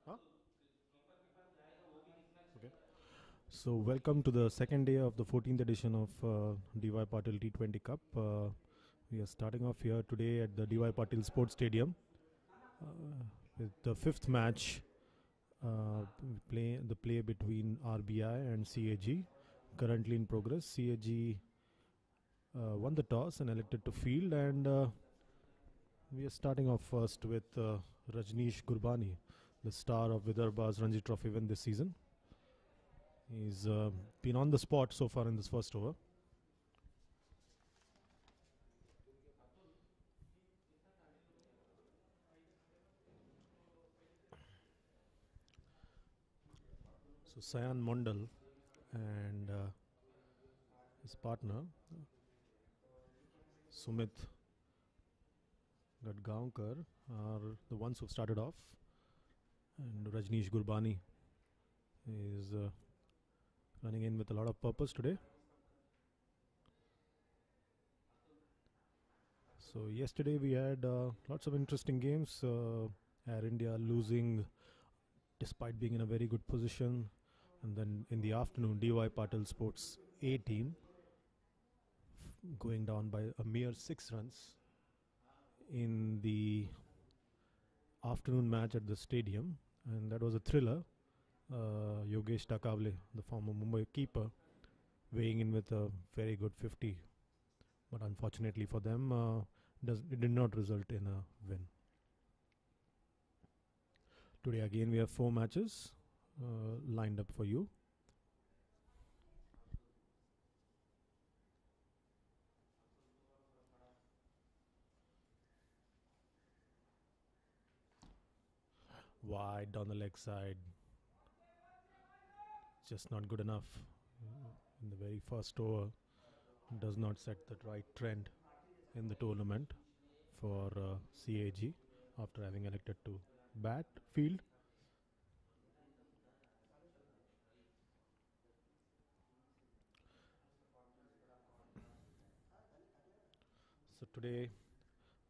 Huh? Okay. So, welcome to the second day of the 14th edition of DY Patil T20 Cup. We are starting off here today at the DY Patil Sports Stadium with the fifth match. The play between RBI and CAG, currently in progress. CAG won the toss and elected to field, and we are starting off first with Rajneesh Gurbani, the star of Vidarbha's Ranji Trophy win this season. He's been on the spot so far in this first over. So Sayan Mondal and his partner Sumit Gadgaonkar are the ones who started off, and Rajneesh Gurbani is running in with a lot of purpose today. So yesterday we had lots of interesting games. Air India losing despite being in a very good position, and then in the afternoon DY Patil Sports A team going down by a mere 6 runs in the afternoon match at the stadium, and that was a thriller. Yogesh Takavle, the former Mumbai keeper, weighing in with a very good 50, but unfortunately for them, it did not result in a win. Today again we have 4 matches lined up for you. Wide down the leg side, just not good enough in the very first over. Does not set the right trend in the tournament for CAG after having elected to bat field. So today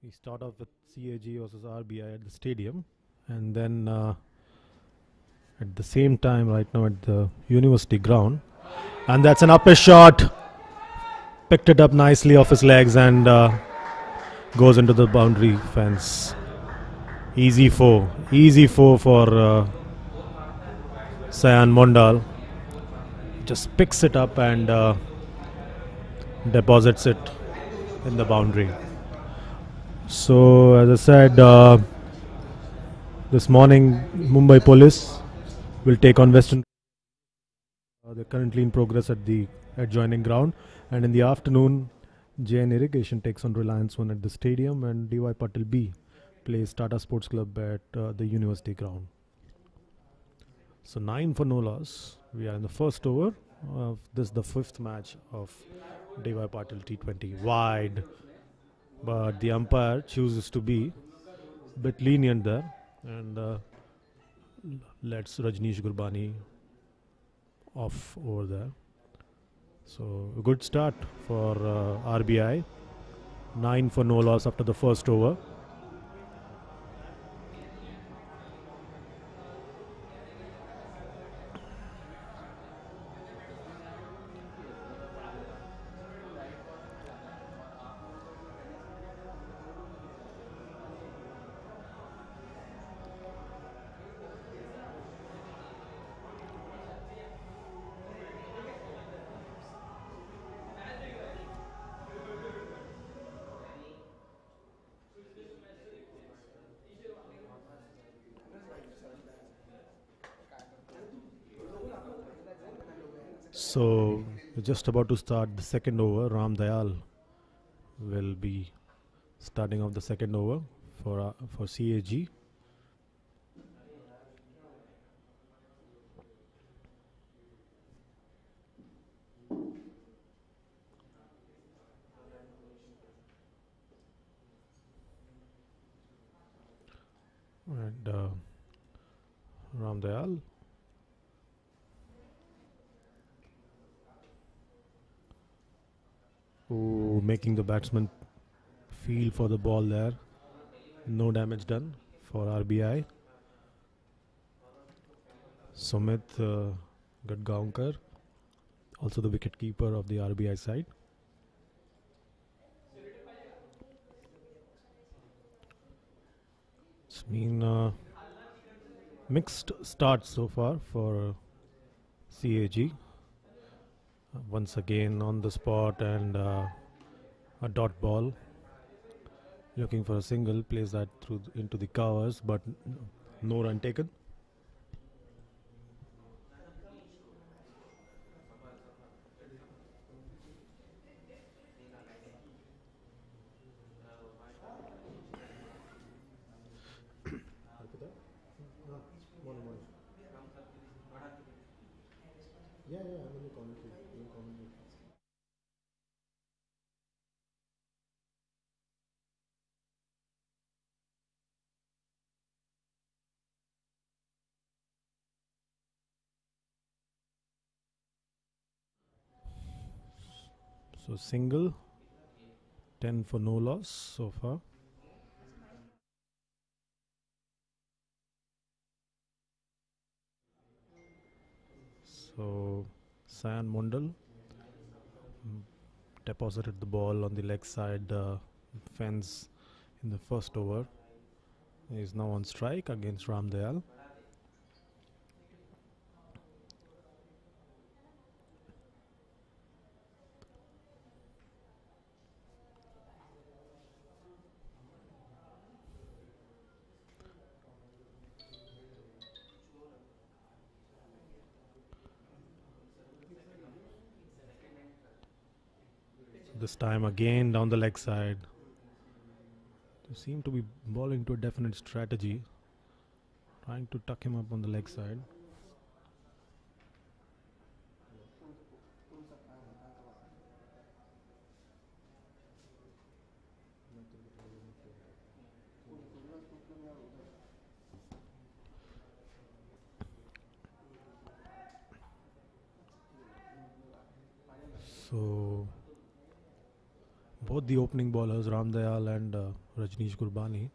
we start off with CAG versus RBI at the stadium, and then at the same time right now at the university ground, and that's an upper shot, picked it up nicely off his legs and goes into the boundary fence. Easy four for Sayan Mondal. Just picks it up and deposits it in the boundary. So as I said, this morning Mumbai Police will take on Western. They're currently in progress at the adjoining ground, and in the afternoon JN Irrigation takes on Reliance 1 at the stadium, and DY Patil B plays Tata Sports Club at the university ground. So 9 for no loss. We are in the first over of this, the fifth match of DY Patil T20. Wide, but the umpire chooses to be a bit lenient there and lets Rajneesh Gurbani off over there. So a good start for RBI. 9 for no loss after the first over. So we're just about to start the second over. Ram Dayal will be starting off the second over for CAG. And Ram Dayal making the batsman feel for the ball there. No damage done for RBI. Sumit Gadgaonkar, also the wicket keeper of the RBI side. It's been a mixed start so far for CAG. Once again on the spot and a dot ball. Looking for a single, plays that through into the covers, but no run taken. So single, 10 for no loss so far. So Sayan Mondal deposited the ball on the leg side fence in the first over. He is now on strike against Ram Dayal. This time again down the leg side. They seem to be bowling to a definite strategy, trying to tuck him up on the leg side. So both the opening bowlers, Ram Dayal and Rajneesh Gurbani,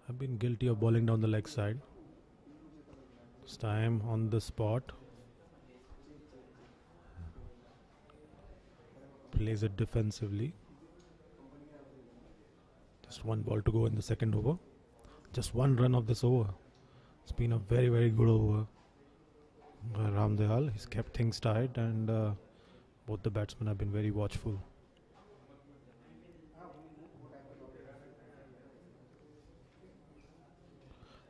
have been guilty of bowling down the leg side. This time on the spot. Plays it defensively. Just one ball to go in the second over. Just one run of this over. It's been a very, very good over by Ram Dayal. He's kept things tight and both the batsmen have been very watchful.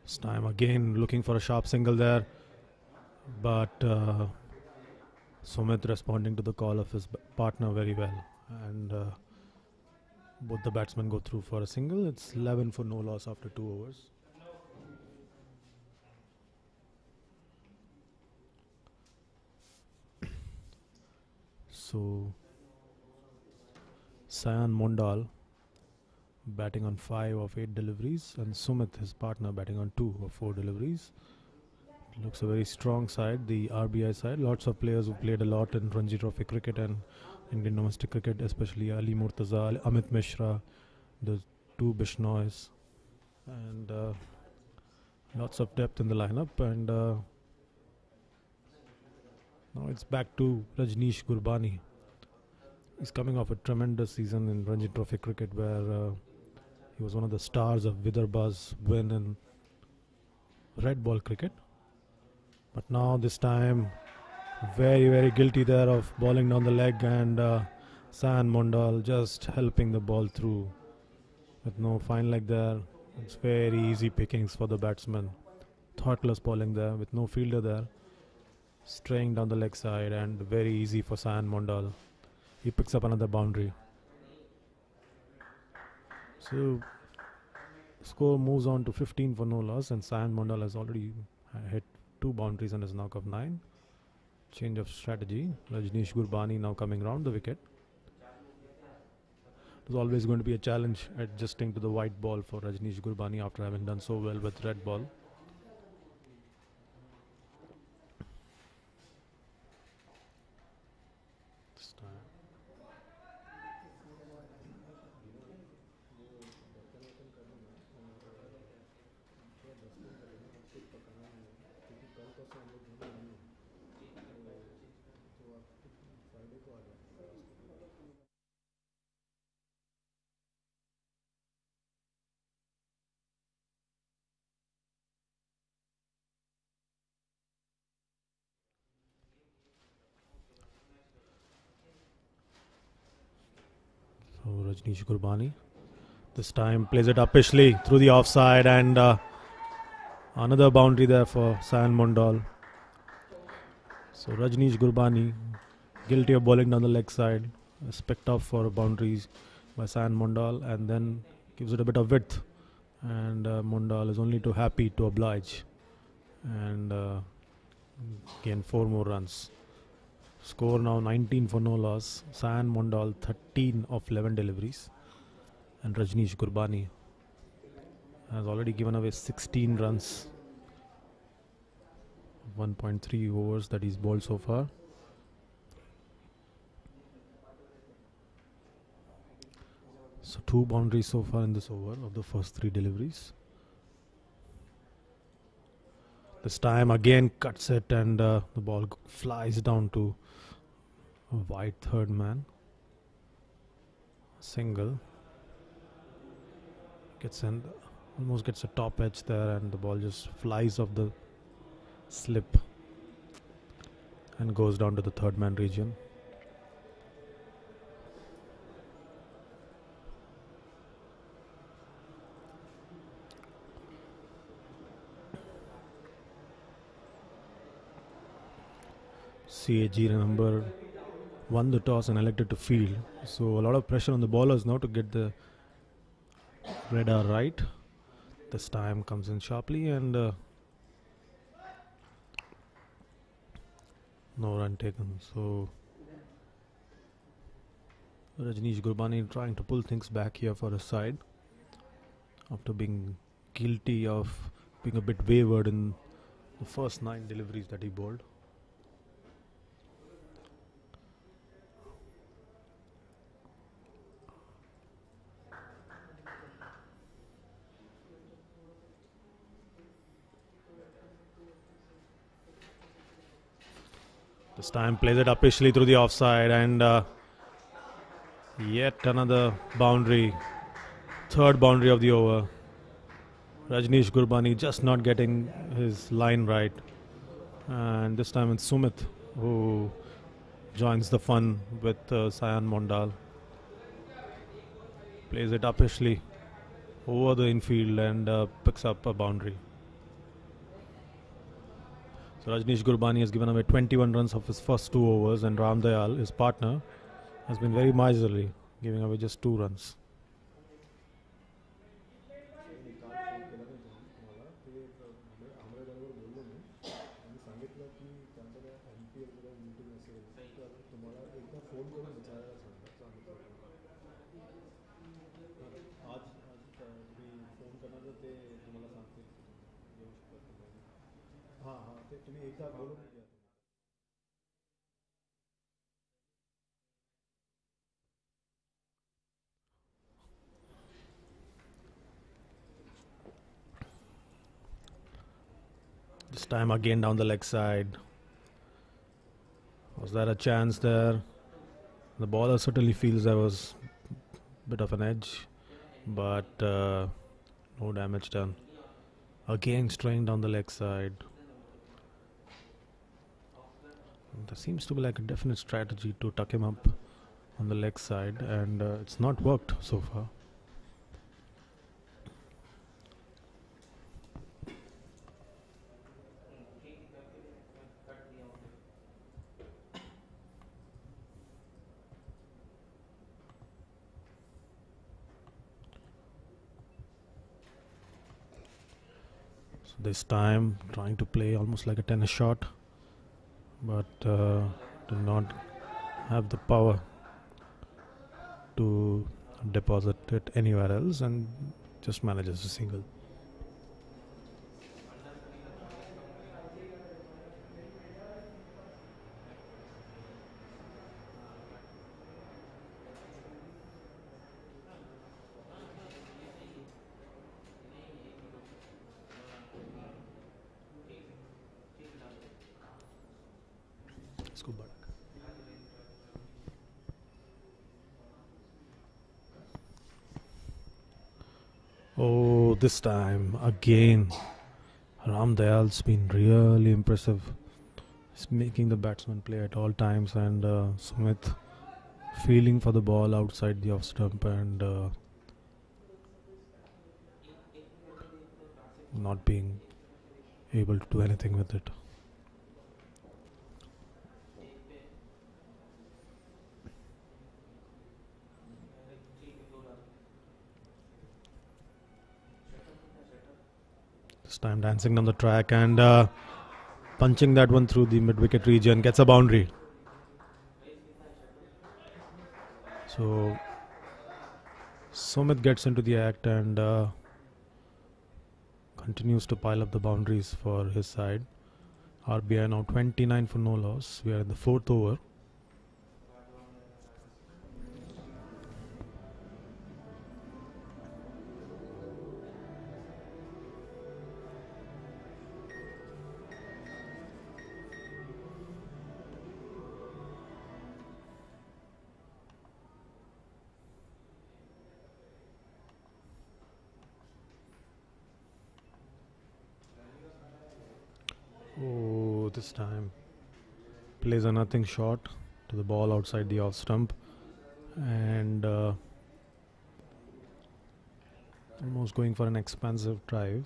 This time again looking for a sharp single there, but Sumit responding to the call of his partner very well, and both the batsmen go through for a single. It's 11 for no loss after 2 overs. So Sayan Mondal batting on 5 of 8 deliveries, and Sumit, his partner, batting on 2 of 4 deliveries. It looks a very strong side, the RBI side. Lots of players who played a lot in Ranji Trophy cricket and Indian domestic cricket, especially Ali Murtaza, Amit Mishra, the 2 Bishnois, and lots of depth in the lineup. And now it's back to Rajneesh Gurbani. He's coming off a tremendous season in Ranji Trophy cricket where he was one of the stars of Vidarbha's win in red ball cricket. But now this time, very, very guilty there of bowling down the leg, and Sayan Mondal just helping the ball through with no fine leg there. It's very easy pickings for the batsman. Thoughtless bowling there with no fielder there. Straying down the leg side, and very easy for Sayan Mondal. He picks up another boundary. So score moves on to 15 for no loss, and Sayan Mondal has already hit 2 boundaries and is knock of 9. Change of strategy. Rajneesh Gurbani now coming round the wicket. It was always going to be a challenge adjusting to the white ball for Rajneesh Gurbani after having done so well with red ball. This time. Rajneesh Gurbani this time plays it uppishly through the offside, and another boundary there for Sayan Mondal. So Rajneesh Gurbani, guilty of bowling down the leg side, is picked up for boundaries by Sayan Mondal, and then gives it a bit of width, and Mondal is only too happy to oblige and gain 4 more runs. Score now 19 for no loss. Sayan Mondal 13 of 11 deliveries, and Rajneesh Gurbani has already given away 16 runs. 1.3 overs that he's bowled so far. So 2 boundaries so far in this over of the first 3 deliveries. This time again cuts it, and the ball flies down to a wide third man. Single. Almost gets a top edge there, and the ball just flies off the slip and goes down to the third man region. CAG, remember, won the toss and elected to field, so a lot of pressure on the bowlers now to get the radar right. This time comes in sharply, and no run taken. So Rajneesh Gurbani trying to pull things back here for his side after being guilty of being a bit wayward in the first 9 deliveries that he bowled. This time plays it uppishly through the offside, and yet another boundary. Third boundary of the over. Rajneesh Gurbani just not getting his line right. And this time it's Sumit who joins the fun with Sayan Mondal. Plays it uppishly over the infield and picks up a boundary. So Rajneesh Gurbani has given away 21 runs of his first 2 overs, and Ram Dayal, his partner, has been very miserly, giving away just 2 runs. This time again down the leg side. Was there a chance there? The bowler certainly feels there was a bit of an edge, but no damage done. Again straying down the leg side. There seems to be like a definite strategy to tuck him up on the leg side, and it's not worked so far. So this time trying to play almost like a tennis shot, but do not have the power to deposit it anywhere else, and just manages a single. Let's go back. Oh, this time again, Ram Dayal's been really impressive. He's making the batsman play at all times, and Sumit feeling for the ball outside the off stump and not being able to do anything with it. This time dancing down the track and punching that one through the mid-wicket region, gets a boundary. So Sumit gets into the act and continues to pile up the boundaries for his side. RBI now 29 for no loss. We are in the 4th over. Oh, this time plays a nothing shot to the ball outside the off stump and almost going for an expansive drive.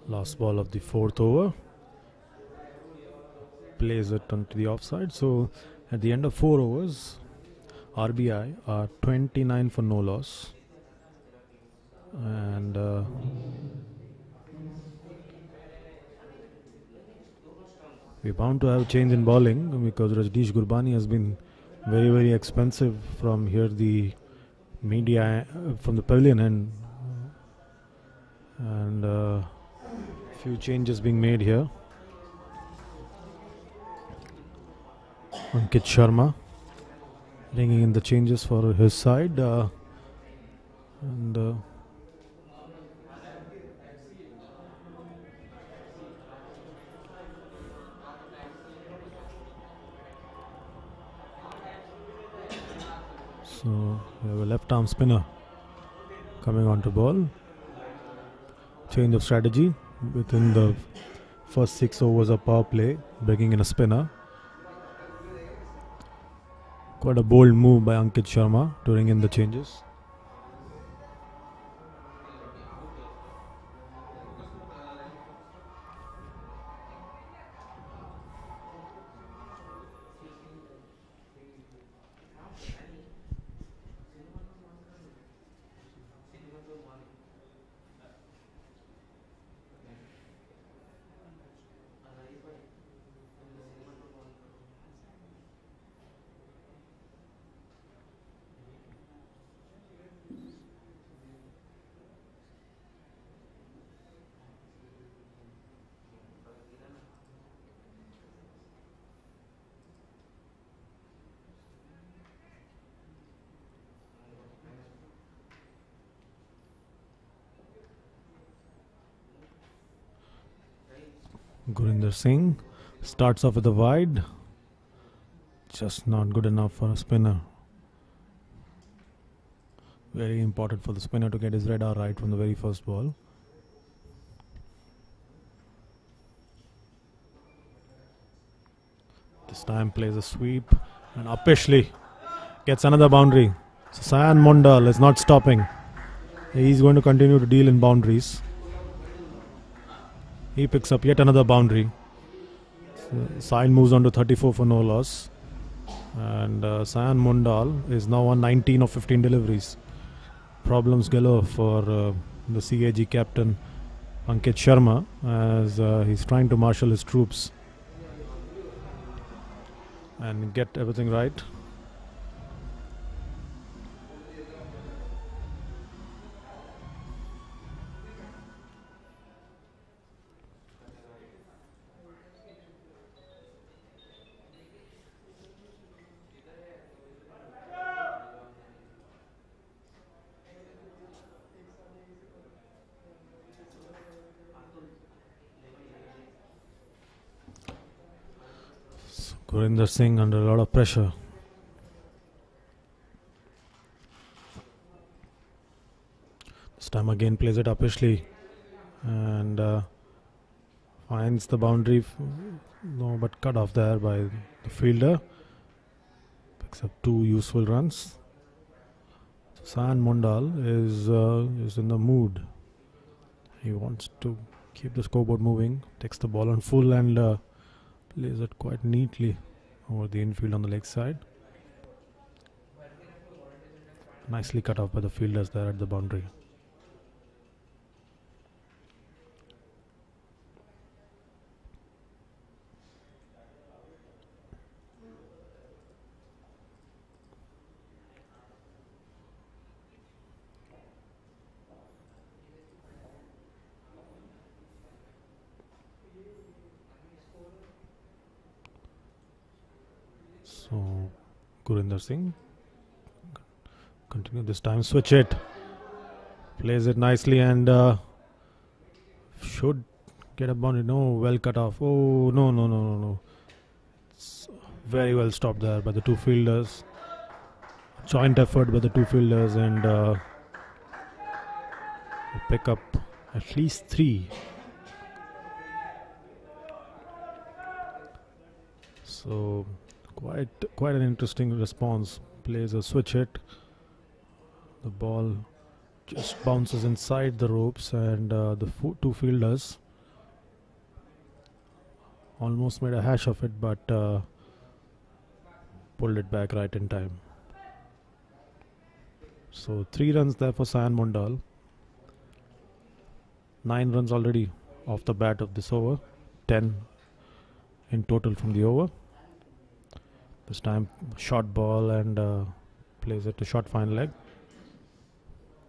Last ball of the 4th over. Plays it onto the offside. So at the end of 4 overs, RBI are 29 for no loss. And we're bound to have a change in bowling because Rajneesh Gurbani has been very, very expensive from here, the media, from the pavilion end. And few changes being made here. Ankit Sharma bringing in the changes for his side. And so we have a left arm spinner coming on to ball. Change of strategy within the first 6 overs of power play, bringing in a spinner. Quite a bold move by Ankit Sharma to bring in the changes. Gurinder Singh starts off with a wide, just not good enough for a spinner. Very important for the spinner to get his radar right from the very first ball. This time plays a sweep and Apeshli gets another boundary. So Sayan Mondal is not stopping. He's going to continue to deal in boundaries. He picks up yet another boundary. Sayan moves on to 34 for no loss. And Sayan Mondal is now on 19 of 15 deliveries. Problems galore for the CAG captain Ankit Sharma as he's trying to marshal his troops and get everything right. Gurinder Singh under a lot of pressure. This time again plays it uppishly and finds the boundary. No, but cut off there by the fielder. Picks up 2 useful runs. Sayan Mondal is in the mood. He wants to keep the scoreboard moving. Takes the ball on full and plays it quite neatly over the infield on the leg side. Nicely cut off by the fielders there at the boundary. So Gurinder Singh continue this time, switch it, plays it nicely and should get a boundary. No, well cut off. Oh, no. It's very well stopped there by the 2 fielders. Joint effort by the 2 fielders and pick up at least 3. So quite an interesting response. Plays a switch hit. The ball just bounces inside the ropes and the 2 fielders almost made a hash of it, but pulled it back right in time. So 3 runs there for Sayan Mondal. 9 runs already off the bat of this over. 10 in total from the over. This time short ball and plays it to short fine leg.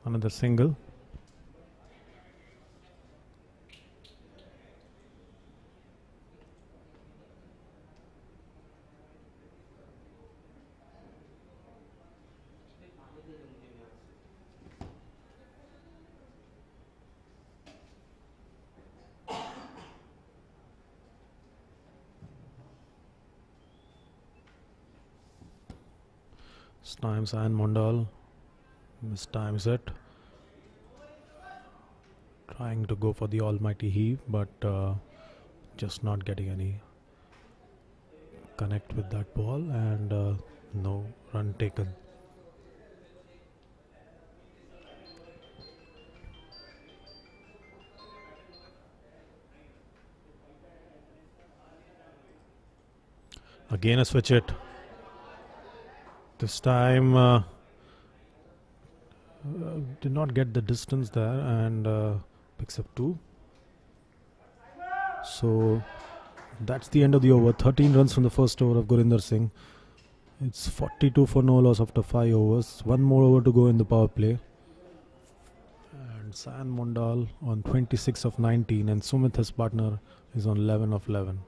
Another single. This time Sayan Mondal mistimes it. Trying to go for the almighty heave, but just not getting any connect with that ball and no run taken. Again a switch hit. This time did not get the distance there and picks up 2. So that's the end of the over. 13 runs from the first over of Gurinder Singh. It's 42 for no loss after 5 overs. 1 more over to go in the power play. And Sayan Mondal on 26 of 19 and Sumit, his partner, is on 11 of 11.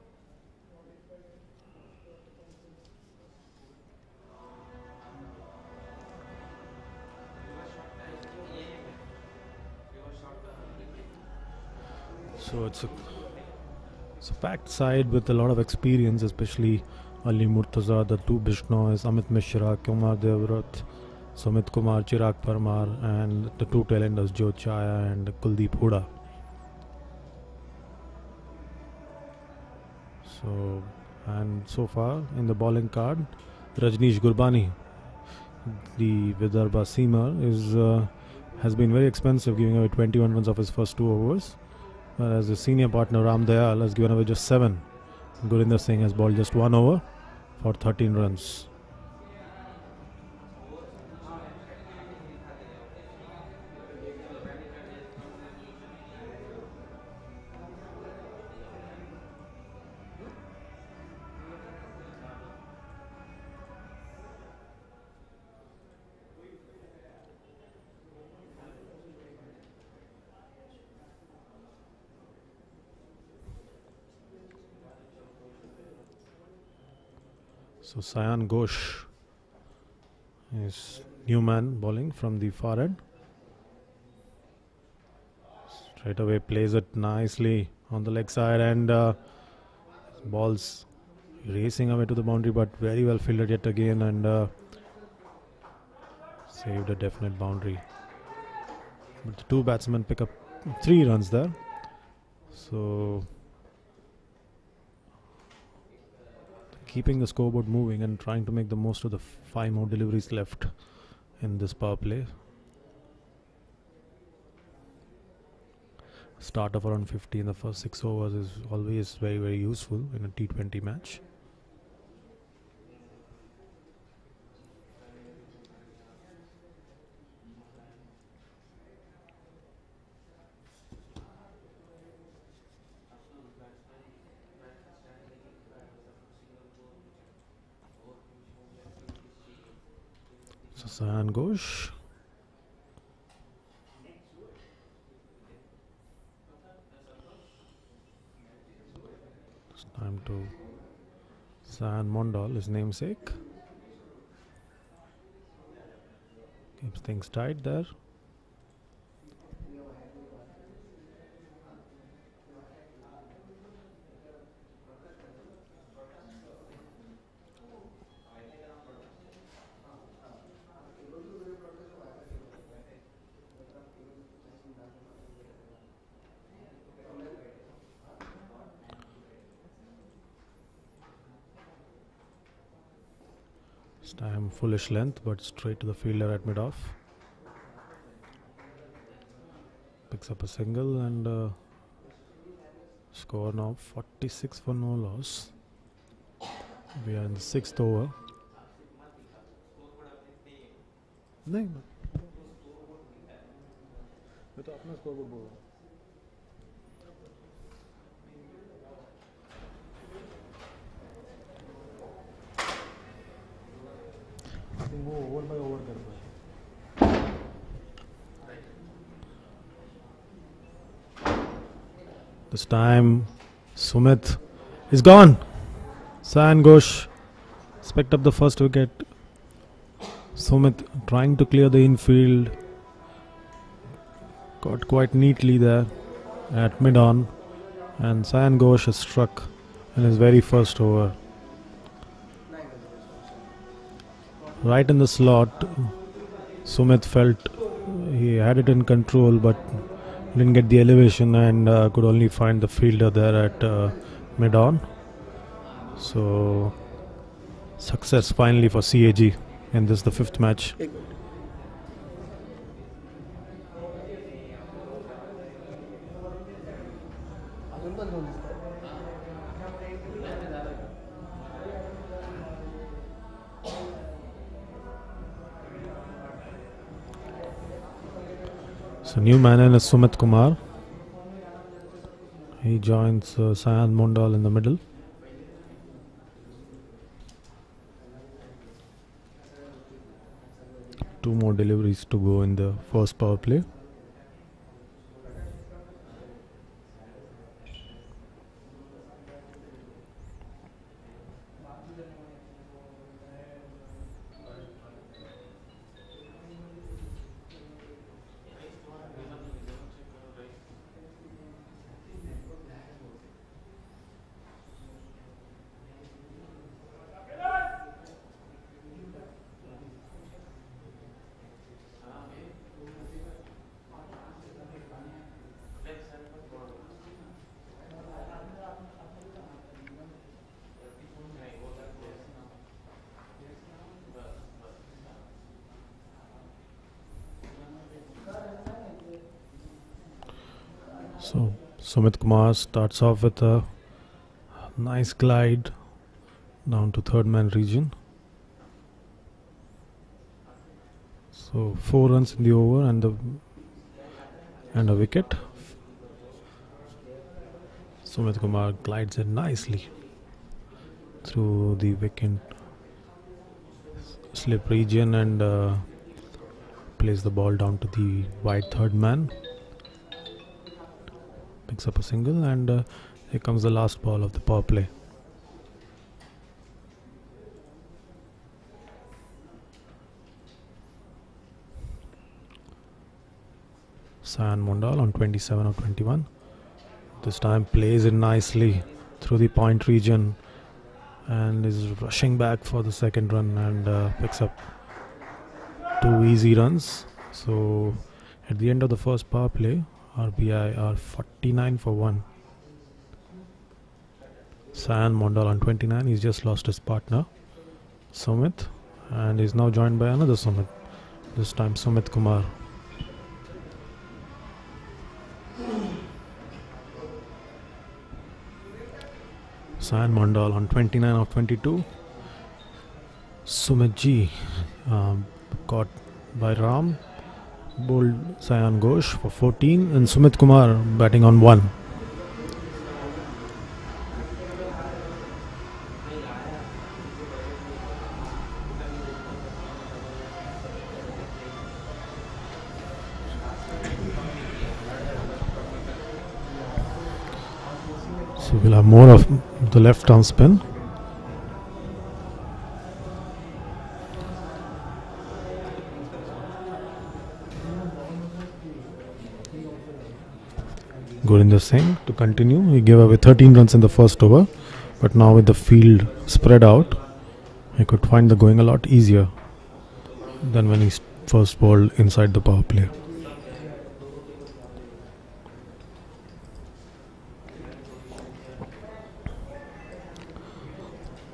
So it's a packed side with a lot of experience, especially Ali Murtaza, the 2 Bishnois, Amit Mishra, Kumar Devrat, Sumit Kumar, Chirag Parmar, and the 2 tailenders Joe Chaya and Kuldeep Huda. So far in the bowling card, Rajneesh Gurbani, the Vidarbha seamer, has been very expensive, giving away 21 runs of his first 2 overs. Whereas his senior partner Ram Dayal has given away just 7. Gurinder Singh has bowled just 1 over for 13 runs. So Sayan Ghosh is new man bowling from the far end. Straight away plays it nicely on the leg side and balls Racing away to the boundary, but very well fielded yet again, and saved a definite boundary. But the two batsmen pick up 3 runs there. So keeping the scoreboard moving and trying to make the most of the 5 more deliveries left in this power play. Start of around 50 in the first 6 overs is always very, very useful in a T20 match. So Sayan Ghosh. It's time to Sayan Mondal, his namesake. Keeps things tight there. This time foolish length, but straight to the fielder at mid-off. Picks up a single and score now 46 for no loss. We are in the 6th over. नहीं मैं तो अपना scoreboard बोल रहा हूँ. वो over by over कर रहा है. This time Sumit is gone. Sayan Ghosh has picked up the first wicket. Sumit trying to clear the infield. Got quite neatly there at mid-on. And Sayan Ghosh has struck in his very first over. Right in the slot, Sumit felt he had it in control but didn't get the elevation and could only find the fielder there at mid-on. So success finally for CAG in this, the 5th match. So new man in is Sumit Kumar. He joins Sayan Mondal in the middle. Two more deliveries to go in the first power play. So Sumit Kumar starts off with a nice glide down to 3rd man region. So 4 runs in the over and a wicket. Sumit Kumar glides it nicely through the wicket slip region and plays the ball down to the wide 3rd man. Picks up a single and here comes the last ball of the power play. Sayan Mondal on 27 or 21. This time plays it nicely through the point region and is rushing back for the second run and picks up 2 easy runs. So at the end of the first power play, RBI are 49 for 1. Sayan Mondal on 29. He's just lost his partner Sumit, and is now joined by another Sumit, this time Sumit Kumar. Sayan Mondal on 29 of 22. Sumit G caught by Ram, bowled Sayan Ghosh for 14, and Sumit Kumar batting on 1. So we'll have more of the left arm spin. Gurinder Singh to continue. He gave away 13 runs in the first over, but now with the field spread out, he could find the going a lot easier than when he first bowled inside the power play.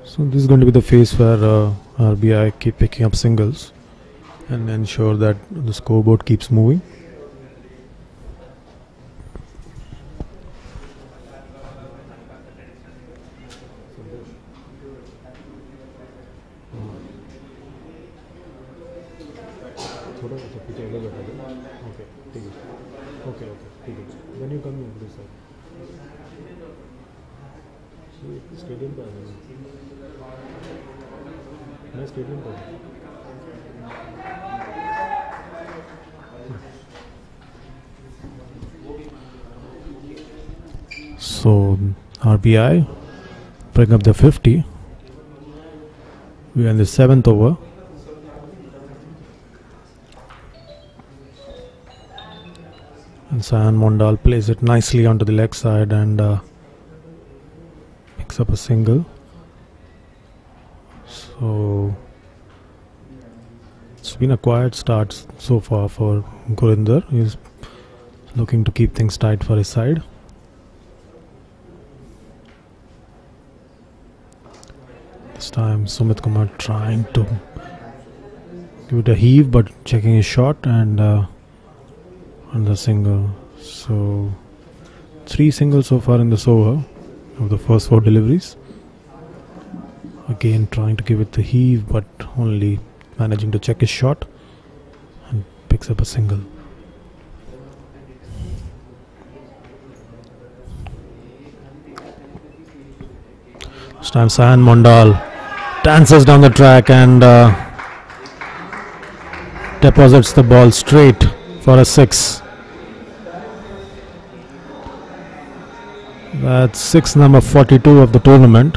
So this is going to be the phase where RBI keep picking up singles and ensure that the scoreboard keeps moving. When you come in this side. Stadium पर मैं stadium पर So RBI bring up the 50. We are in the 7th over. And Sayan Mondal plays it nicely onto the leg side and picks up a single. So it's been a quiet start so far for Gurinder. He's looking to keep things tight for his side. This time Sumit Kumar trying to give it a heave, but checking his shot and the single. So 3 singles so far in this over of the first 4 deliveries. Again trying to give it the heave, but only managing to check his shot, and picks up a single. This time Sayan Mondal dances down the track and deposits the ball straight for a 6. That's 6 number 42 of the tournament.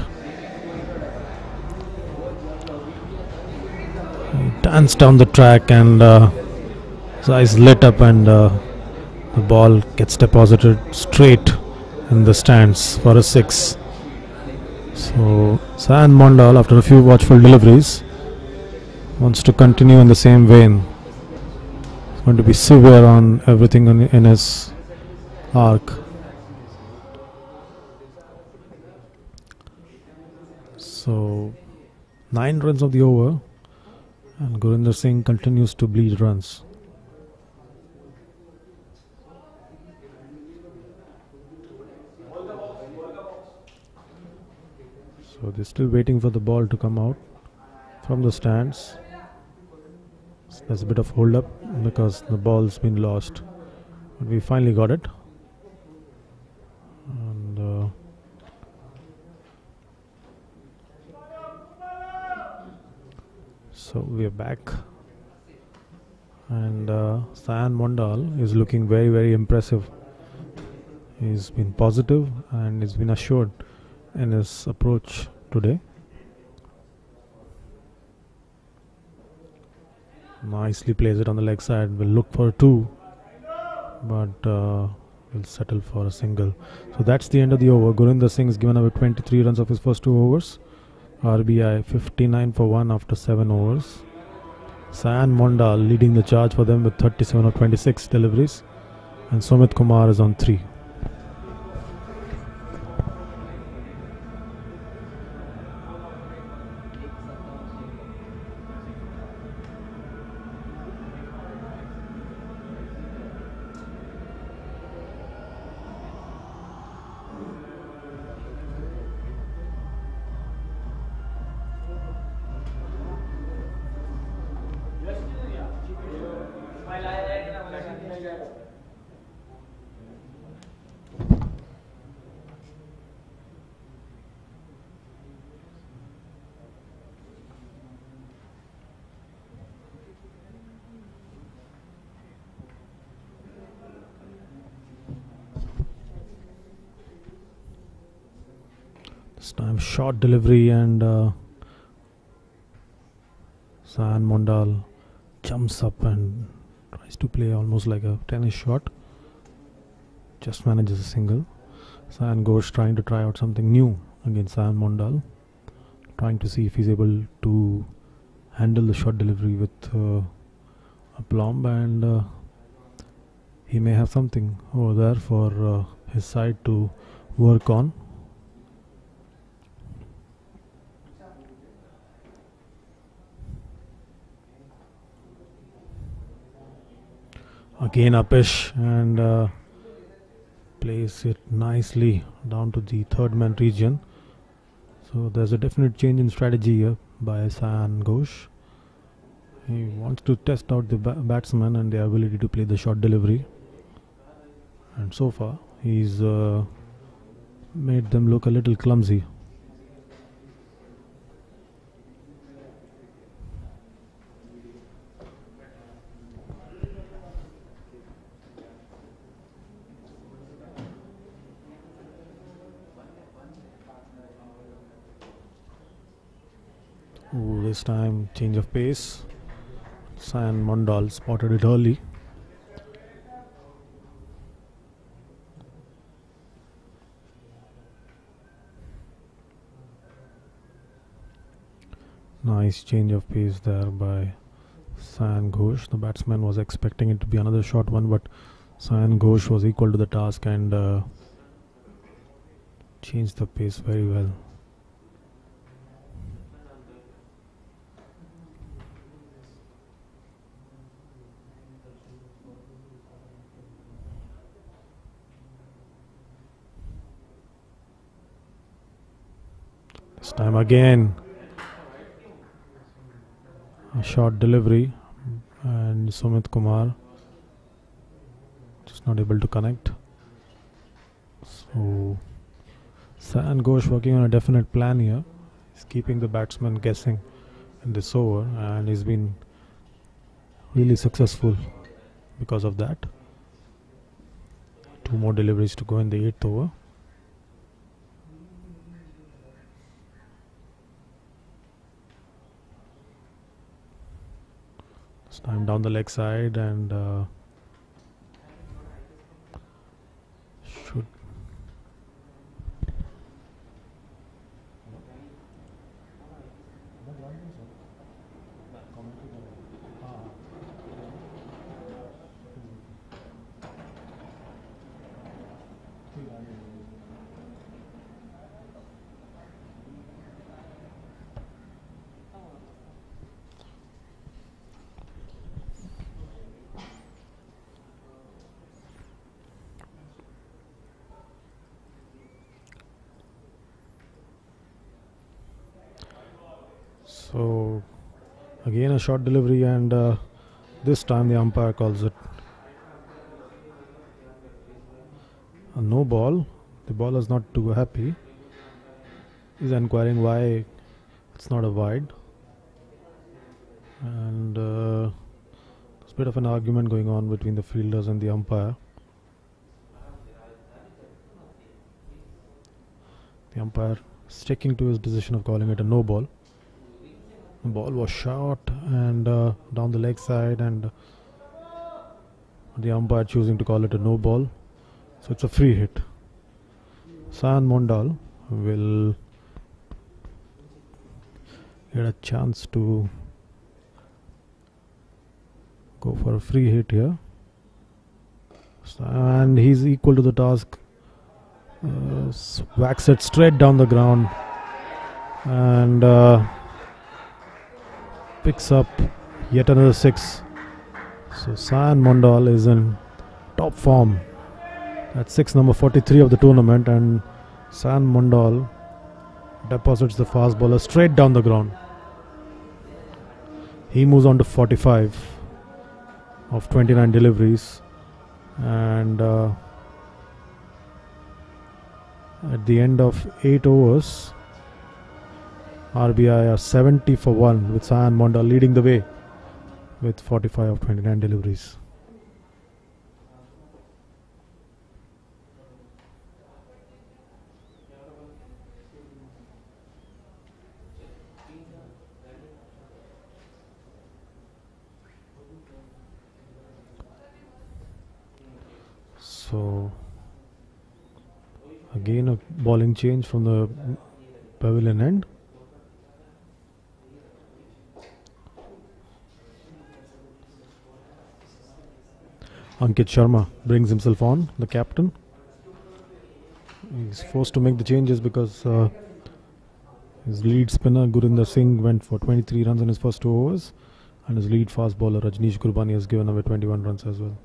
He danced down the track and his eyes lit up, and the ball gets deposited straight in the stands for a 6. So Sayan Mondal, after a few watchful deliveries, wants to continue in the same vein. He's going to be severe on everything in his arc. So 9 runs of the over, and Gurinder Singh continues to bleed runs. So they're still waiting for the ball to come out from the stands. So there's a bit of hold up because the ball's been lost, but we finally got it. And so we are back, and Sayan Mondal is looking very, very impressive. He's been positive and he's been assured in his approach today. Nicely plays it on the leg side. Will look for a 2, but will settle for a single. So that's the end of the over. Gurinder Singh has given away 23 runs of his first 2 overs. RBI 59 for 1 after 7 overs. Sayan Mondal leading the charge for them with 37 of 26 deliveries, and Sumit Kumar is on 3. This time short delivery, and Sayan Mondal jumps up and tries to play almost like a tennis shot. Just manages a single. Sayan Ghosh trying to try out something new against Sayan Mondal, trying to see if he's able to handle the shot delivery with aplomb, and he may have something over there for his side to work on. Again upish, and plays it nicely down to the third man region. So there's a definite change in strategy here by Sayan Ghosh. He wants to test out the batsman and their ability to play the short delivery, and so far he's made them look a little clumsy. Ooh, this time change of pace. Sayan Mondal spotted it early. Nice change of pace there by Sayan Ghosh. The batsman was expecting it to be another short one, but Sayan Ghosh was equal to the task and changed the pace very well. This time again a short delivery, and Sumit Kumar just not able to connect. So Sayan Ghosh working on a definite plan here. He's keeping the batsman guessing in this over, and he's been really successful because of that. 2 more deliveries to go in the 8th over. This time down the leg side, and should so again a short delivery, and this time the umpire calls it a no ball. The bowler is not too happy. He's inquiring why it's not a wide, and there's a bit of an argument going on between the fielders and the umpire. The umpire sticking to his decision of calling it a no ball. The ball was short and down the leg side, and the umpire choosing to call it a no ball. So it's a free hit. Sayan Mondal will get a chance to go for a free hit here. And he's equal to the task. Whacks it straight down the ground and picks up yet another 6. So Sayan Mondal is in top form. That's 6 number 43 of the tournament, and Sayan Mondal deposits the fast bowler straight down the ground. He moves on to 45 of 29 deliveries, and at the end of 8 overs, RBI are 70 for 1 with Sayan Mondal leading the way with 45 of 29 deliveries. So again a bowling change from the pavilion end. Ankit Sharma brings himself on, the captain. He's forced to make the changes because his lead spinner Gurinder Singh went for 23 runs in his first 2 overs, and his lead fast bowler Rajneesh Gurbani has given away 21 runs as well.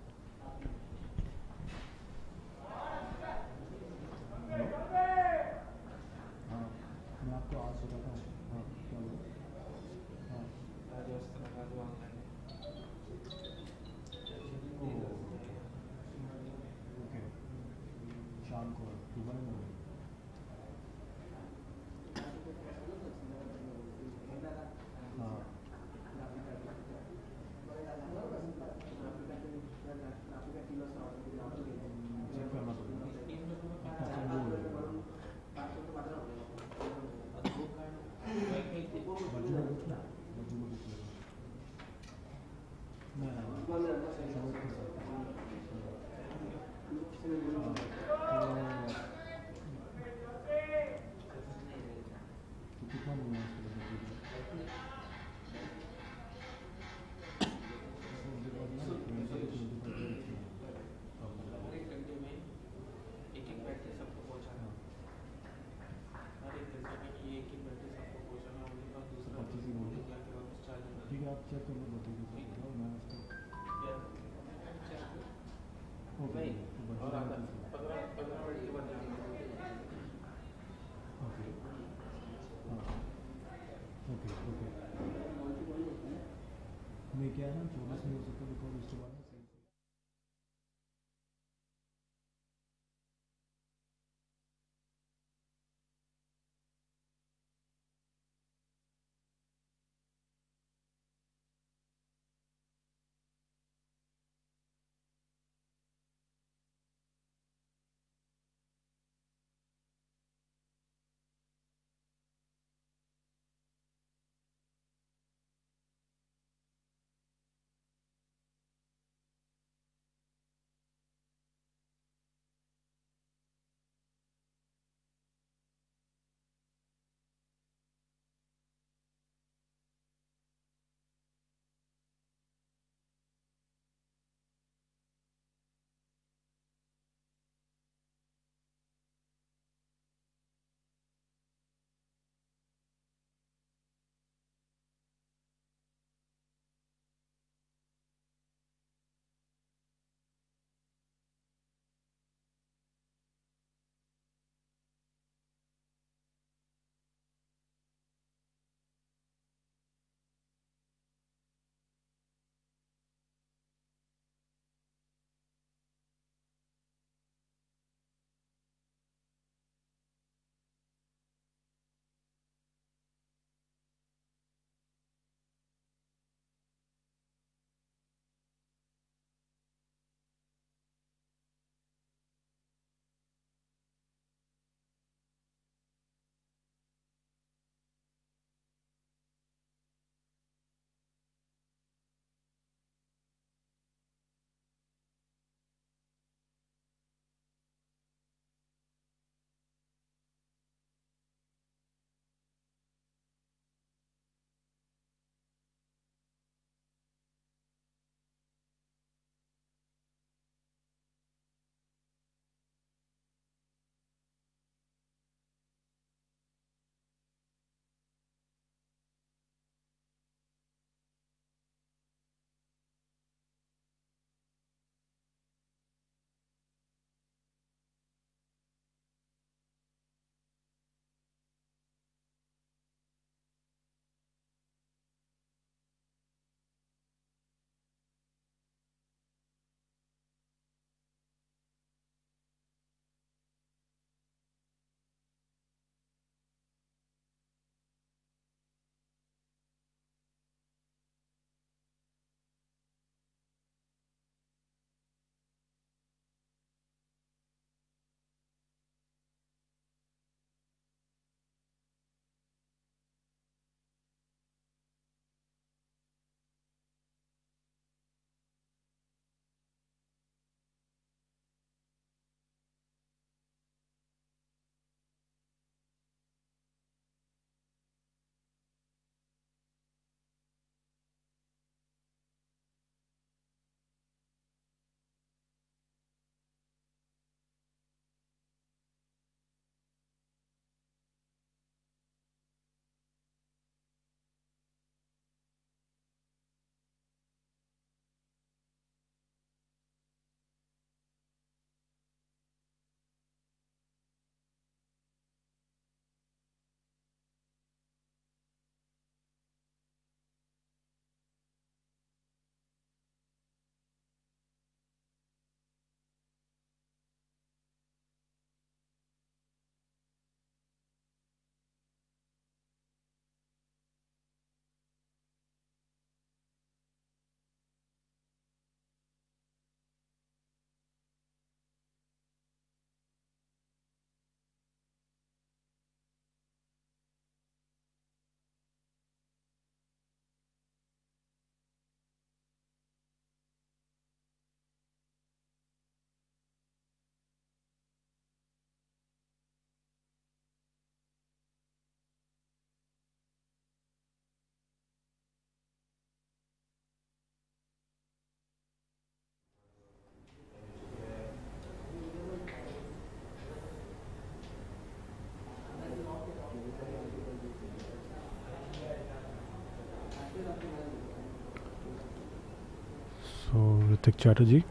Ritik Chatterjee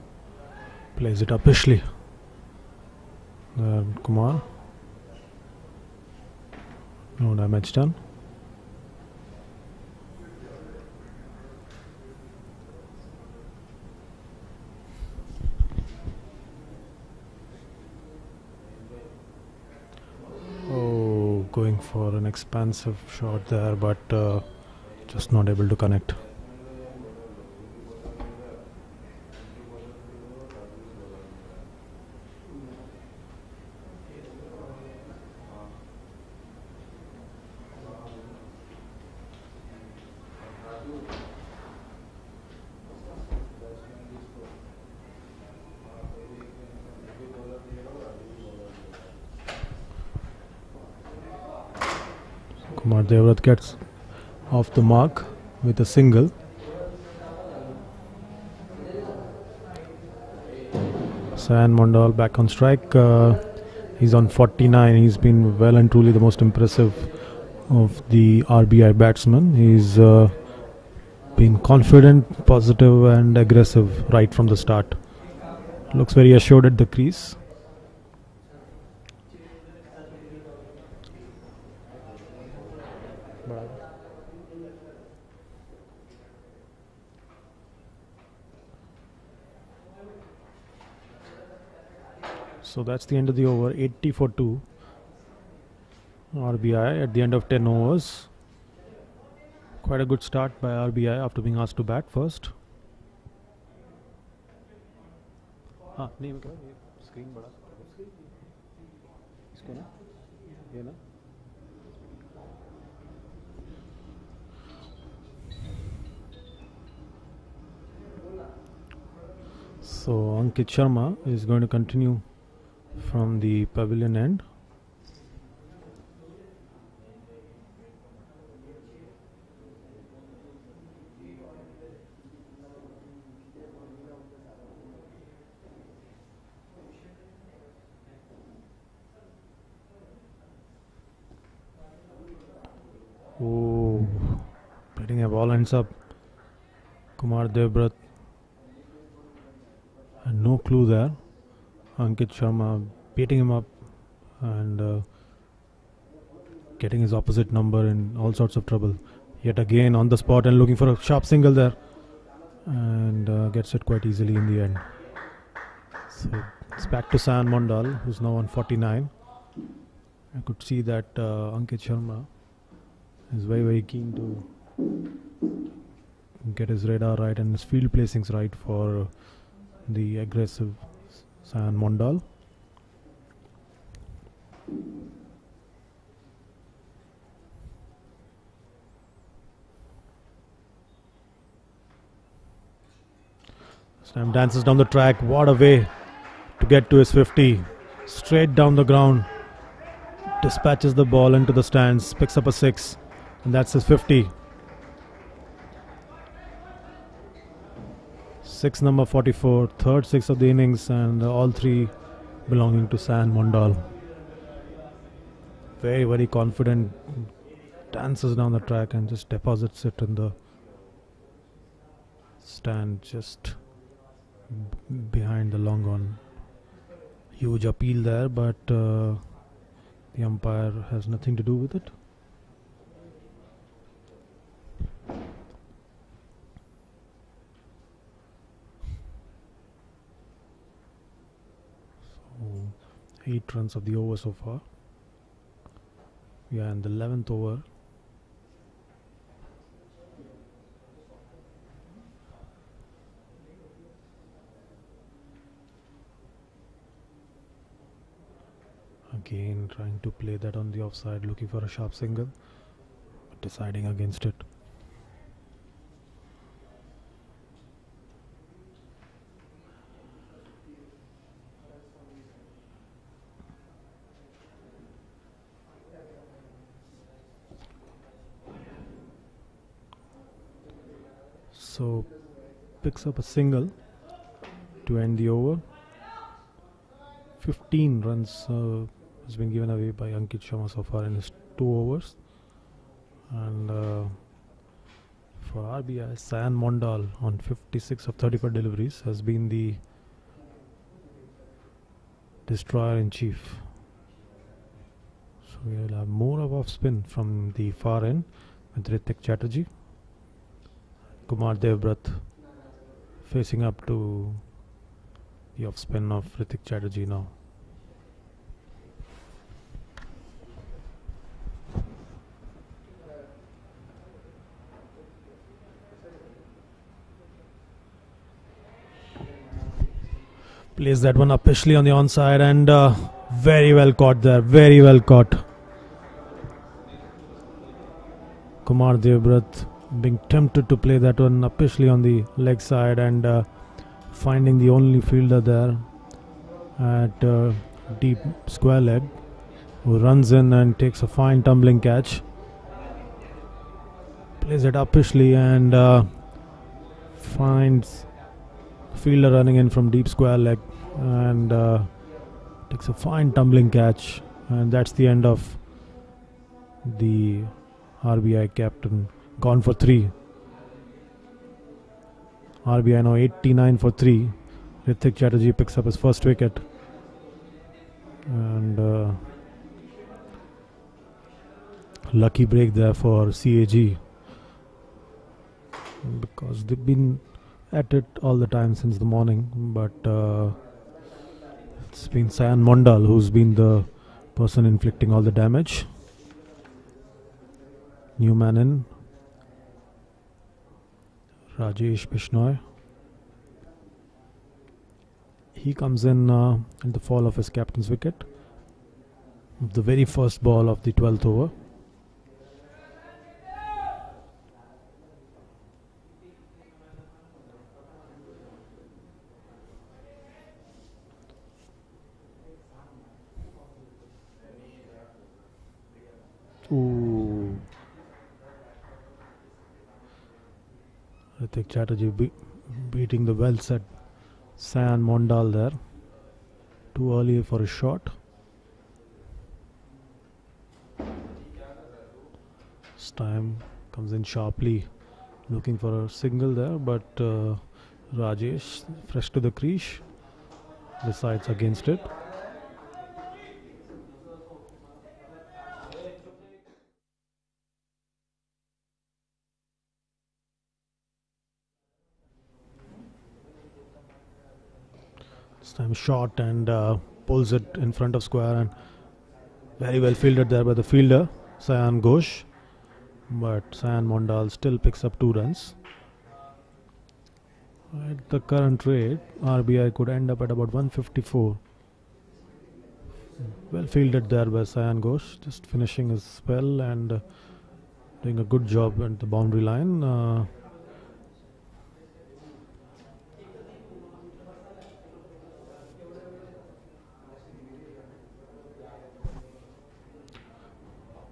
plays it up Ishley. Kumar. No damage done. Oh, going for an expansive shot there, but just not able to connect. Kumar Devrat gets off the mark with a single. Sayan Mondal back on strike. He's on 49. He's been well and truly the most impressive of the RBI batsmen. He's been confident, positive and aggressive right from the start. Looks very assured at the crease. So that's the end of the over. 80 for 2 RBI at the end of 10 overs. Quite a good start by RBI after being asked to bat first. So Ankit Sharma is going to continue from the pavilion end. Oh, batting a ball ends up. Kumar Devrat. And no clue there. Ankit Sharma beating him up and getting his opposite number in all sorts of trouble. Yet again on the spot and looking for a sharp single there. And gets it quite easily in the end. So it's back to Sayan Mondal, who's now on 49. I could see that Ankit Sharma is very, very keen to get his radar right and his field placings right for the aggressive Sayan Mondal. Sam dances down the track. What a way to get to his 50. Straight down the ground. Dispatches the ball into the stands. Picks up a 6. And that's his 50. 6 number 44. Third 6 of the innings. And all 3 belonging to Sayan Mondal. Very, very confident. Dances down the track and just deposits it in the stand just behind the long on. Huge appeal there, but the umpire has nothing to do with it. So 8 runs of the over so far. Yeah, and the 11th over. Again trying to play that on the offside, looking for a sharp single, but deciding against it. So picks up a single to end the over. 15 runs has been given away by Ankit Sharma so far in his 2 overs, and for RBI, Sayan Mondal on 56 of 35 deliveries has been the destroyer in chief. So we will have more of off spin from the far end with Ritik Chatterjee. Kumar Devbrat facing up to the off spin of Ritik Chatterjee now. Plays that one officially on the onside and very well caught there. Very well caught. Kumar Devbrat being tempted to play that one officially on the leg side and finding the only fielder there at deep square leg, who runs in and takes a fine tumbling catch. Plays it officially and finds fielder running in from deep square leg and takes a fine tumbling catch, and that's the end of the RBI captain. Gone for 3. RBI now 89 for 3. Ritik Chatterjee picks up his first wicket, and lucky break there for CAG, because they've been at it all the time since the morning, but it's been Sayan Mondal who's been the person inflicting all the damage. New man in, Rajesh Bishnoi. He comes in at the fall of his captain's wicket, the very first ball of the 12th over. Ooh. Ritik Chatterjee beating the well set Sayan Mondal there. Too early for a shot. This time comes in sharply, looking for a single there, but Rajesh, fresh to the crease, decides against it. This time shot and pulls it in front of square, and very well fielded there by the fielder Sayan Ghosh, but Sayan Mondal still picks up 2 runs. At the current rate, RBI could end up at about 154. Well fielded there by Sayan Ghosh, just finishing his spell and doing a good job at the boundary line.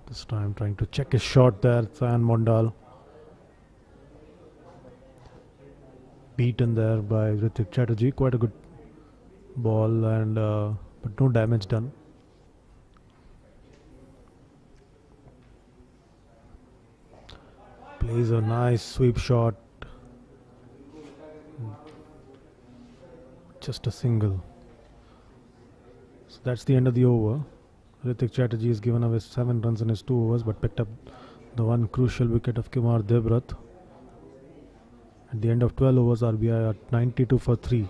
This time trying to check his shot there, Sayan Mondal. Beaten there by Ritik Chatterjee. Quite a good ball, and but no damage done. Plays a nice sweep shot. Just a single. So that's the end of the over. Ritik Chatterjee has given away 7 runs in his 2 overs, but picked up the one crucial wicket of Kumar Devbrat. At the end of 12 overs, RBI at 92 for 3.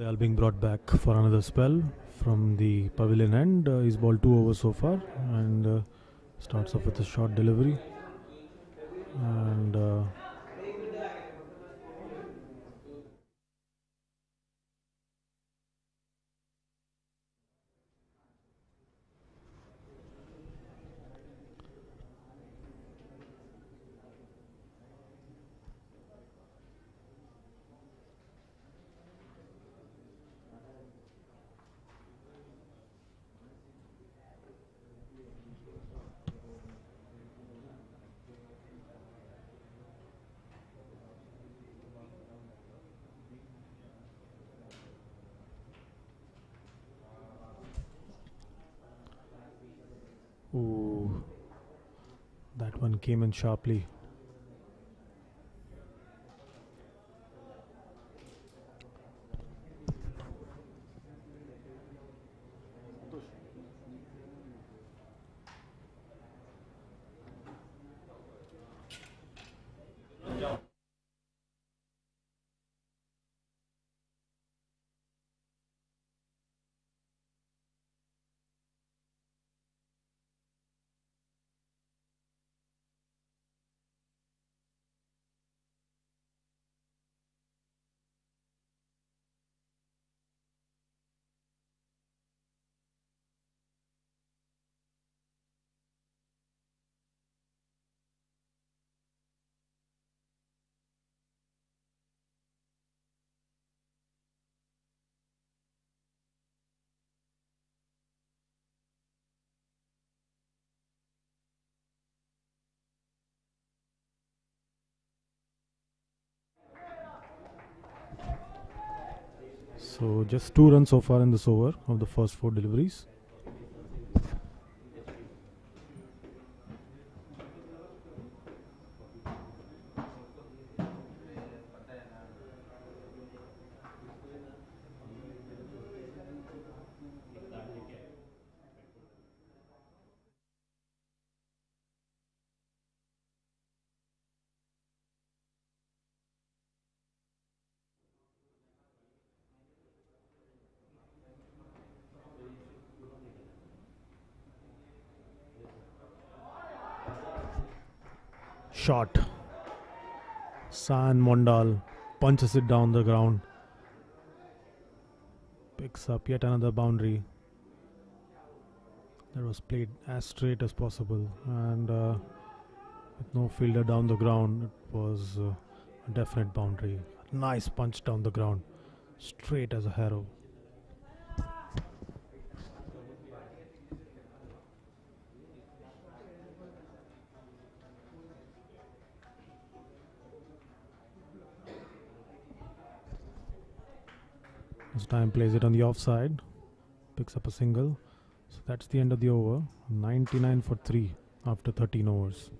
Dayal being brought back for another spell from the pavilion end. He's bowled 2 overs so far and starts off with a short delivery. And ooh, that one came in sharply. So just 2 runs so far in this over of the first 4 deliveries. Shot. San Mondal punches it down the ground. Picks up yet another boundary. That was played as straight as possible, and with no fielder down the ground, it was a definite boundary. Nice punch down the ground, straight as a arrow. This time plays it on the offside, picks up a single. So that's the end of the over. 99 for 3 after 13 overs.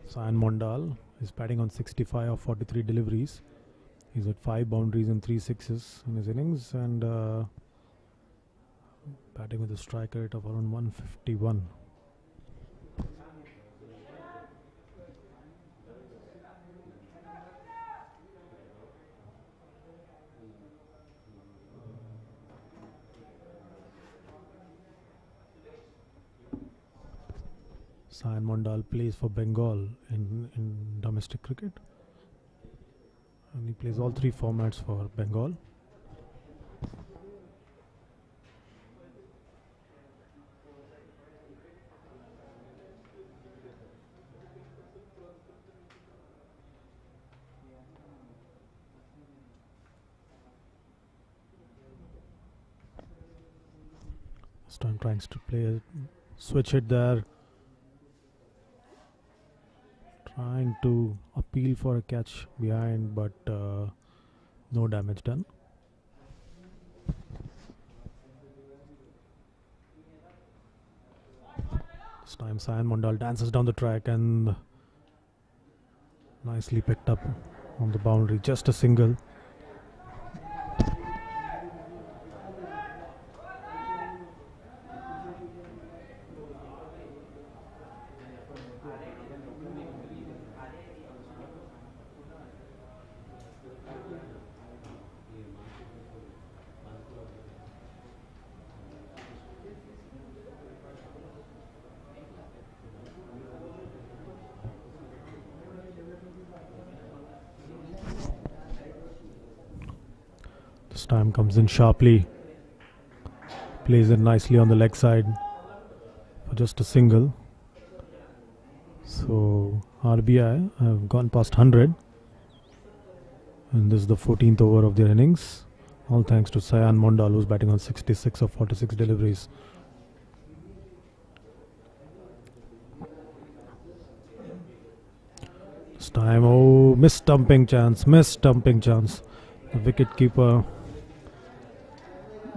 Sayan Mondal is batting on 65 of 43 deliveries. He's at 5 boundaries and 3 sixes in his innings, and batting with a strike rate of around 151. Sayan Mondal plays for Bengal in domestic cricket, and he plays all 3 formats for Bengal. This time trying to play a switch hit there, trying to appeal for a catch behind, but no damage done. This time Sayan Mondal dances down the track and nicely picked up on the boundary, just a single. This time comes in sharply. Plays it nicely on the leg side for just a single. So RBI have gone past 100. And this is the 14th over of their innings. All thanks to Sayan Mondal, who's batting on 66 of 46 deliveries. This time, oh, missed stumping chance. The wicket keeper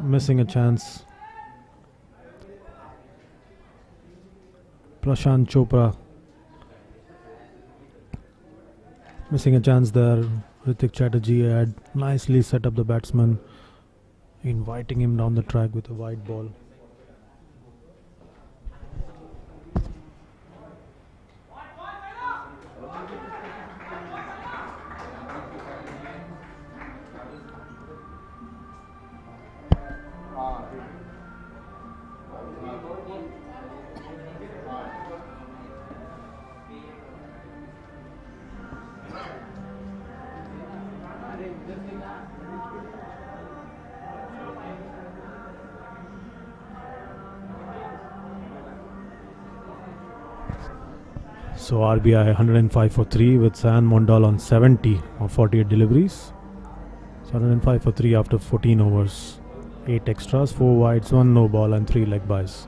missing a chance. Prashant Chopra missing a chance there. Ritik Chatterjee had nicely set up the batsman, inviting him down the track with a wide ball. So RBI 105 for 3 with Sayan Mondal on 70 of 48 deliveries. So 105 for 3 after 14 overs. 8 extras, 4 wides, 1 no ball and 3 leg byes.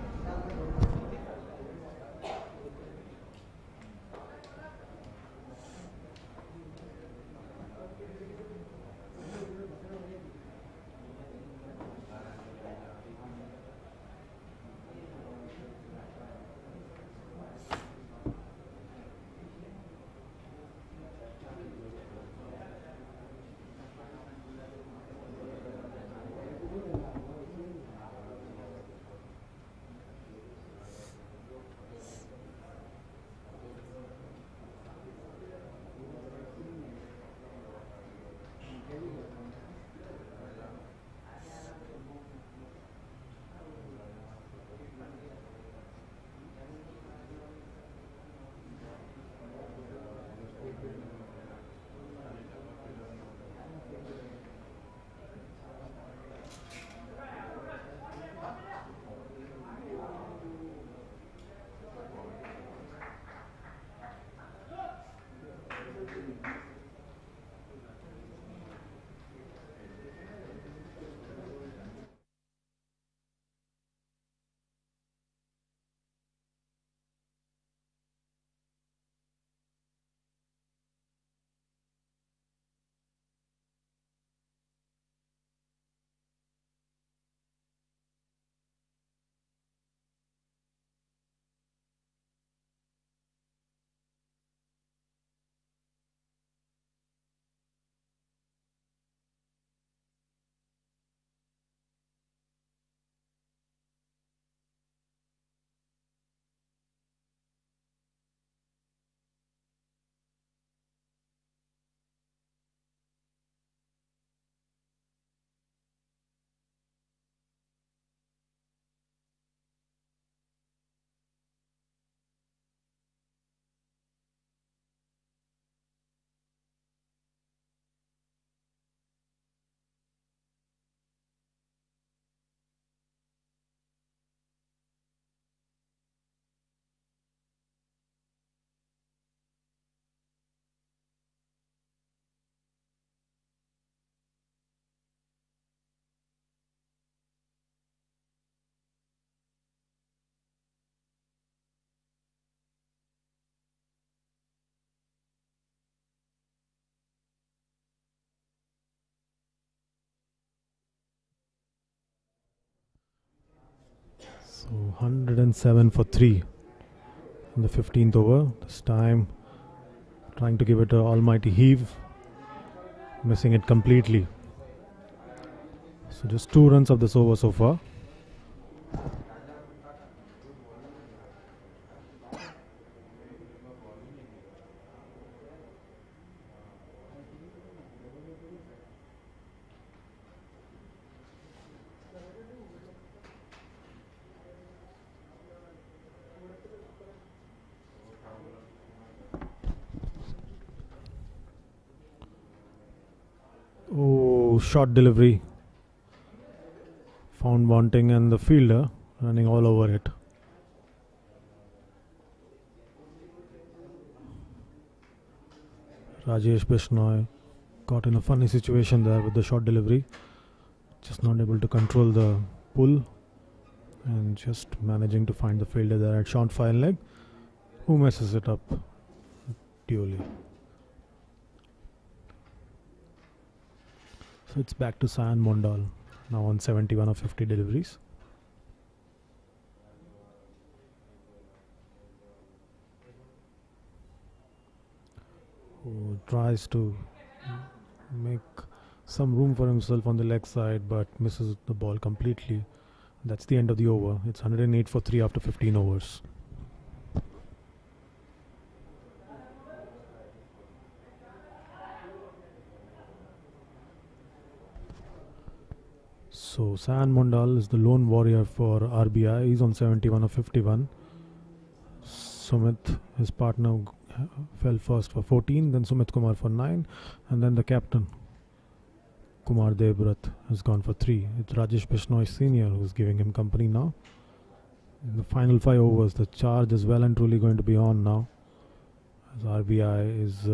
So 107 for 3 in the 15th over. This time trying to give it an almighty heave, missing it completely. So just 2 runs of this over so far. Oh, short delivery. found wanting and the fielder running all over it. Rajesh Bishnoi got in a funny situation there with the short delivery, just not able to control the pull and just managing to find the fielder there at short fine leg, who messes it up duly. So it's back to Sayan Mondal, now on 71 of 50 deliveries. Who tries to make some room for himself on the leg side but misses the ball completely. That's the end of the over. It's 108 for 3 after 15 overs. So Sayan Mondal is the lone warrior for RBI. He's on 71 of 51. Sumit, his partner, fell first for 14, then Sumit Kumar for 9, and then the captain Kumar Devbrat has gone for 3. It's Rajesh Bishnoi Senior who's giving him company now. In the final 5 overs, the charge is well and truly going to be on now, as RBI is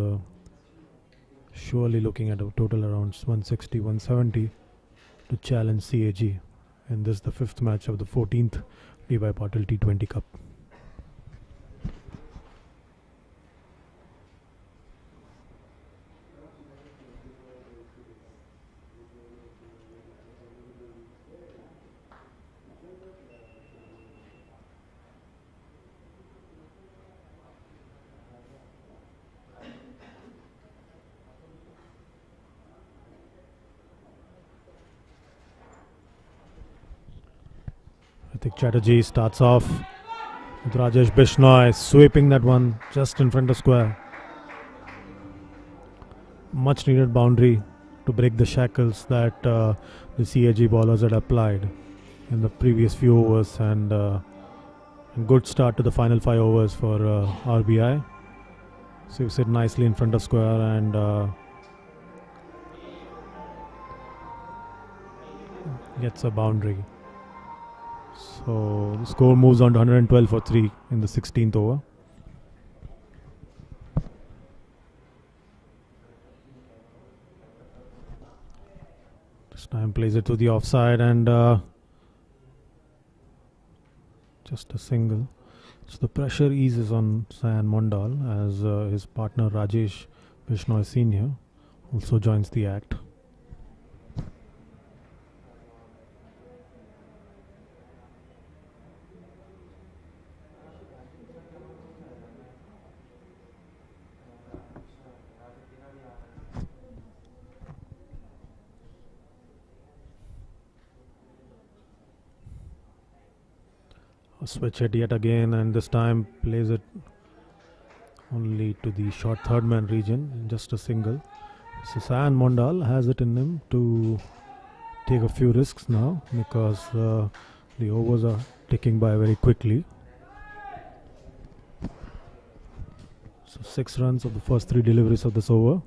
surely looking at a total around 160, 170 to challenge CAG in this, the 5th match of the 14th DY Patil T20 Cup. Ritik Chatterjee starts off with Rajesh Bishnoi sweeping that one just in front of square. Much needed boundary to break the shackles that the CAG bowlers had applied in the previous few overs, and a good start to the final 5 overs for RBI. Saves it nicely in front of square and gets a boundary. So the score moves on to 112 for 3 in the 16th over. This time plays it to the offside and just a single. So the pressure eases on Sayan Mondal as his partner Rajesh Bishnoi Senior also joins the act. Switch it yet again, and this time plays it only to the short third man region, just a single. So Sayan Mondal has it in him to take a few risks now because the overs are ticking by very quickly. So 6 runs of the first 3 deliveries of this over.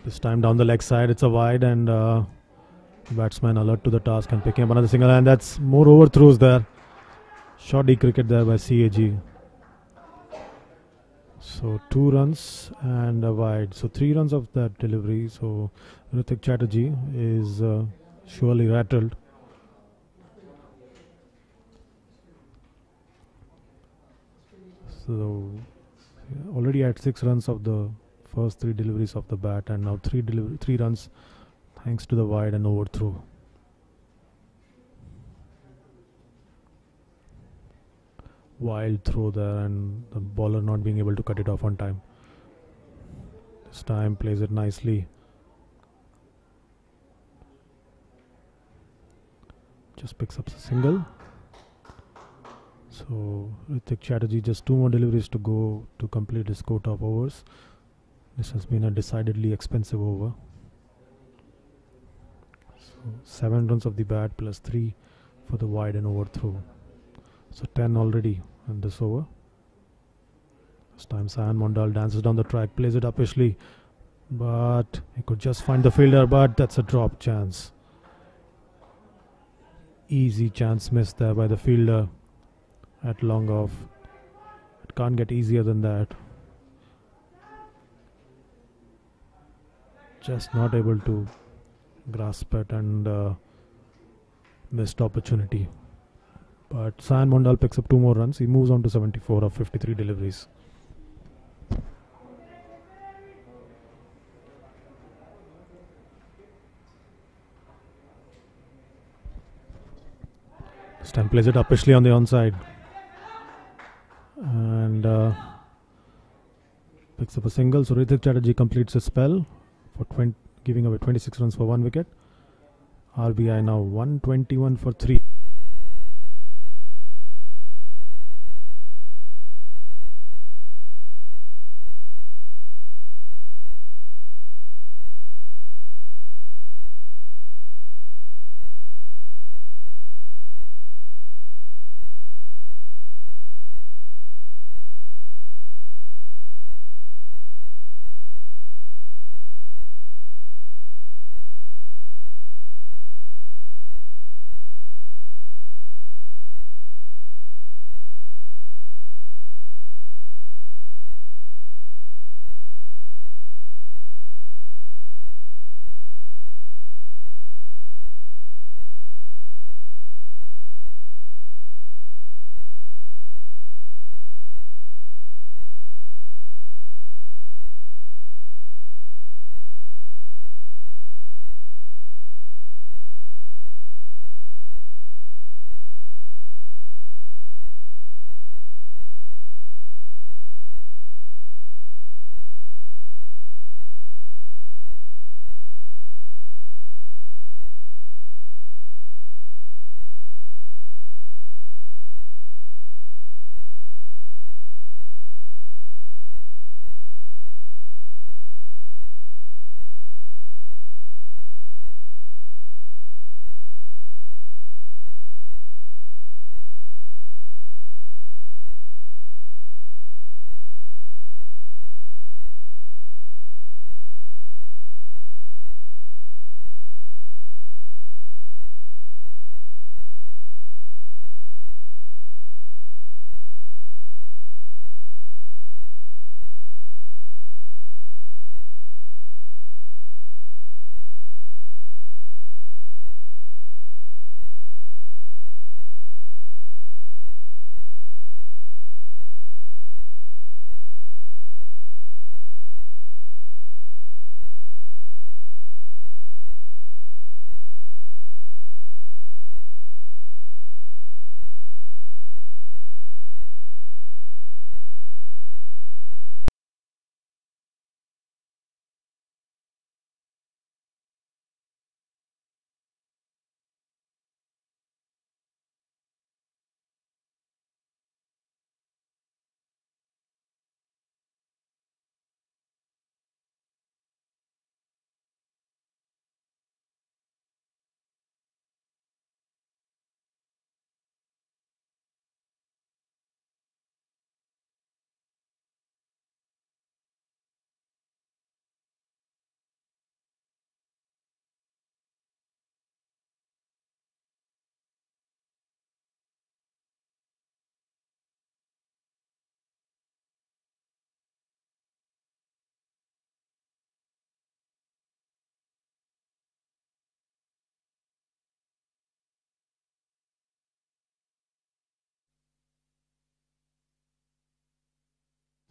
This time down the leg side, it's a wide, and batsman alert to the task and picking up another single, and that's more overthrows there. Shoddy cricket there by CAG. So 2 runs and a wide. So 3 runs of that delivery. So Ritik Chatterjee is surely rattled. So already at 6 runs of the first 3 deliveries of the bat, and now 3 runs thanks to the wide and overthrow. Wild throw there, and the bowler not being able to cut it off on time. This time plays it nicely. Just picks up a single. So Ritik Chatterjee just 2 more deliveries to go to complete his quota of overs. This has been a decidedly expensive over. 7 runs of the bat plus 3 for the wide and overthrow. So 10 already in this over. This time Sayan Mondal dances down the track, plays it uppishly, But he could just find the fielder, but that's a drop chance. Easy chance missed there by the fielder at long off. It can't get easier than that. Just not able to grasp it, and missed opportunity. But Sayan Mondal picks up 2 more runs. He moves on to 74 of 53 deliveries. Stamp plays it uppishly on the onside. And picks up a single. So Ritik Chatterjee completes his spell for giving away 26 runs for 1 wicket. RBI now 121 for 3.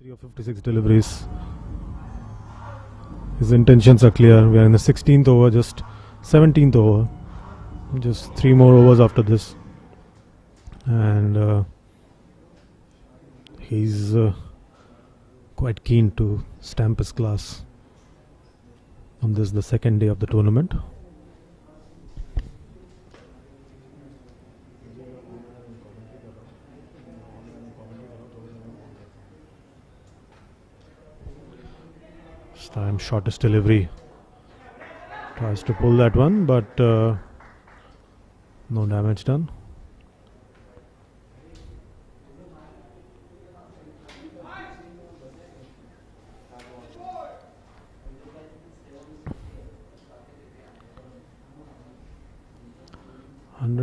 Three of 56 deliveries. His intentions are clear. We are in the 16th over, just 17th over. Just 3 more overs after this. And he's quite keen to stamp his class on this, the second day of the tournament. This time shortest delivery. Tries to pull that one, but no damage done.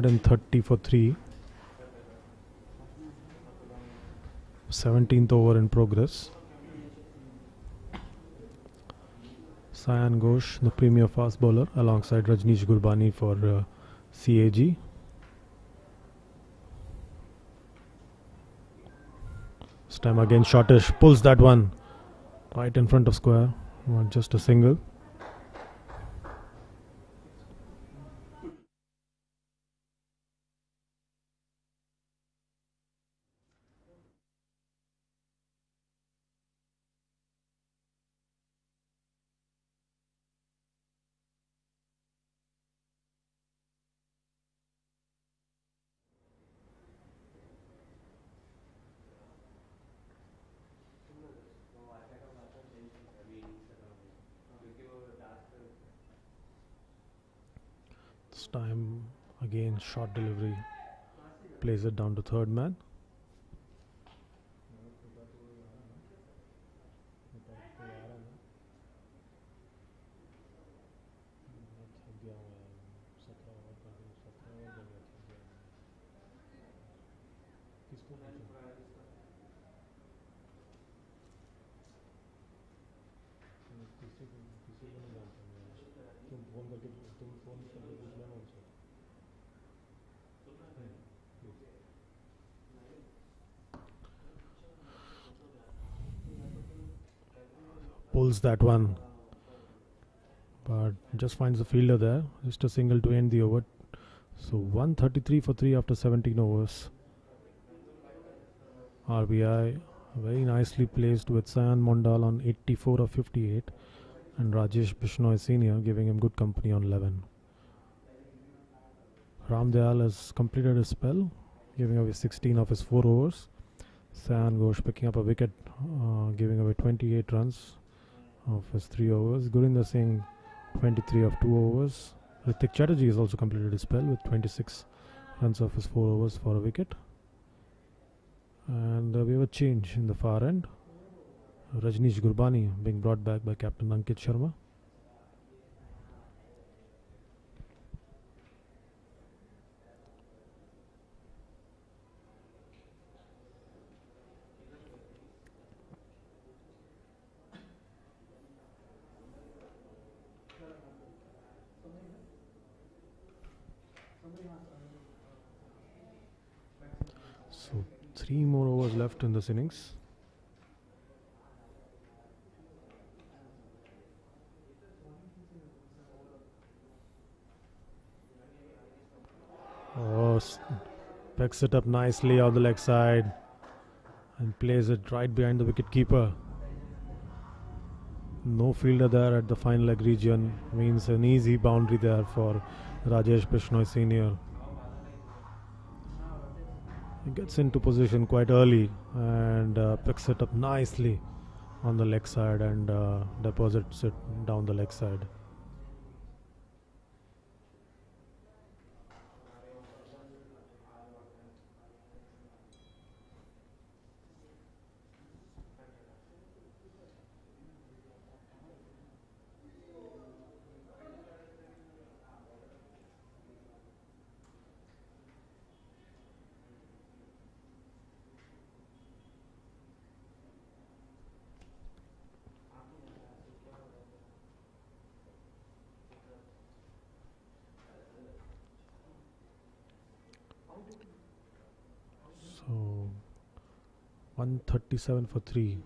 130 for 3. 17th over in progress. Sayan Ghosh, the premier fast bowler, alongside Rajneesh Gurbani for CAG. This time again shortish, pulls that one right in front of square. Not just a single. This time again short delivery, plays it down to third man. Pulls that one, but just finds the fielder there. Just a single to end the over. So 133 for 3 after 17 overs. RBI very nicely placed with Sayan Mondal on 84 of 58 and Rajesh Bishnoi Senior giving him good company on 11. Ramdayal has completed his spell, giving away 16 of his 4 overs. Sayan Ghosh picking up a wicket, giving away 28 runs of his 3 overs. Gurinder Singh 23 of 2 overs. Ritik Chatterjee has also completed his spell with 26 runs of his 4 overs for a wicket. And we have a change in the far end. Rajneesh Gurbani being brought back by Captain Ankit Sharma. So 3 more overs left in this innings. Oh, picks it up nicely on the leg side and plays it right behind the wicket keeper. No fielder there at the fine leg region, means an easy boundary there for Rajesh Bishnoi Senior. He gets into position quite early and picks it up nicely on the leg side and deposits it down the leg side. So 137 for 3.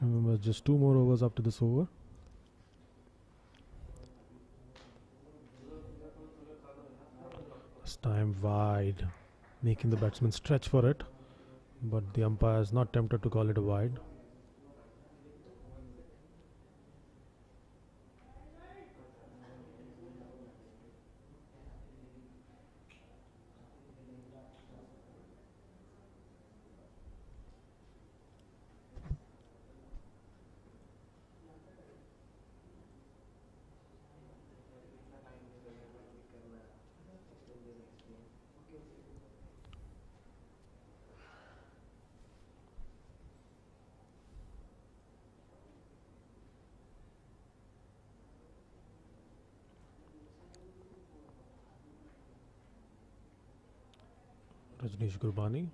Remember, just 2 more overs after this over. This time wide, making the batsman stretch for it, but the umpire is not tempted to call it a wide. Rajneesh Gurbani.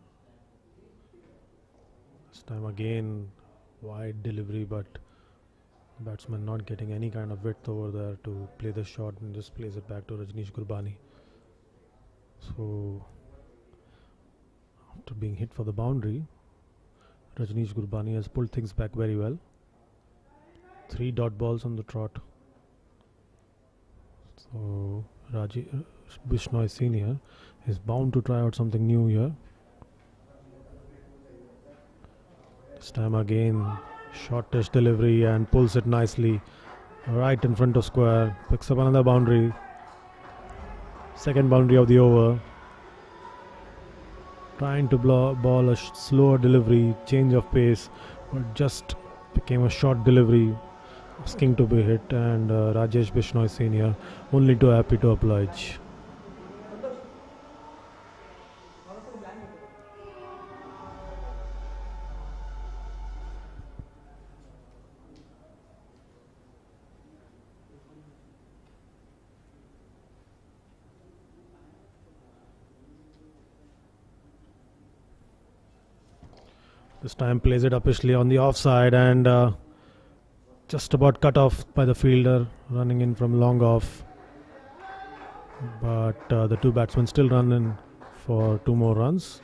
This time again, wide delivery, but the batsman not getting any kind of width over there to play the shot and just plays it back to Rajneesh Gurbani. So, after being hit for the boundary, Rajneesh Gurbani has pulled things back very well. 3 dot balls on the trot. So, Bishnoi Senior is bound to try out something new here. This time again, shortish delivery and pulls it nicely right in front of square. Picks up another boundary. Second boundary of the over. Trying to ball a slower delivery, change of pace, but just became a short delivery, asking to be hit, and Rajesh Bishnoi Senior only too happy to oblige. This time plays it upishly on the offside and just about cut off by the fielder running in from long off. But the two batsmen still run in for 2 more runs.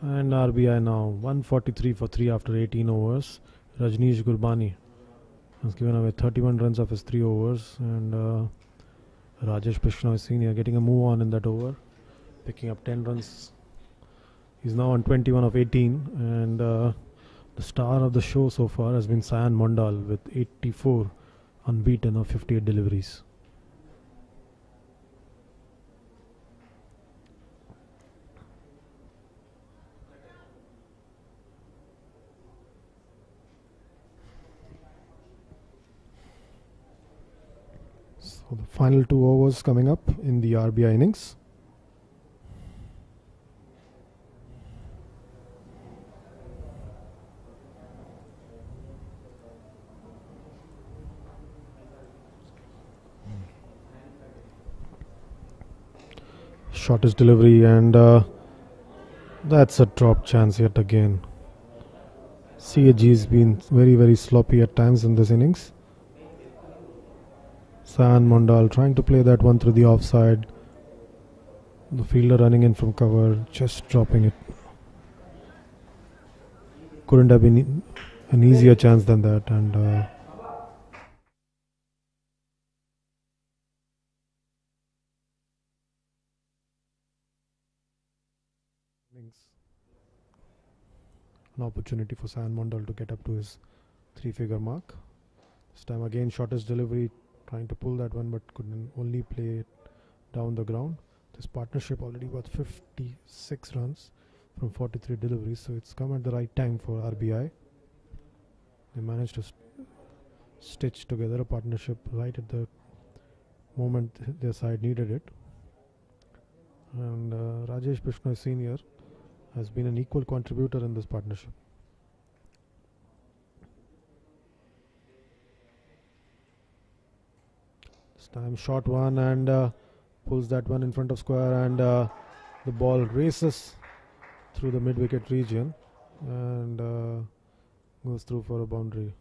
And RBI now 143 for 3 after 18 overs. Rajneesh Gurbani has given away 31 runs of his 3 overs. And Rajesh Bishnoi Senior getting a move on in that over, picking up 10 runs. He's now on 21 of 18, and the star of the show so far has been Sayan Mondal with 84 unbeaten of 58 deliveries. So the final 2 overs coming up in the RBI innings. Shortest delivery, and that's a drop chance yet again. CAG has been very sloppy at times in this innings. Sayan Mondal trying to play that one through the offside. The fielder running in from cover, just dropping it. Couldn't have been an easier chance than that, and an opportunity for Sayan Mondal to get up to his 3-figure mark. This time again, shortest delivery, trying to pull that one, but couldn't, only play it down the ground. This partnership already got 56 runs from 43 deliveries, so it's come at the right time for RBI. They managed to stitch together a partnership right at the moment their side needed it. And Rajesh Bishnoi Senior has been an equal contributor in this partnership. This time short one, and pulls that one in front of square, and the ball races through the mid-wicket region and goes through for a boundary.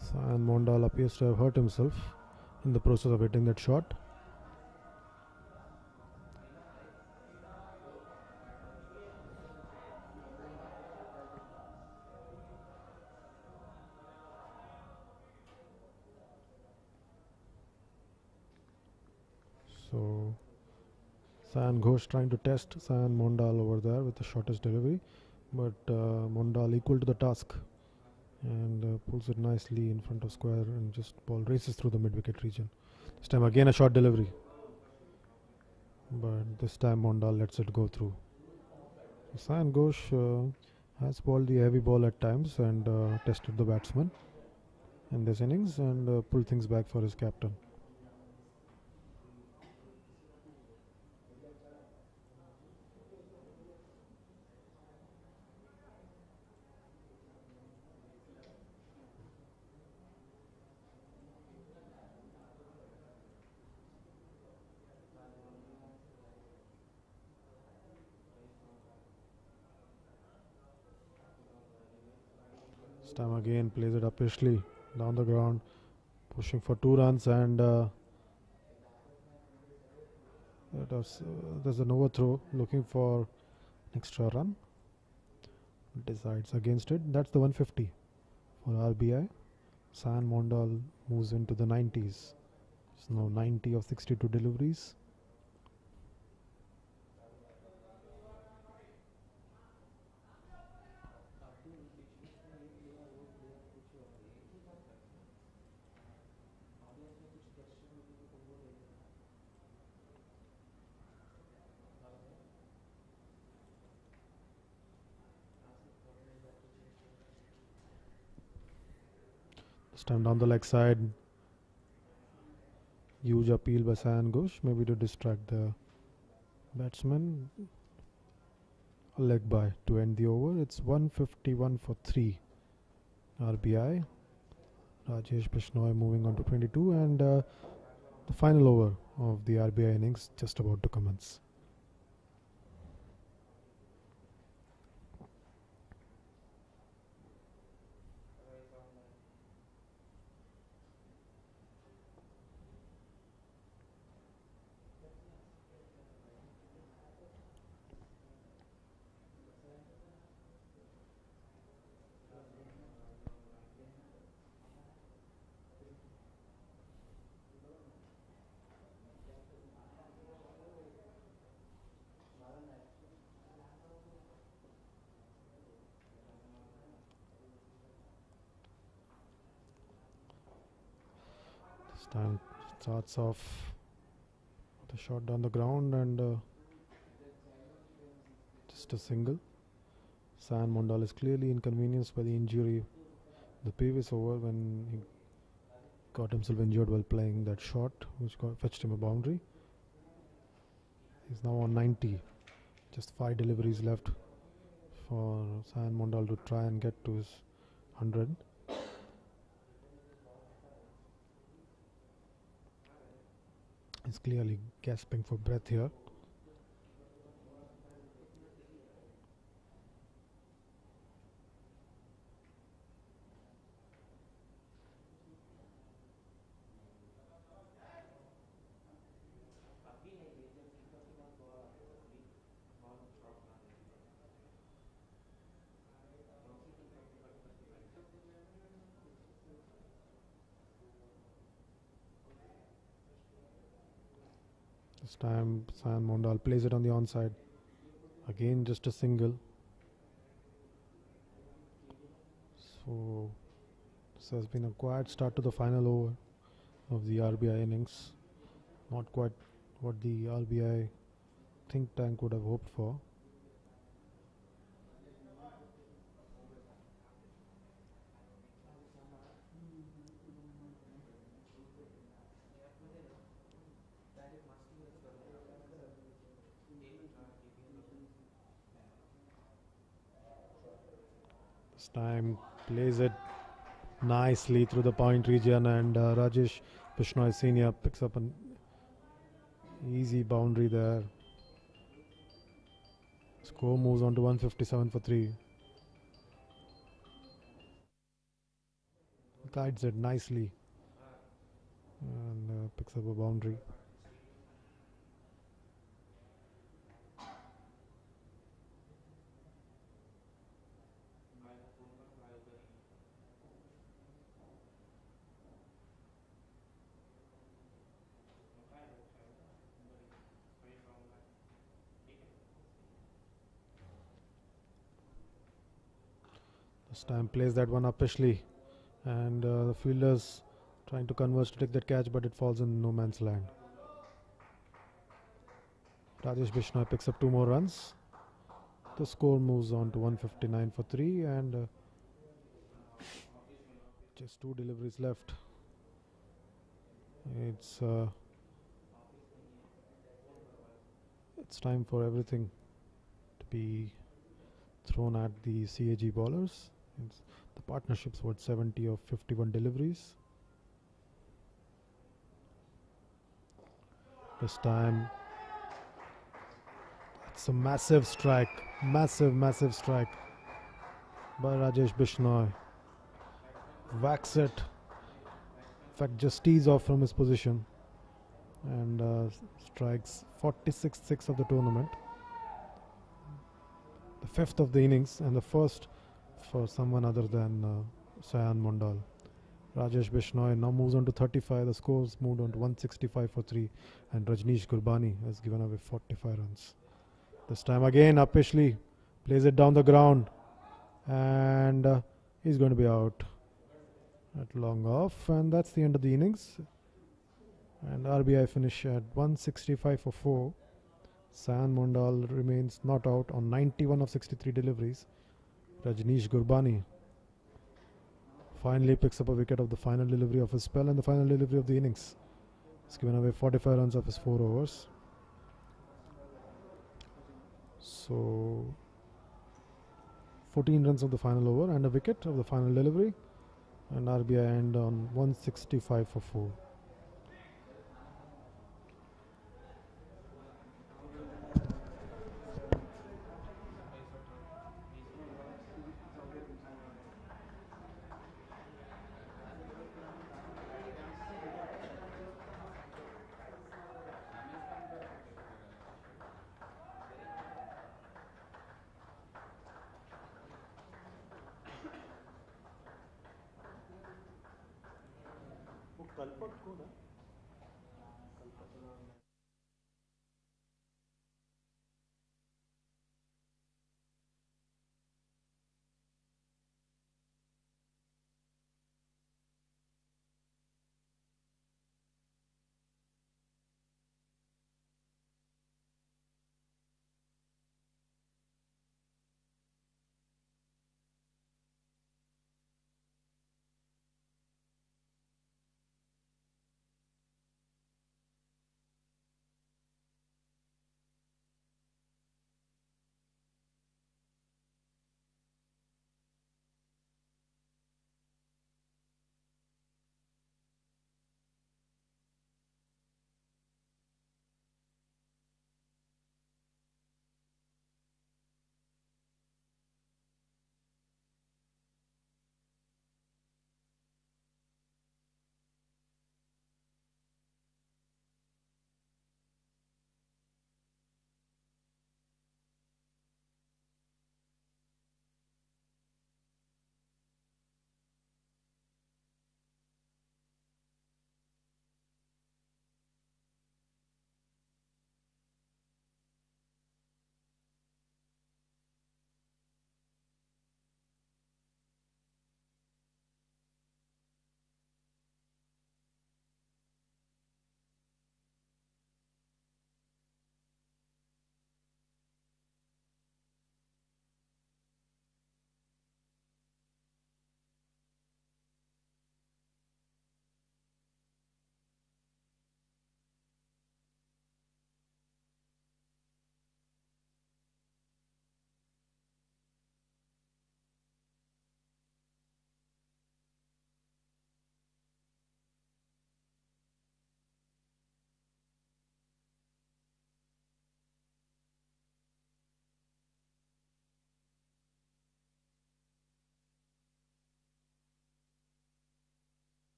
Sayan Mondal appears to have hurt himself in the process of hitting that shot. So Sayan Ghosh trying to test Sayan Mondal over there with the shortest delivery, but Mondal equal to the task and pulls it nicely in front of square, and just ball races through the mid-wicket region. This time again a short delivery, but this time Mondal lets it go through. Sayan Ghosh has bowled the heavy ball at times and tested the batsman in this innings and pulled things back for his captain. This time again plays it upishly down the ground, pushing for 2 runs, and there's an overthrow looking for an extra run. Decides against it. That's the 150 for RBI. San Mondal moves into the 90s. It's now 90 of 62 deliveries. This time down the leg side. Huge appeal by Sayan Ghosh, maybe to distract the batsman. A leg by to end the over. It's 151 for 3. RBI. Rajesh Bishnoi moving on to 22, and the final over of the RBI innings just about to commence. This time starts off with a shot down the ground and just a single. San Mondal is clearly inconvenienced by the injury the previous over when he got himself injured while playing that shot, which fetched him a boundary. He's now on 90. Just 5 deliveries left for San Mondal to try and get to his 100. He's clearly gasping for breath here. This time San Mondal plays it on the onside. Again just a single. So this has been a quiet start to the final over of the RBI innings. Not quite what the RBI think tank would have hoped for. This time plays it nicely through the point region, and Rajesh Bishnoi Senior picks up an easy boundary there. Score moves on to 157 for 3. Guides it nicely and picks up a boundary. This time plays that one upishly, and the fielders trying to converge to take that catch, but it falls in no man's land. Rajesh Bishnoi picks up 2 more runs. The score moves on to 159 for 3, and just 2 deliveries left. It's time for everything to be thrown at the CAG bowlers. The partnership's worth 70 of 51 deliveries. This time it's a massive strike, massive strike by Rajesh Bishnoi. whacks it. In fact, just tees off from his position and strikes 46th six of the tournament. The fifth of the innings and the first for someone other than Sayan Mondal. Rajesh Bishnoi now moves on to 35. The scores moved on to 165 for 3, and Rajneesh Gurbani has given away 45 runs. This time again, Apishli plays it down the ground, and he's going to be out at long off, and that's the end of the innings. And RBI finish at 165 for 4. Sayan Mondal remains not out on 91 of 63 deliveries. Rajneesh Gurbani finally picks up a wicket of the final delivery of his spell and the final delivery of the innings. He's given away 45 runs of his 4 overs. So 14 runs of the final over and a wicket of the final delivery, and RBI end on 165 for 4.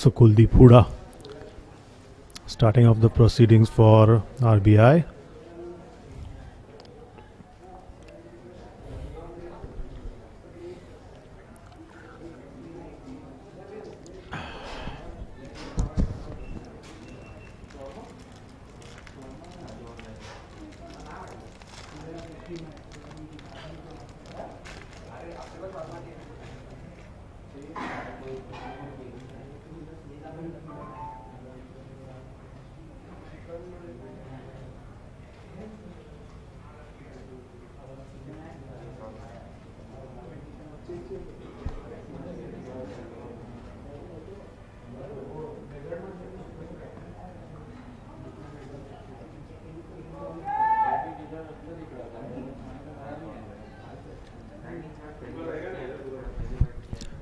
So Kuldeep Hooda starting off the proceedings for RBI.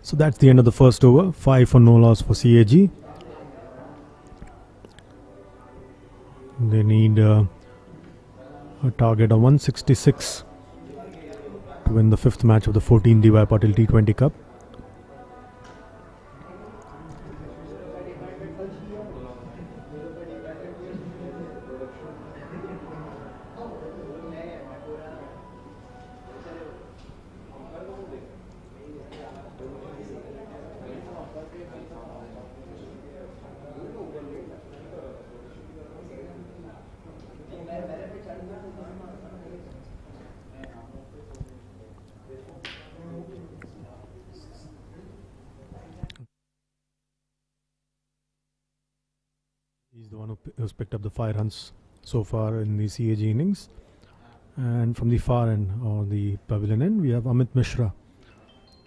So that's the end of the first over. 5 for no loss for CAG. They need a target of 166 to win the fifth match of the 14 DY Patil T20 Cup. He's the one who's picked up the 5 runs so far in the CAG innings. And from the far end, or the pavilion end, we have Amit Mishra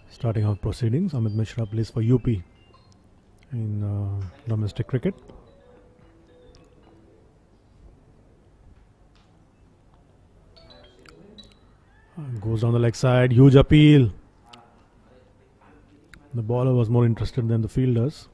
starting out proceedings. Amit Mishra plays for UP in domestic cricket. Goes down the leg side, huge appeal. The bowler was more interested than the fielders.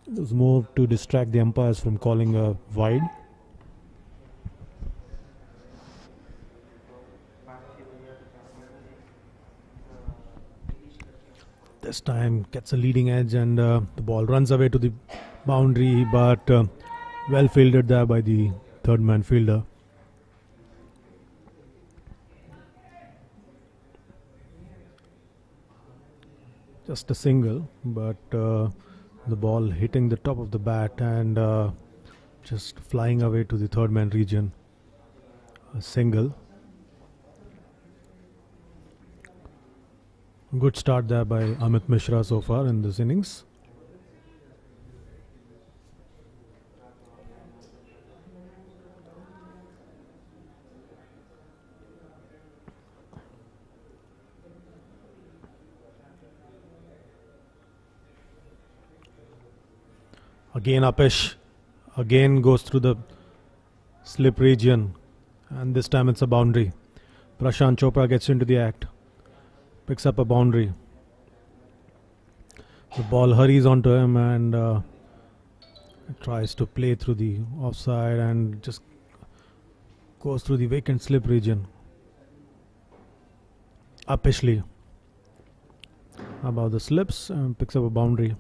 It was more to distract the umpires from calling a wide. This time gets a leading edge and the ball runs away to the boundary, but well fielded there by the third man fielder. Just a single, but the ball hitting the top of the bat and just flying away to the third man region. A single. Good start there by Amit Mishra so far in this innings. Again Apesh, again goes through the slip region, and this time it's a boundary. Prashant Chopra gets into the act, picks up a boundary. The ball hurries onto him and tries to play through the offside and just goes through the vacant slip region. Apeshli above the slips and picks up a boundary.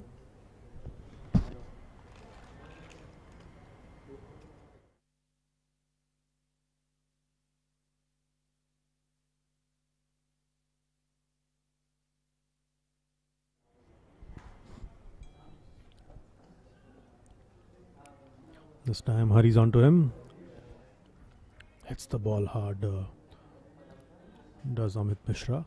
This time hurries onto him. Hits the ball hard. Does Amit Mishra.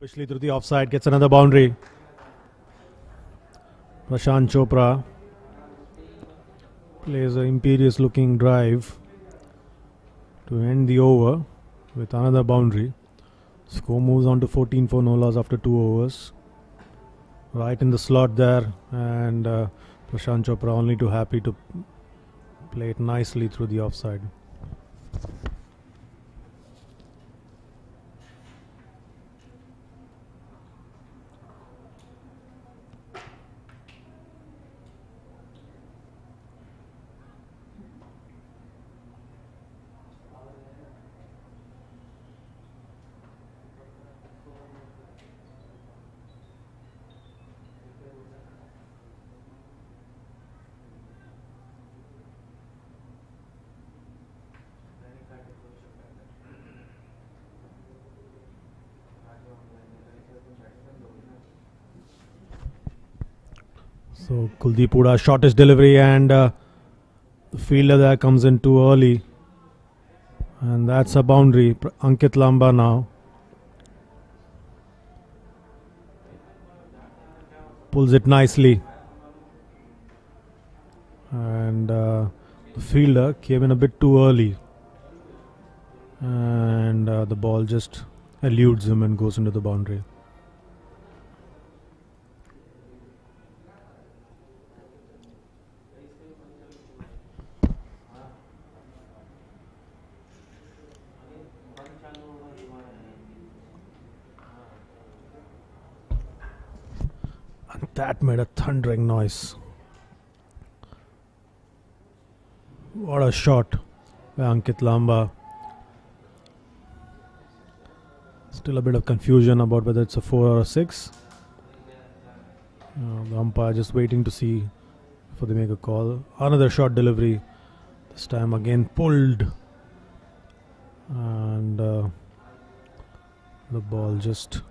Especially through the offside, gets another boundary. Prashant Chopra plays an imperious looking drive to end the over with another boundary. Score moves on to 14 for no loss after 2 overs. Right in the slot there, and Prashant Chopra only too happy to play it nicely through the offside. So Kuldeep Hooda shortest delivery, and the fielder there comes in too early, and that's a boundary. Ankit Lamba now pulls it nicely, and the fielder came in a bit too early, and the ball just eludes him and goes into the boundary. And that made a thundering noise. What a shot by Ankit Lamba. Still a bit of confusion about whether it's a 4 or a 6. The umpire just waiting to see before they make a call. Another short delivery. This time again pulled. And the ball just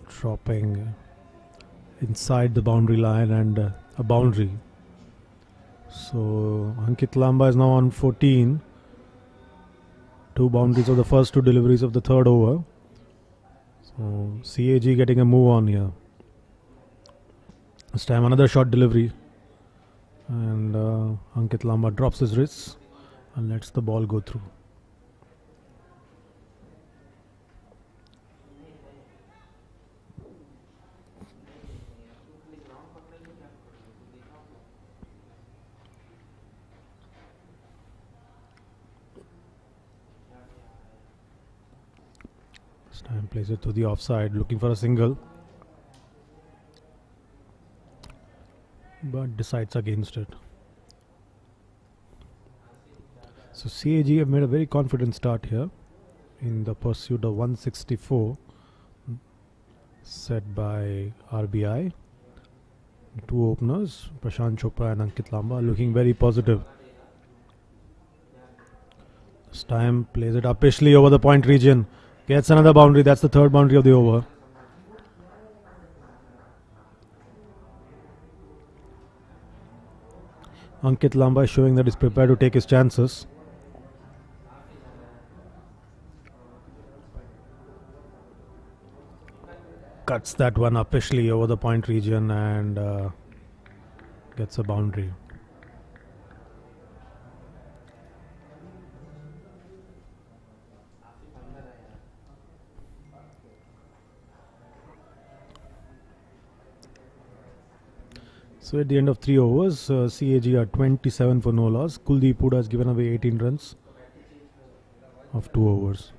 dropping inside the boundary line, and a boundary. So Ankit Lamba is now on 14. 2 boundaries of the first 2 deliveries of the third over. So CAG getting a move on here. This time another short delivery, and Ankit Lamba drops his wrists and lets the ball go through. This time plays it to the offside, looking for a single, but decides against it. So CAG have made a very confident start here in the pursuit of 164 set by RBI. 2 openers, Prashant Chopra and Ankit Lamba, looking very positive. This time plays it upishly over the point region. Gets another boundary. That's the third boundary of the over. Ankit Lamba is showing that he's prepared to take his chances. Cuts that one upishly over the point region and gets a boundary. So at the end of 3 overs, CAG are 27 for no loss. Kuldeep Hooda has given away 18 runs of 2 overs.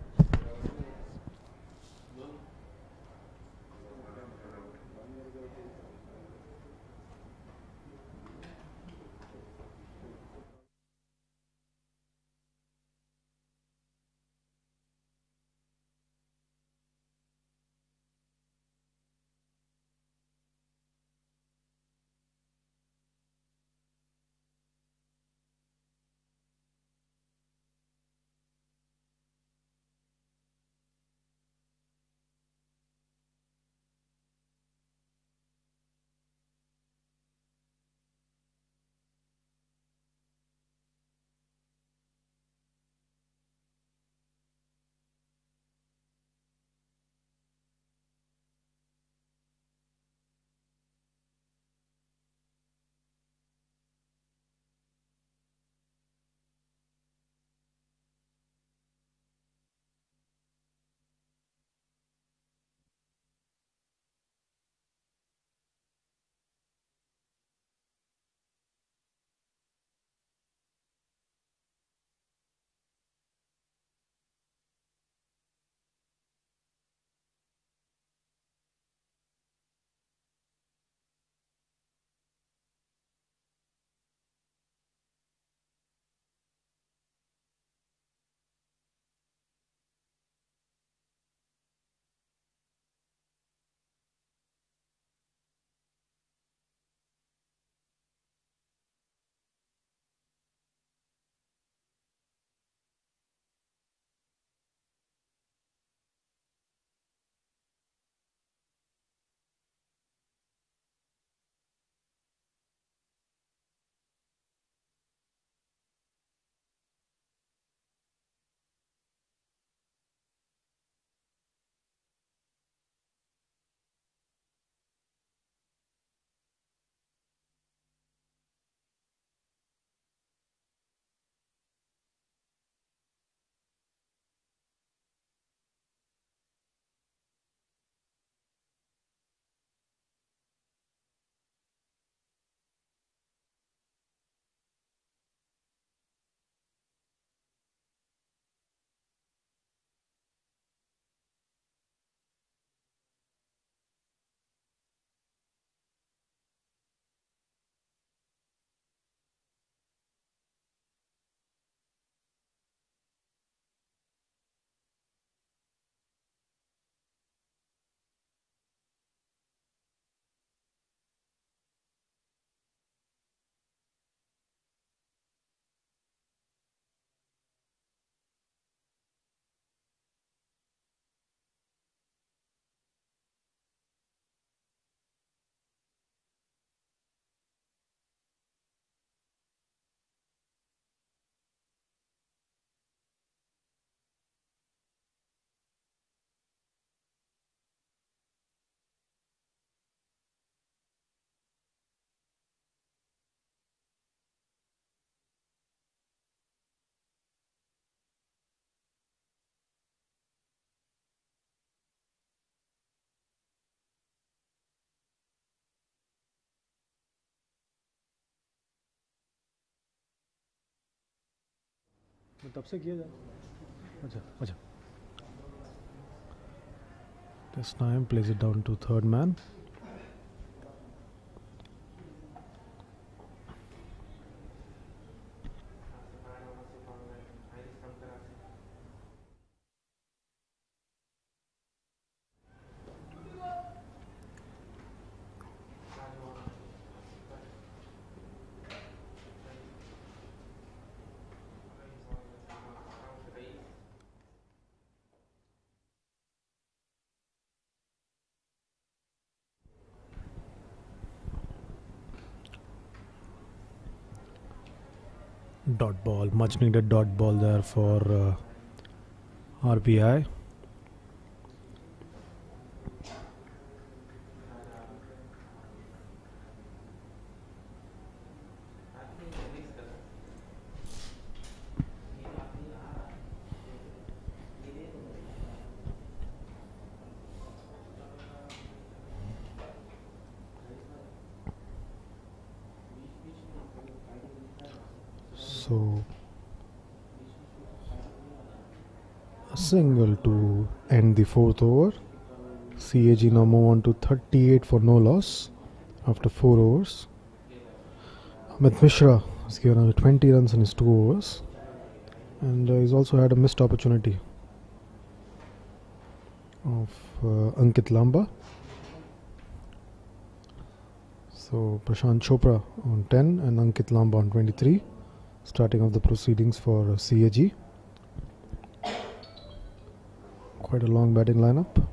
तब से किया जा अच्छा अच्छा this time plays it down to third man. Dot ball, much needed dot ball there for RBI. So a single to end the fourth over. CAG now move on to 38 for no loss after 4 overs. Amit Mishra has given out 20 runs in his 2 overs, and he's also had a missed opportunity of Ankit Lamba. So Prashant Chopra on 10 and Ankit Lamba on 23, starting off the proceedings for CAG. Quite a long batting lineup.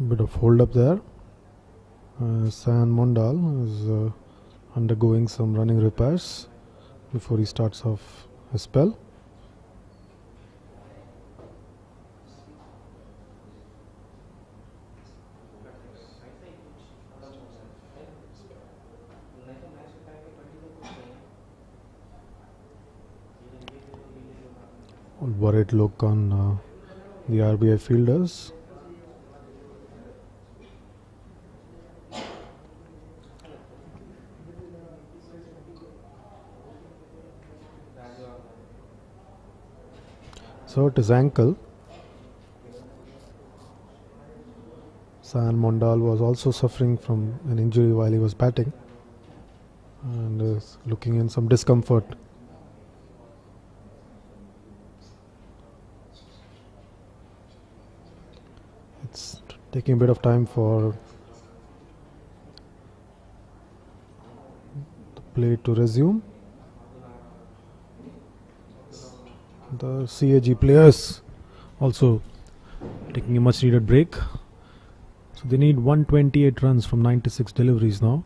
Bit of hold up there. Sayan Mondal is undergoing some running repairs before he starts off his spell. Worried look on the RBI fielders. So it is ankle. Sayan Mondal was also suffering from an injury while he was batting and is looking in some discomfort. It's taking a bit of time for the play to resume. The CAG players also taking a much needed break. So they need 128 runs from 96 deliveries now.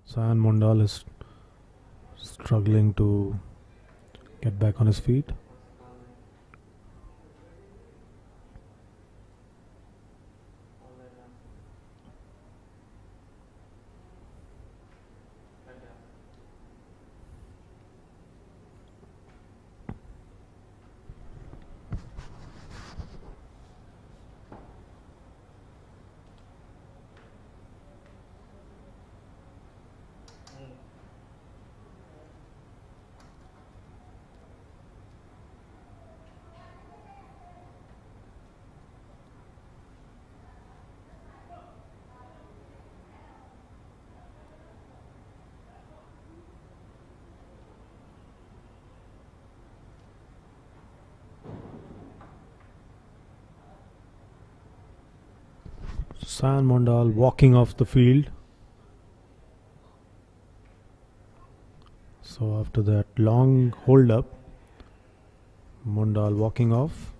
Sayan Mondal is struggling to get back on his feet. Sayan Mondal walking off the field. So after that long hold up, Mondal walking off.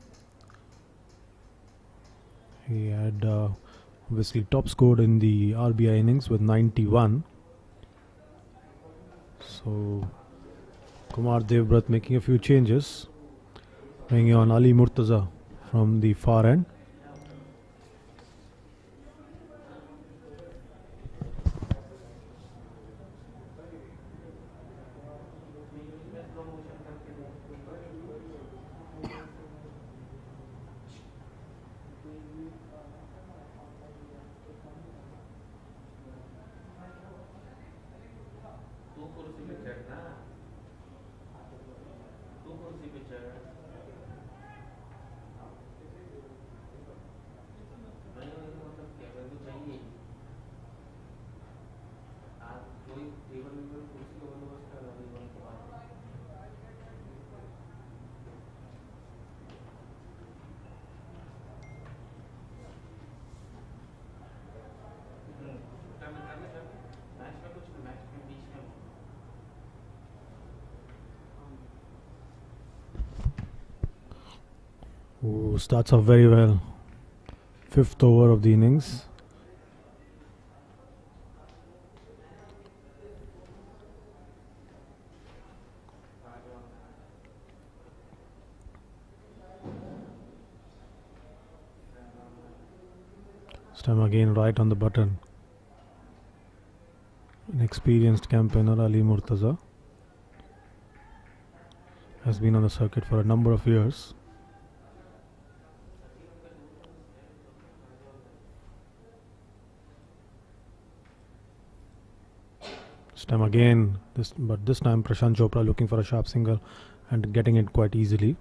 He had obviously top scored in the RBI innings with 91. So Kumar Devbrat making a few changes, bringing on Ali Murtaza from the far end. Ooh, starts off very well. 5th over of the innings. This time again right on the button. An experienced campaigner, Ali Murtaza, has been on the circuit for a number of years. This time again, but this time Prashant Chopra looking for a sharp single and getting it quite easily.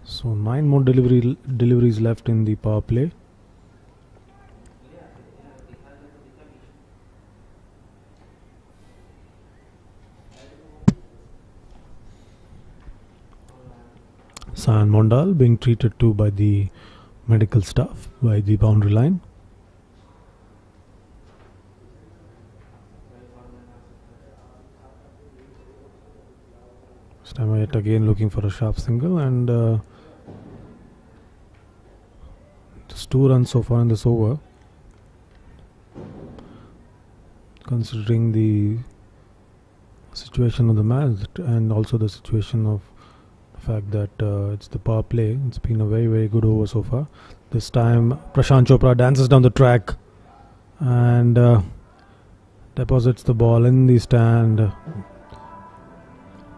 So 9 more deliveries left in the power play. Sayan Mondal being treated to by the medical staff by the boundary line. This time yet again looking for a sharp single, and just 2 runs so far in this over. Considering the situation of the match and also the situation of the fact that it's the power play, it's been a very, very good over so far. This time Prashant Chopra dances down the track and deposits the ball in the stand.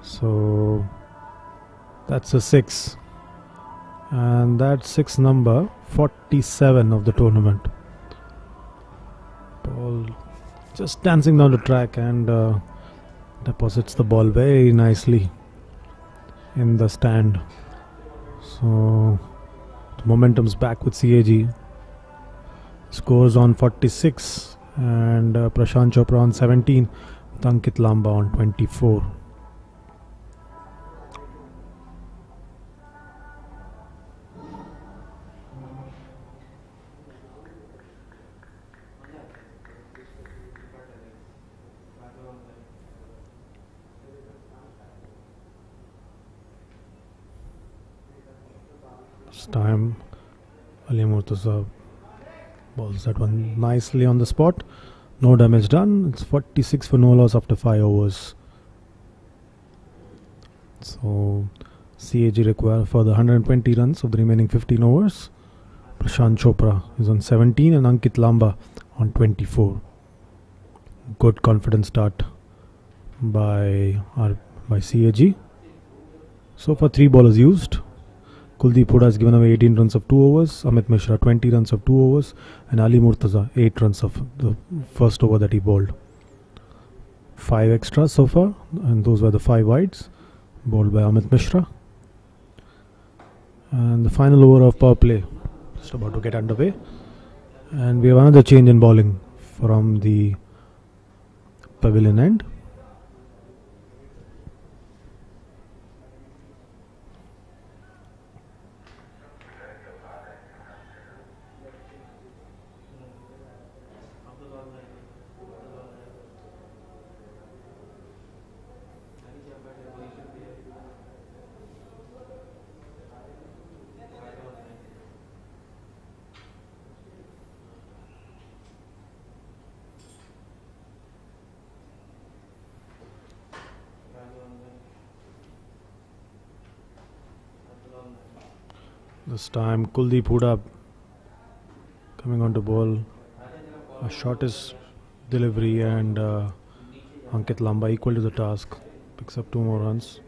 So that's a 6, and that's 6 number 47 of the tournament. Ball just dancing down the track and deposits the ball very nicely in the stand. So the momentum's back with CAG. Scores on 46 and Prashant Chopra on 17 with Ankit Lamba on 24. This time Ali Murtaza balls that one nicely on the spot. No damage done. It's 46 for no loss after 5 overs. So CAG require further 120 runs of the remaining 15 overs. Prashant Chopra is on 17 and Ankit Lamba on 24. Good confident start by CAG. So far 3 bowlers used. Kuldeep Hooda has given away 18 runs of 2 overs, Amit Mishra 20 runs of 2 overs, and Ali Murtaza 8 runs of the first over that he bowled. 5 extras so far, and those were the 5 wides bowled by Amit Mishra. And the final over of power play just about to get underway, and we have another change in bowling from the pavilion end. This time Kuldeep Hooda coming on to bowl. A shortest delivery, and Ankit Lamba equal to the task. Picks up 2 more runs.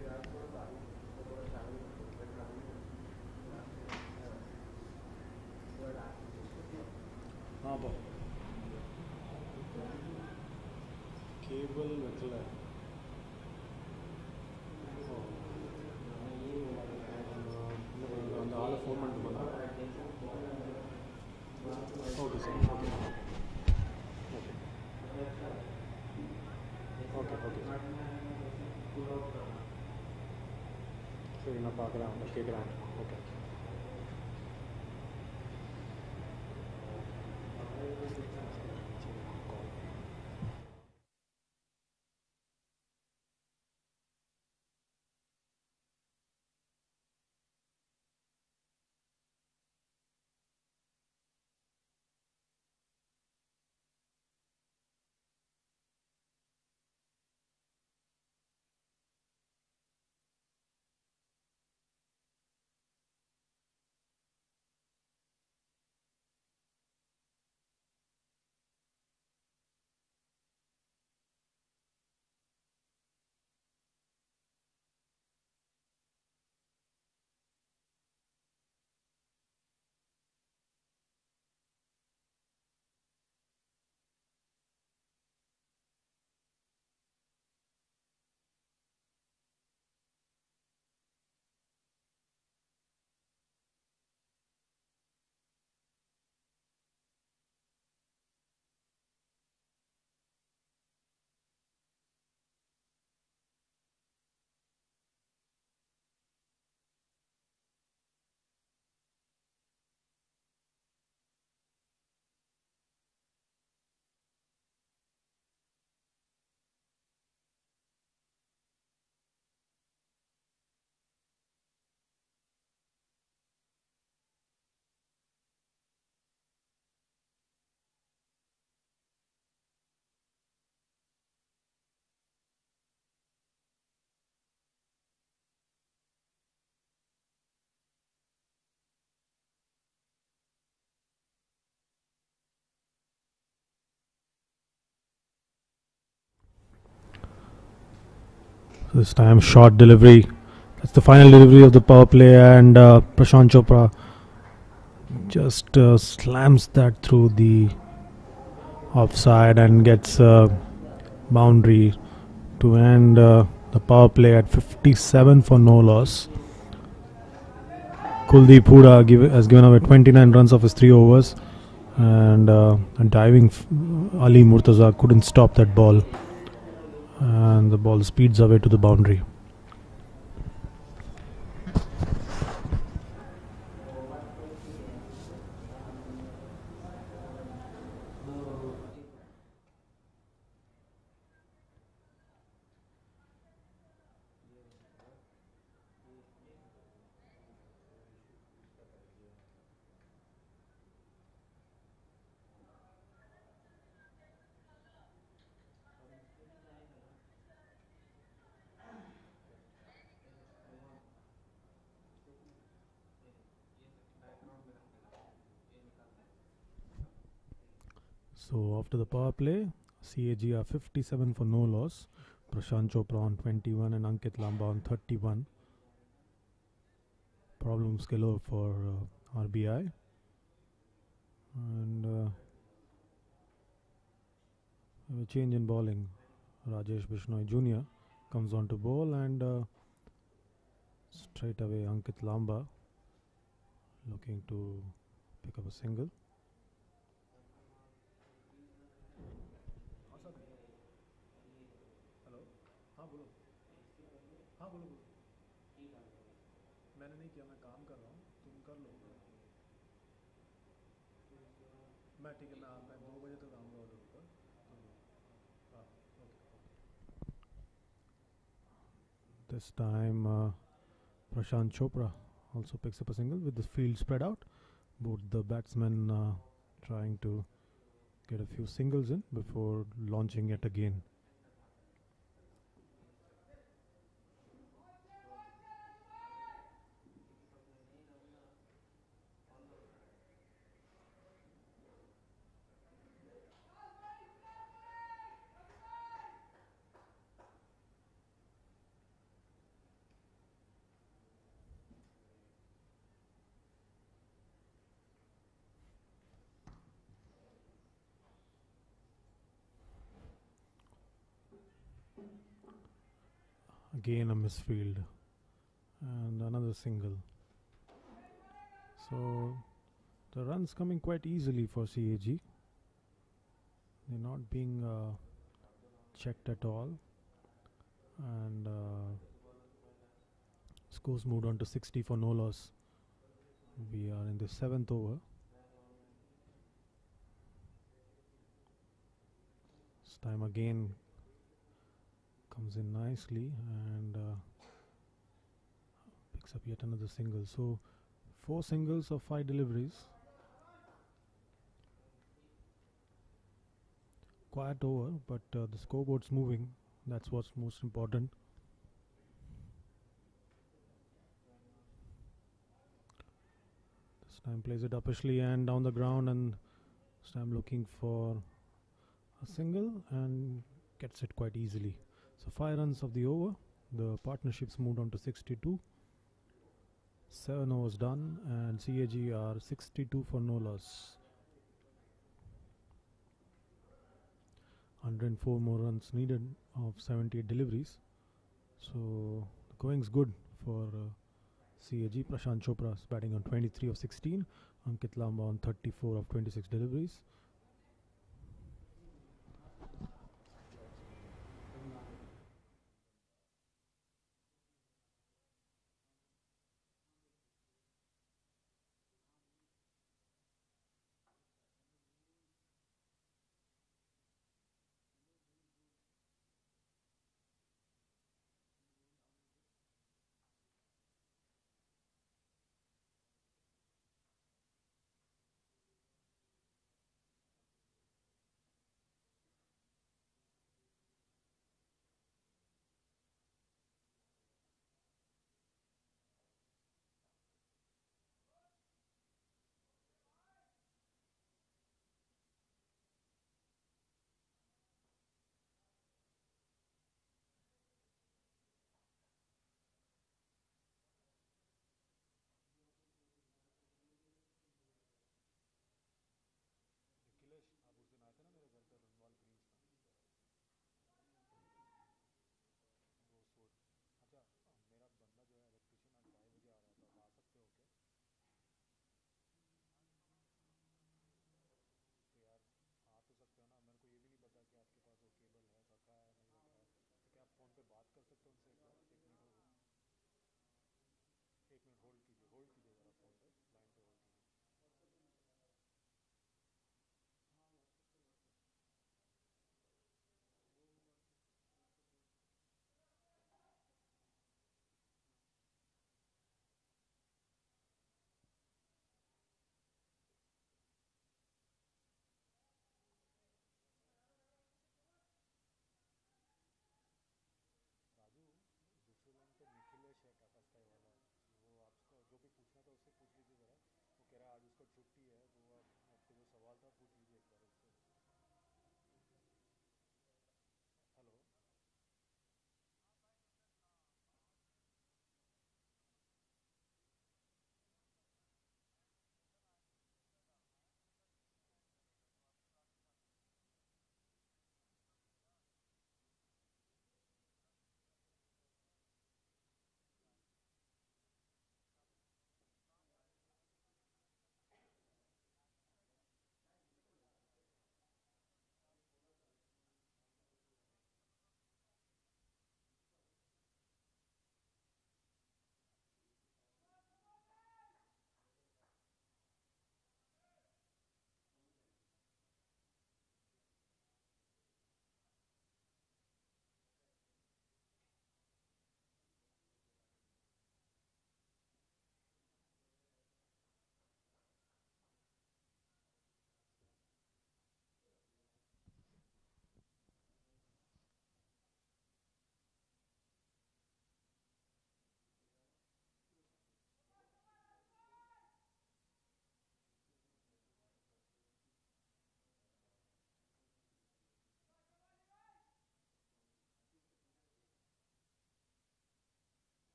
This time short delivery. That's the final delivery of the power play, and Prashant Chopra just slams that through the offside and gets a boundary to end the power play at 57 for no loss. Kuldeep Hooda has given away 29 runs of his 3 overs, and a diving Ali Murtaza couldn't stop that ball, and the ball speeds away to the boundary. So after the power play, CAG are 57 for no loss. Prashant Chopra on 21 and Ankit Lamba on 31. Problems galore for RBI. And a change in bowling. Rajesh Bishnoi Jr. comes on to bowl, and straight away Ankit Lamba looking to pick up a single. This time Prashant Chopra also picks up a single with the field spread out. Both the batsmen trying to get a few singles in before launching yet again. Again a misfield and another single. So the runs coming quite easily for CAG. They're not being checked at all, and scores moved on to 60 for no loss. We are in the 7th over. This time again comes in nicely and picks up yet another single. So 4 singles of 5 deliveries. Quiet over, but the scoreboard's moving. That's what's most important. This time plays it uppishly and down the ground, and this time looking for a single and gets it quite easily. So 5 runs of the over. The partnerships moved on to 62. 7 overs done, and CAG are 62 for no loss. 104 more runs needed of 78 deliveries. So the going's good for CAG. Prashant Chopra is batting on 23 of 16. Ankit Lamba on 34 of 26 deliveries.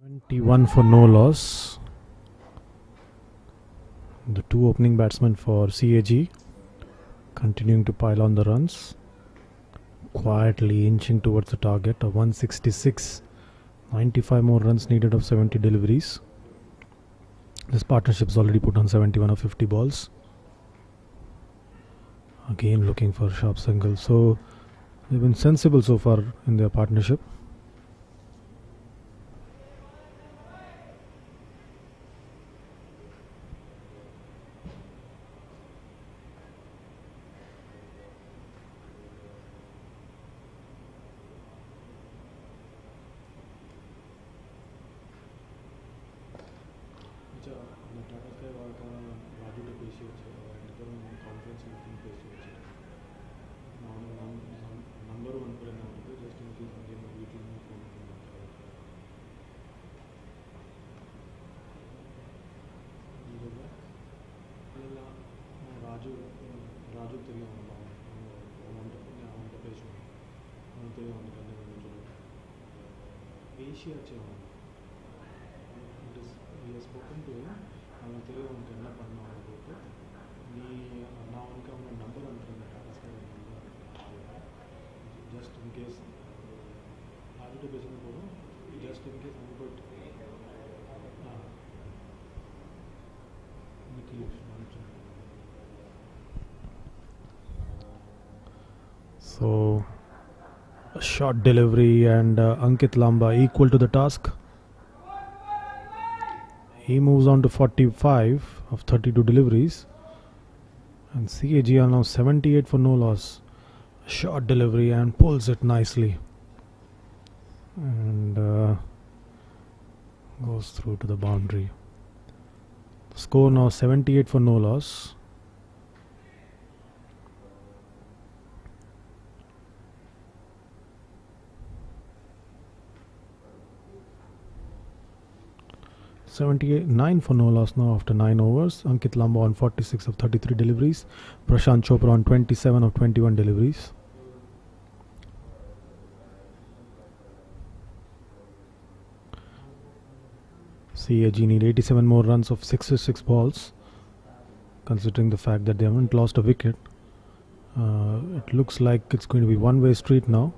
71 for no loss. The two opening batsmen for CAG continuing to pile on the runs, quietly inching towards the target of 166. 95 more runs needed of 70 deliveries. This partnership's already put on 71 of 50 balls. Again looking for a sharp single. So they've been sensible so far in their partnership. So a short delivery and Ankit Lamba equal to the task. He moves on to 45 of 32 deliveries, and CAG are now 78 for no loss. Short delivery and pulls it nicely and goes through to the boundary. Score now 78 for no loss. $79 for no loss now after 9 overs. Ankit Lamba on 46 of 33 deliveries. Prashant Chopra on 27 of 21 deliveries. CAG need 87 more runs of 66 balls, considering the fact that they haven't lost a wicket. It looks like it's going to be one-way street now.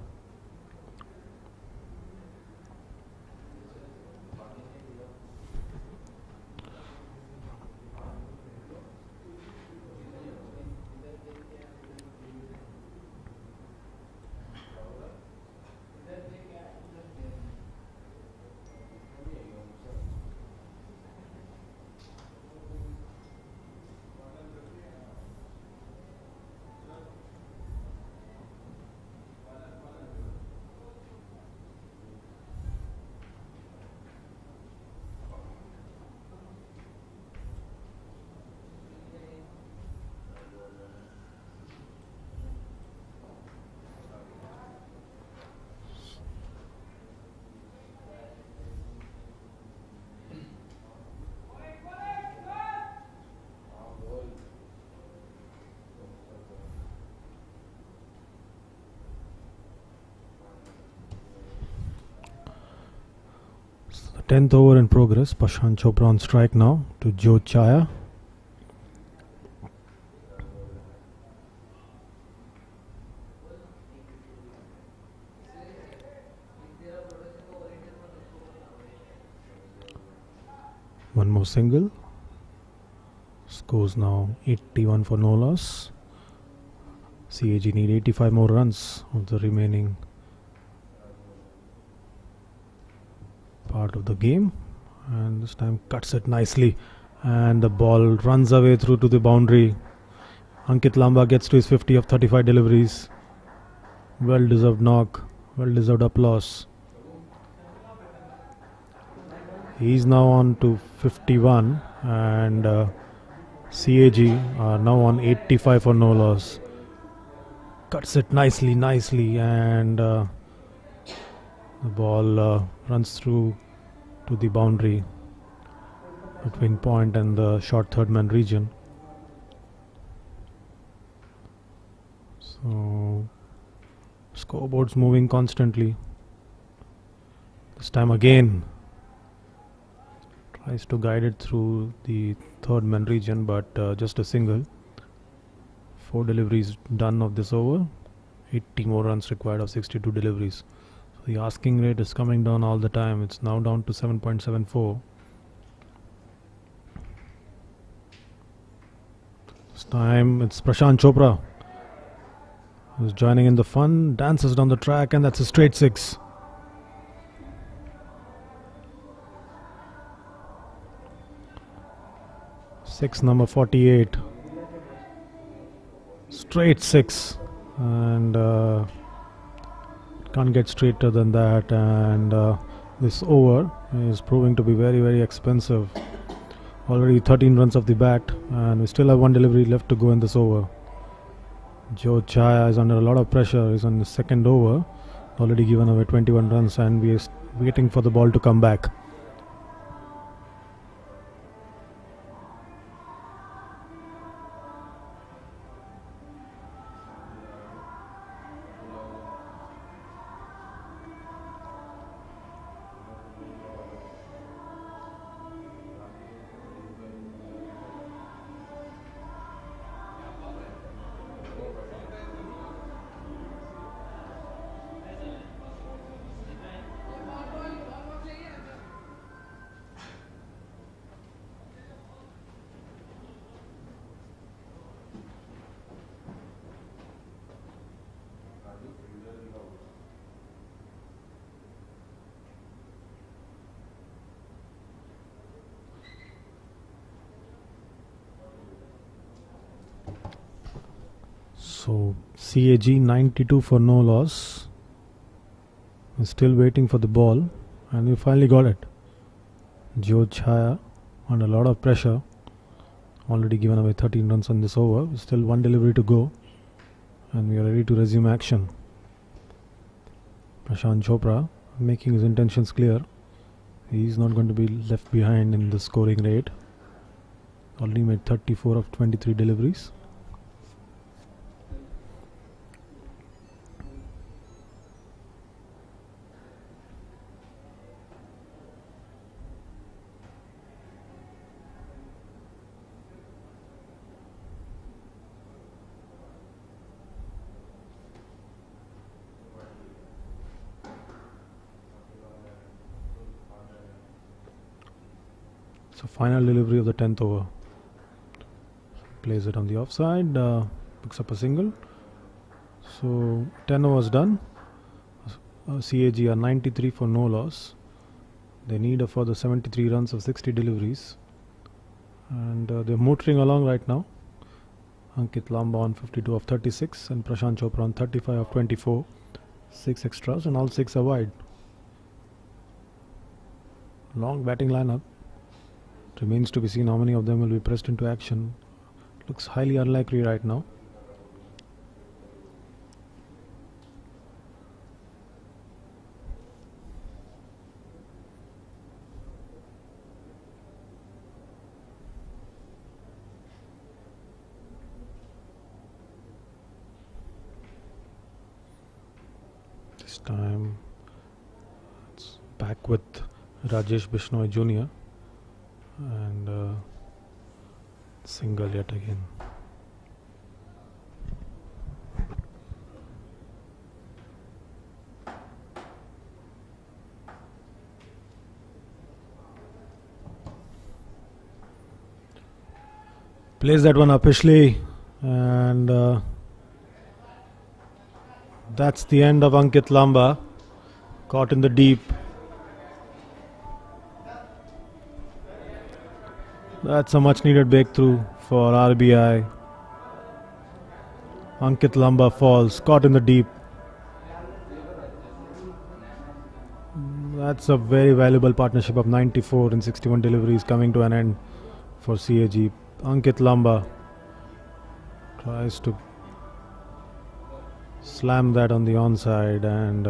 The 10th over in progress. Prashant Chopra on strike now to Joe Chaya. One more single. Scores now 81 for no loss. CAG need 85 more runs of the remaining part of the game, and this time cuts it nicely, and the ball runs away through to the boundary. Ankit Lamba gets to his 50 of 35 deliveries. Well deserved knock, well deserved applause. He's now on to 51, and CAG are now on 85 for no loss. Cuts it nicely, and the ball runs through to the boundary between point and the short third man region. So scoreboard's moving constantly. This time again Tries to guide it through the third man region, but just a single. 4 deliveries done of this over. 80 more runs required of 62 deliveries. So the asking rate is coming down all the time. It's now down to 7.74. This time it's Prashant Chopra who's joining in the fun, dances down the track, and that's a straight 6. Six number 48. Straight 6. And can't get straighter than that. And this over is proving to be very, very expensive. Already 13 runs off the bat, and we still have 1 delivery left to go in this over. Joe Chaya is under a lot of pressure. He's on the second over, already given away 21 runs, and we are waiting for the ball to come back. So CAG 92 for no loss. We're still waiting for the ball, and we finally got it. Joe Chaya under a lot of pressure. Already given away 13 runs on this over. Still 1 delivery to go, and we are ready to resume action. Prashant Chopra making his intentions clear. He's not going to be left behind in the scoring rate. Already made 34 of 23 deliveries. So final delivery of the 10th over. Plays it on the offside, picks up a single. So 10 overs done. CAG are 93 for no loss. They need a further 73 runs of 60 deliveries. And they're motoring along right now. Ankit Lamba on 52 of 36 and Prashant Chopra on 35 of 24. 6 extras and all 6 are wide. Long batting lineup. Remains to be seen how many of them will be pressed into action. Looks highly unlikely right now. This time it's back with Rajesh Bishnoi Jr. and single yet again. Plays that one upishly, and that's the end of Ankit Lamba. Caught in the deep. That's a much needed breakthrough for RBI. Ankit Lamba falls, caught in the deep. That's a very valuable partnership of 94 and 61 deliveries coming to an end for CAG. Ankit Lamba tries to slam that on the onside and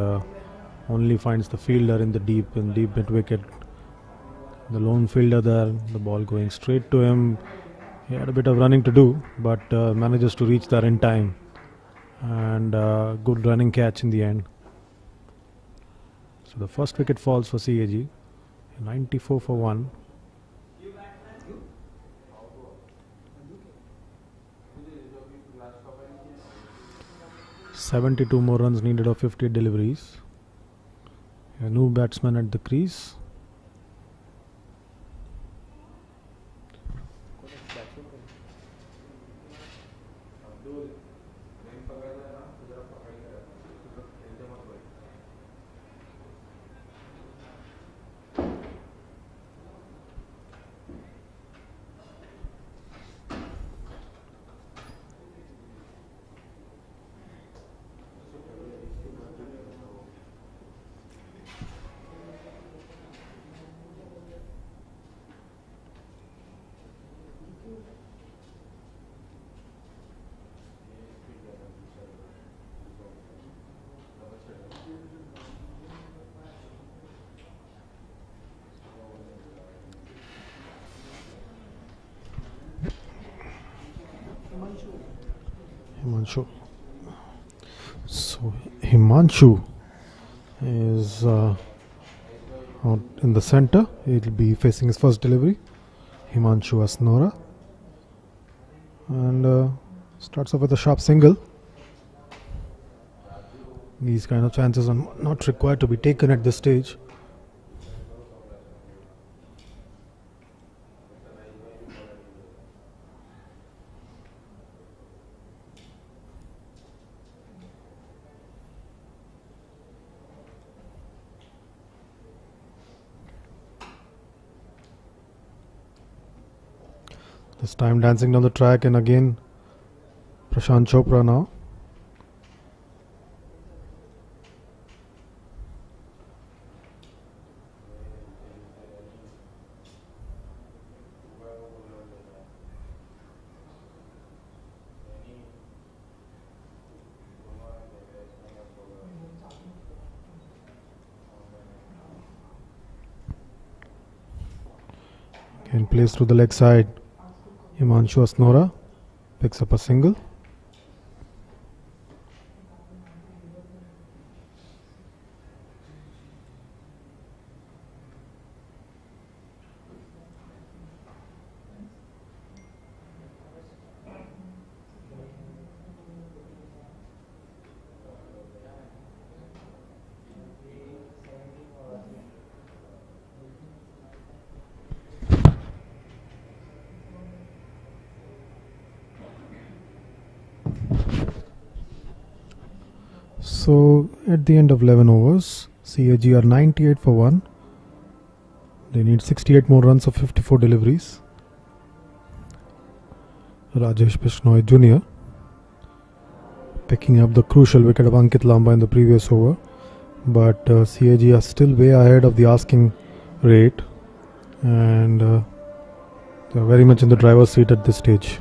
only finds the fielder in the deep mid wicket. The lone fielder there, the ball going straight to him. He had a bit of running to do, but manages to reach there in time. And good running catch in the end. So the first wicket falls for CAG. 94 for 1. 72 more runs needed of 50 deliveries. A new batsman at the crease. Himanshu. So Himanshu is out in the center. He'll be facing his first delivery. Himanshu Asnora, and starts off with a sharp single. These kind of chances are not required to be taken at this stage. This time dancing down the track, and again Prashant Chopra now. Again plays through the leg side. Himanshu Asnora picks up a single. So at the end of 11 overs, CAG are 98 for 1. They need 68 more runs of 54 deliveries. Rajesh Bishnoi Jr. picking up the crucial wicket of Ankit Lamba in the previous over. But CAG are still way ahead of the asking rate, and they are very much in the driver's seat at this stage.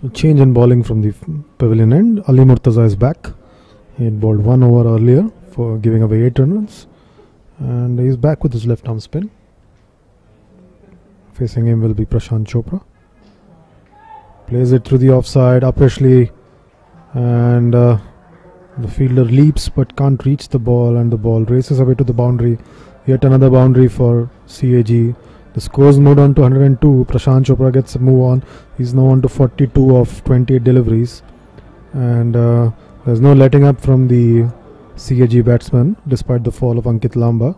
So change in bowling from the pavilion end. Ali Murtaza is back. He had bowled 1 over earlier for giving away 8 runs, and he's back with his left arm spin. Facing him will be Prashant Chopra. Plays it through the offside, upishly, and the fielder leaps but can't reach the ball, and the ball races away to the boundary. Yet another boundary for CAG. The scores moved on to 102. Prashant Chopra gets a move on. He's now on to 42 of 28 deliveries, and there's no letting up from the CAG batsman despite the fall of Ankit Lamba.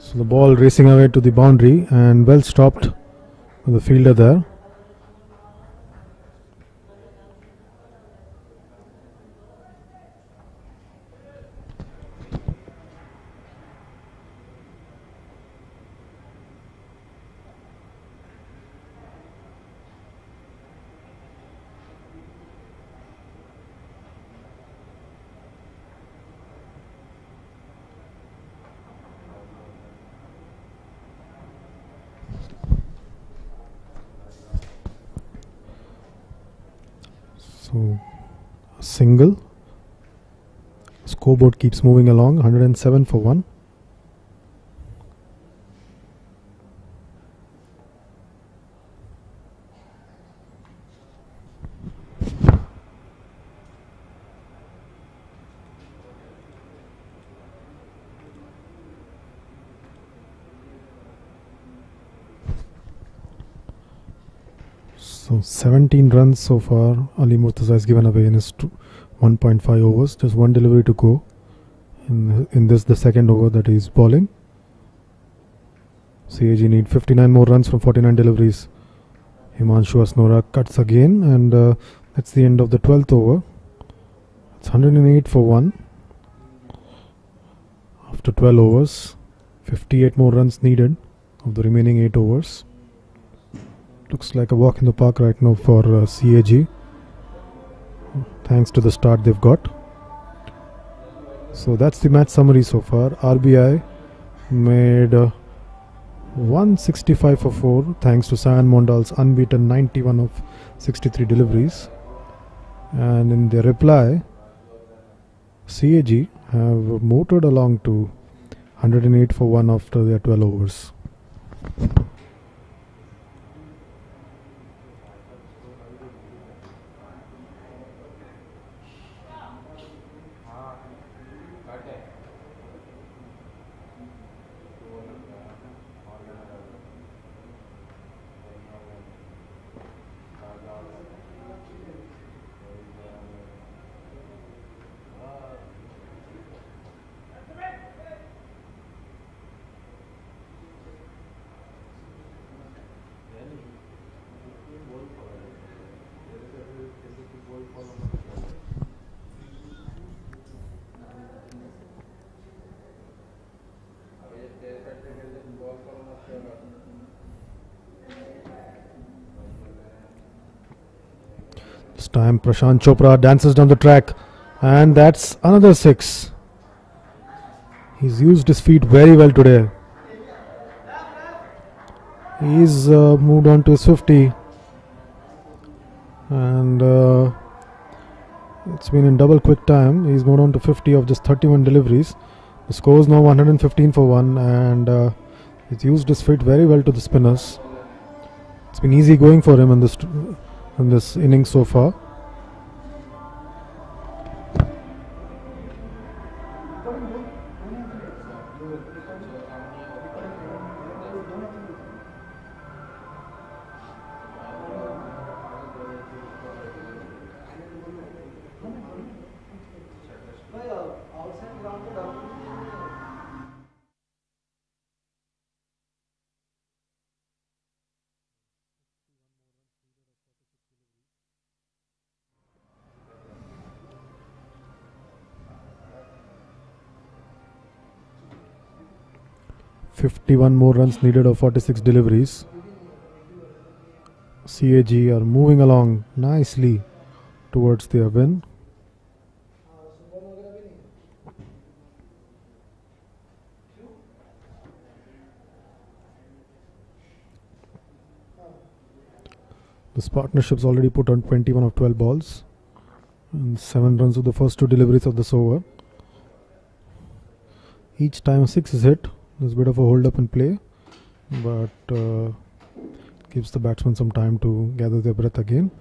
So the ball racing away to the boundary and well stopped by the fielder there. So a single. Scoreboard keeps moving along. 107 for 1. So 17 runs so far. Ali Murtaza has given away in his 1.5 overs. Just one delivery to go. In this, the second over that he is bowling. CAG need 59 more runs from 49 deliveries. Himanshu Asnora cuts again, and that's the end of the 12th over. It's 108 for 1. After 12 overs, 58 more runs needed of the remaining 8 overs. Looks like a walk in the park right now for CAG, thanks to the start they've got. So that's the match summary so far. RBI made 165 for 4 thanks to Sayan Mondal's unbeaten 91 of 63 deliveries. And in their reply, CAG have motored along to 108 for 1 after their 12 overs. This time Prashant Chopra dances down the track, and that's another 6. He's used his feet very well today. He's moved on to his 50, and it's been in double quick time. He's moved on to 50 of just 31 deliveries. The score is now 115 for 1, and he's used his feet very well to the spinners. It's been easy going for him in this innings so far. "51 more runs needed of 46 deliveries." CAG are moving along nicely towards their win. This partnership's already put on 21 of 12 balls and 7 runs of the first 2 deliveries of this over. Each time a 6 is hit, there's a bit of a hold up in play, but gives the batsman some time to gather their breath again.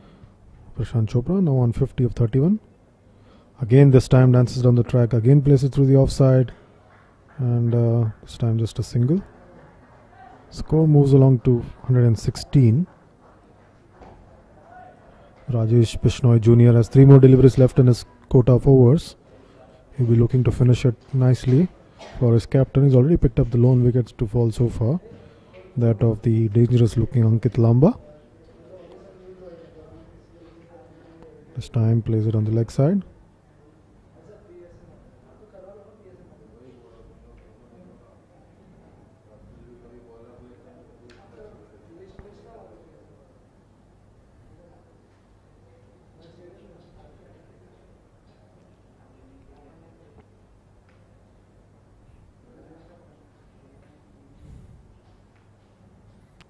Prashant Chopra now on 50 of 31. Again this time dances down the track, again plays it through the offside, and this time just a single. Score moves along to 116. Rajesh Bishnoi Jr. has 3 more deliveries left in his quota of overs. He'll be looking to finish it nicely. for his captain. He's already picked up the lone wickets to fall so far, that of the dangerous looking Ankit Lamba. This time plays it on the leg side.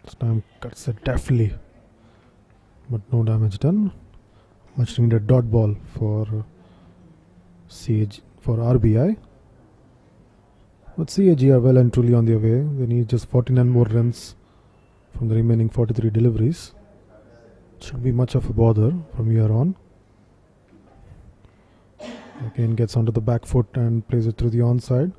This time cuts it deftly, but no damage done. Much needed dot ball for RBI. But CAG are well and truly on their way. They need just 49 more runs from the remaining 43 deliveries. Shouldn't be much of a bother from here on. Again gets onto the back foot and plays it through the onside.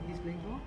He's playing for?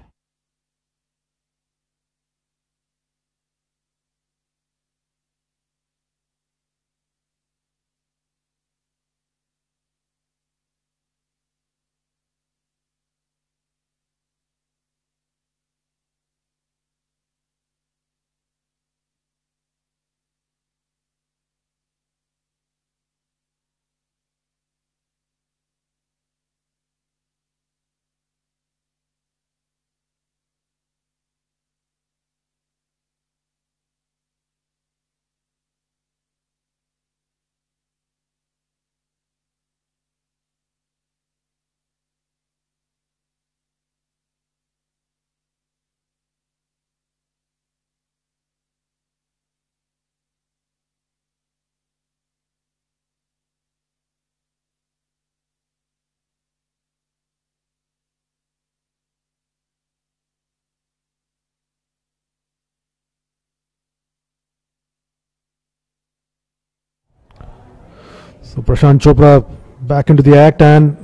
So Prashant Chopra back into the act, and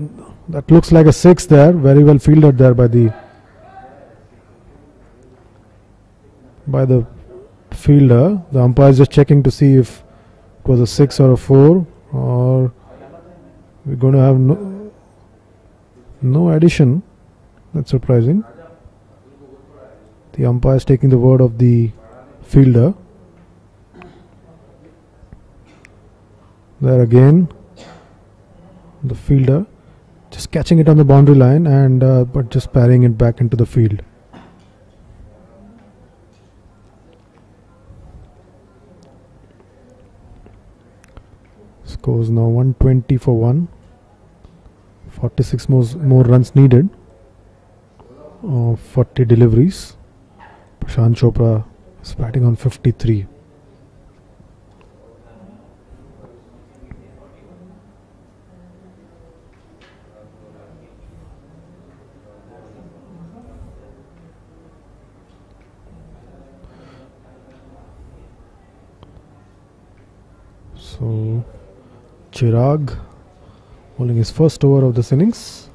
that looks like a 6 there. Very well fielded there by the fielder. The umpire is just checking to see if it was a 6 or a 4, or we're going to have no addition. That's surprising. The umpire is taking the word of the fielder. There again, the fielder just catching it on the boundary line and but just parrying it back into the field. Scores now 120 for 1. 46 more runs needed. 40 deliveries. Prashant Chopra is batting on 53. So Chirag bowling his first over of this innings.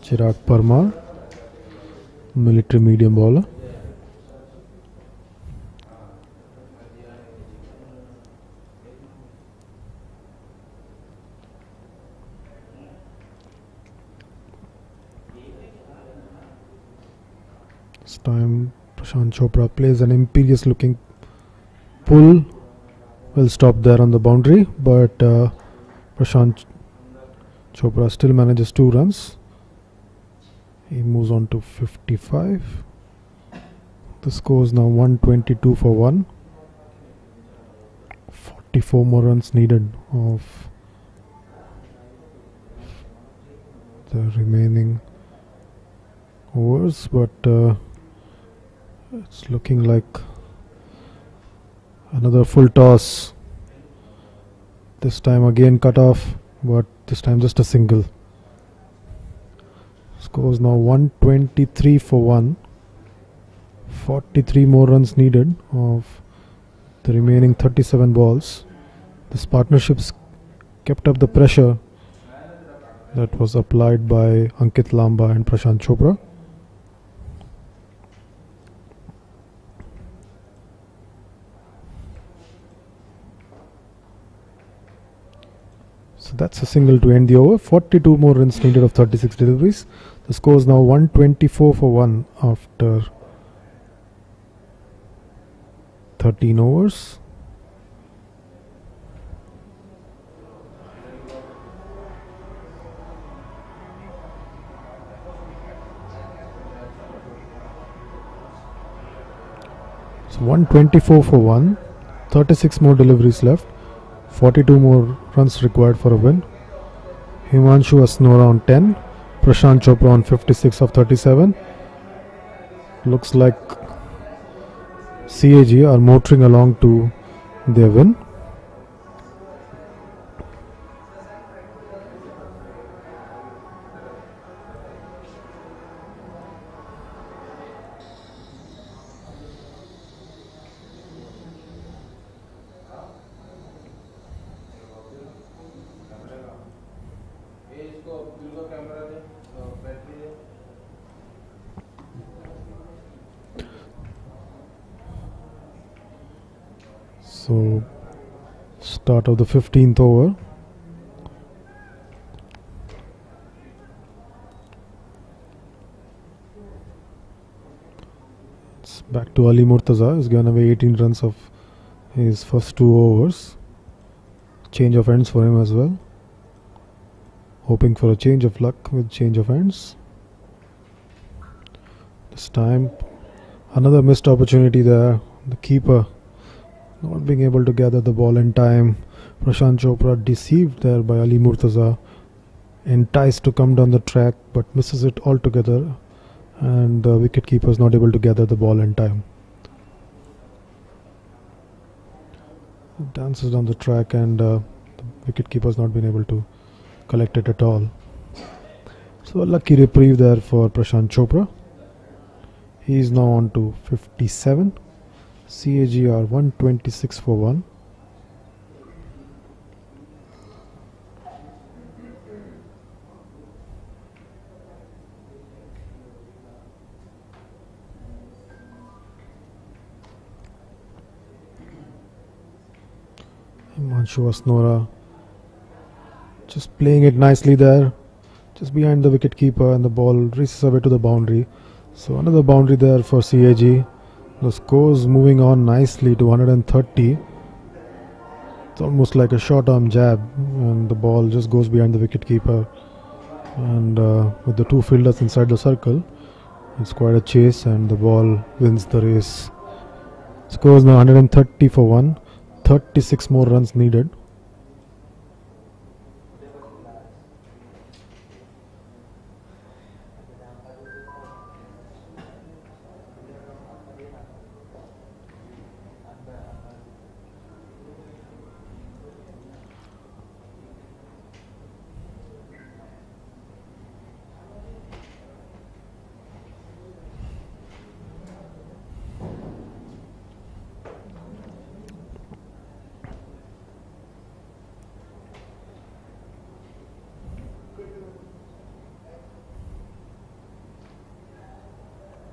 Chirag Parmar, military medium bowler. This time Prashant Chopra plays an imperious looking pull. Will stop there on the boundary, but Prashant Chopra still manages 2 runs. He moves on to 55. The score is now 122 for 1. 44 more runs needed of the remaining overs, but it's looking like another full toss. This time again cut off but this time just a single. Scores now 123 for 1. 43 more runs needed of the remaining 37 balls. This partnership's kept up the pressure that was applied by Ankit Lamba and Prashant Chopra. So that's a single to end the over. 42 more runs needed of 36 deliveries. The score is now 124 for 1 after 13 overs. So 124 for 1. 36 more deliveries left. 42 more runs required for a win. Himanshu Asnora on 10. Prashant Chopra on 56 of 37. Looks like CAG are motoring along to their win. So, start of the 15th over. It's back to Ali Murtaza. He's given away 18 runs of his first 2 overs. Change of ends for him as well. Hoping for a change of luck with change of ends. This time, another missed opportunity there. The keeper not being able to gather the ball in time. Prashant Chopra deceived there by Ali Murtaza. Enticed to come down the track but misses it altogether. And the wicket keeper is not able to gather the ball in time. Dances down the track and the wicket keeper has not been able to collect it at all. So a lucky reprieve there for Prashant Chopra. He is now on to 57. CAGR 126 for 1. Himanshu Asnora just playing it nicely there, just behind the wicket keeper, and the ball races away to the boundary. So another boundary there for CAG. The score's moving on nicely to 130. It's almost like a short arm jab, and the ball just goes behind the wicket keeper. And with the 2 fielders inside the circle, it's quite a chase, and the ball wins the race. Score is now 130 for 1. 36 more runs needed.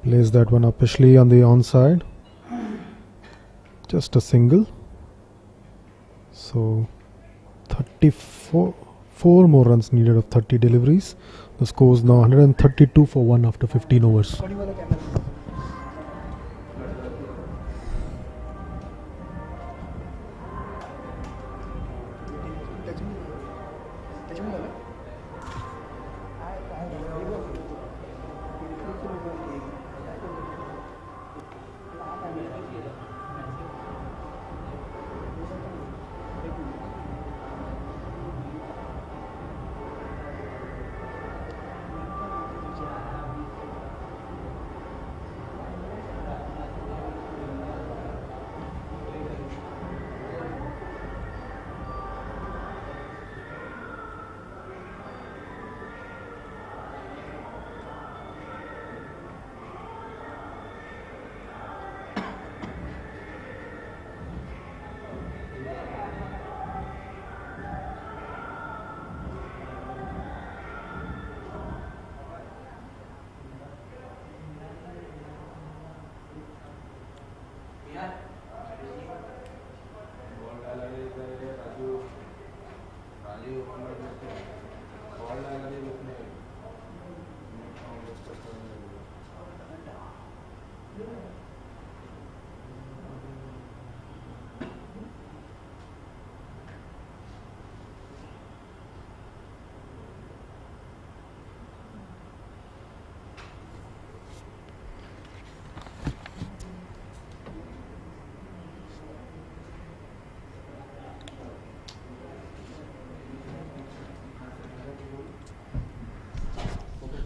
Plays that one upishly on the onside. Just a single. So 34 more runs needed of 30 deliveries. The score is now 132 for 1 after 15 overs.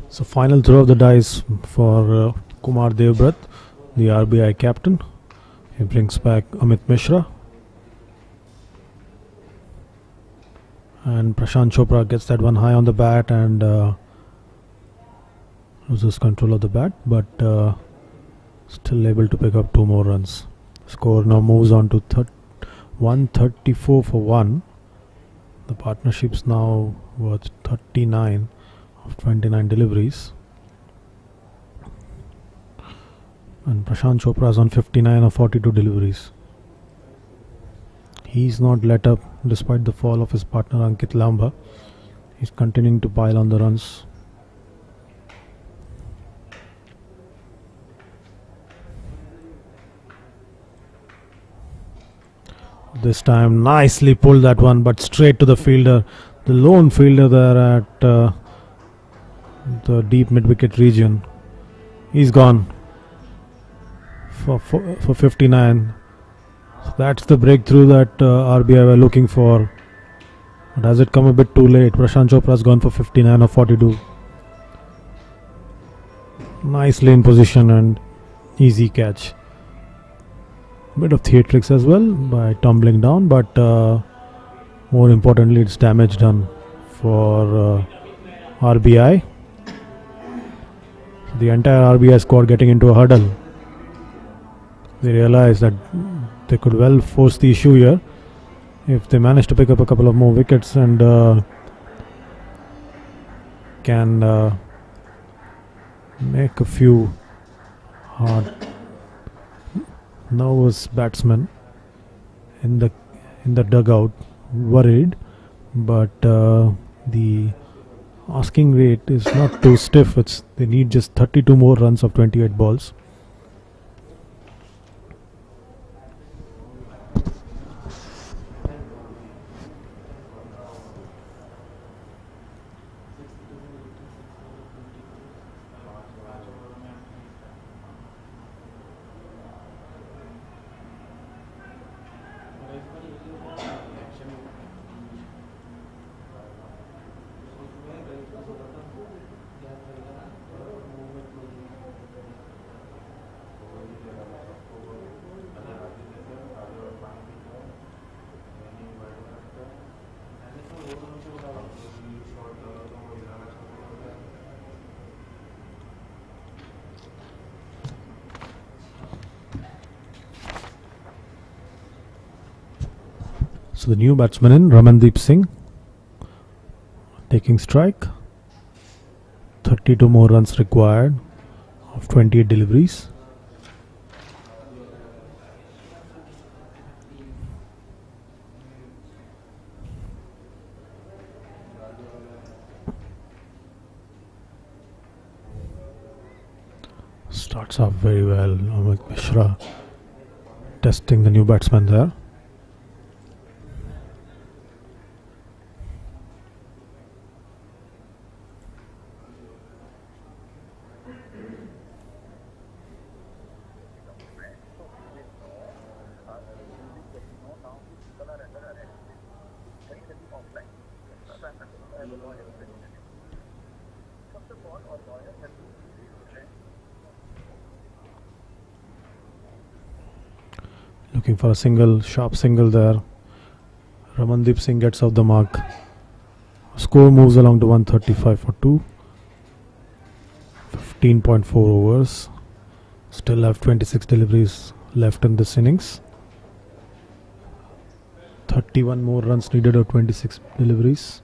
So final throw of the dice for Kumar Devbrat, the RBI captain. He brings back Amit Mishra. And Prashant Chopra gets that one high on the bat and loses control of the bat, but still able to pick up 2 more runs. Score now moves on to 134 for 1. The partnership's now worth 39 of 29 deliveries. And Prashant Chopra is on 59 of 42 deliveries. He's not let up despite the fall of his partner Ankit Lamba. He's continuing to pile on the runs. This time nicely pulled that one, but straight to the fielder. The lone fielder there at the deep mid-wicket region. He's gone for 59. So that's the breakthrough that RBI were looking for. But has it come a bit too late? Prashant Chopra has gone for 59 of 42. Nicely in position and easy catch. Bit of theatrics as well by tumbling down, but more importantly it's damage done for RBI. The entire RBI squad getting into a huddle. They realize that they could well force the issue here if they manage to pick up a couple of more wickets and can make a few hard nervous batsmen in the dugout worried, but the asking rate is not too stiff. They need just 32 more runs of 28 balls. So the new batsman in, Ramandeep Singh, taking strike. 32 more runs required of 28 deliveries. Starts off very well. Amit Mishra testing the new batsman there. Looking for a single, sharp single there. Ramandeep Singh gets off the mark. Score moves along to 135 for 2. 15.4 overs. Still have 26 deliveries left in this innings. 31 more runs needed of 26 deliveries.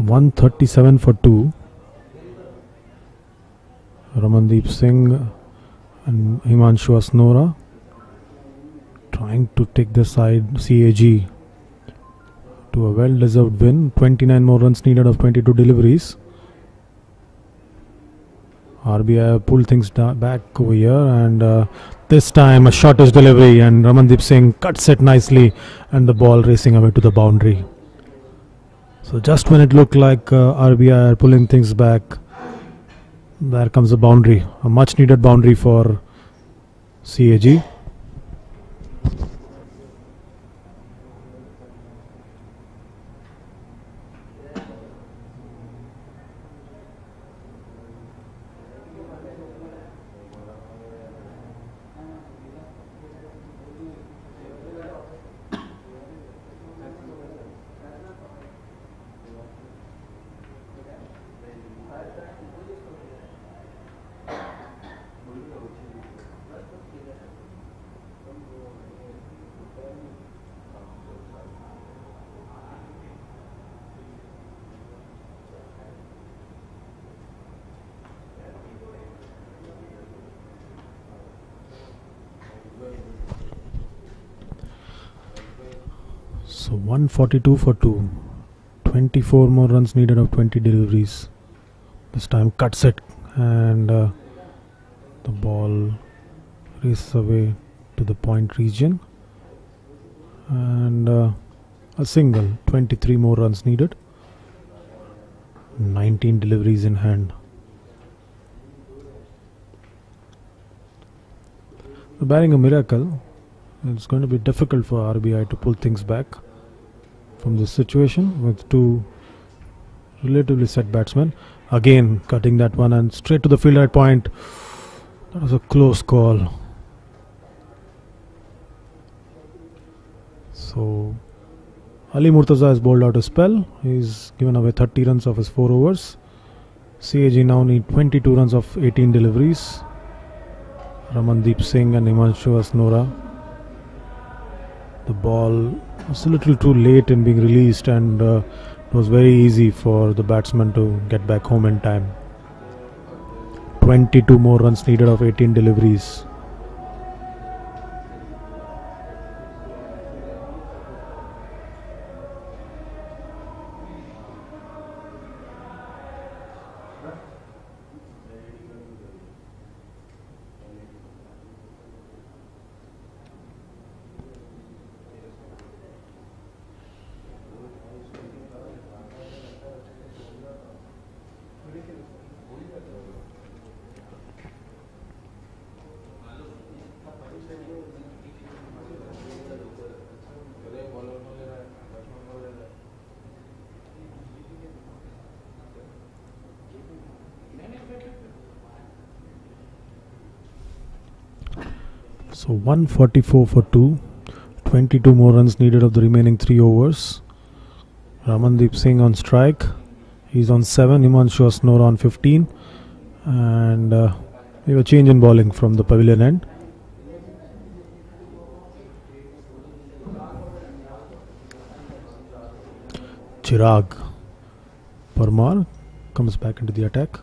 137 for 2. Ramandeep Singh and Himanshu Asnora trying to take the side CAG to a well-deserved win. 29 more runs needed of 22 deliveries. RBI pulled things back over here, and this time a shortish delivery, and Ramandeep Singh cuts it nicely, and the ball racing away to the boundary. So just when it looked like RBI are pulling things back, there comes a boundary, a much needed boundary for CAG. So 142 for 2. 24 more runs needed of 20 deliveries. This time cuts it, and the ball races away to the point region. And a single. 23 more runs needed. 19 deliveries in hand. Barring a miracle, it's going to be difficult for RBI to pull things back from this situation with two relatively set batsmen. Again cutting that one and straight to the fielder at point. That was a close call. So Ali Murtaza has bowled out a spell. He's given away 30 runs of his 4 overs. CAG now need 22 runs of 18 deliveries. Ramandeep Singh and Himanshu Asnora. The ball was a little too late in being released, and it was very easy for the batsman to get back home in time. 22 more runs needed of 18 deliveries. So 144 for 2. 22 more runs needed of the remaining 3 overs. Ramandeep Singh on strike. He's on 7. Himanshu Asnora on 15. And we have a change in bowling from the pavilion end. Chirag Parmar comes back into the attack.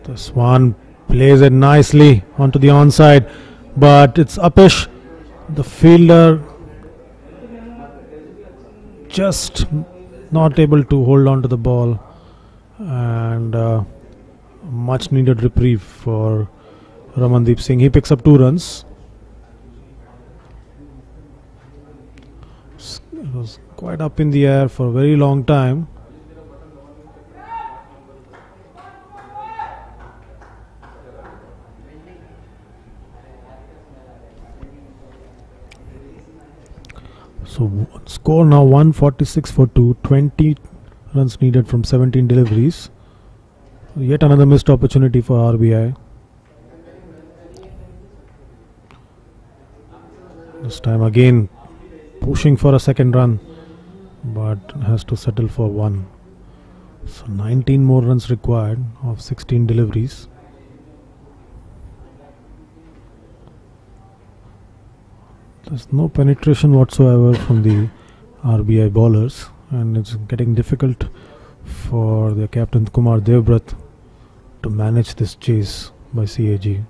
The Swan plays it nicely onto the onside, but it's uppish. The fielder just not able to hold on to the ball, and much needed reprieve for Ramandeep Singh. He picks up 2 runs. It was quite up in the air for a very long time. So score now 146 for 2, 20 runs needed from 17 deliveries. Yet another missed opportunity for RBI. This time again pushing for a second run, but has to settle for one. So 19 more runs required of 16 deliveries. There's no penetration whatsoever from the RBI bowlers, and it's getting difficult for the captain Kumar Devbrat to manage this chase by CAG.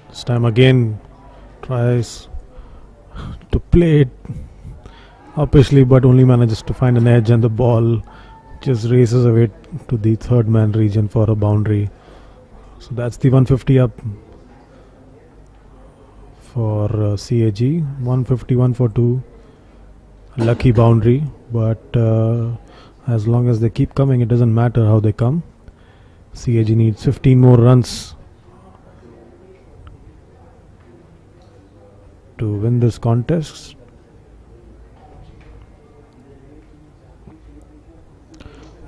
This time again tries to play it uppishly, but only manages to find an edge, and the ball just races away to the third man region for a boundary. So that's the 150 up for CAG. 151 for 2. Lucky boundary, but as long as they keep coming, it doesn't matter how they come. CAG needs 15 more runs to win this contest.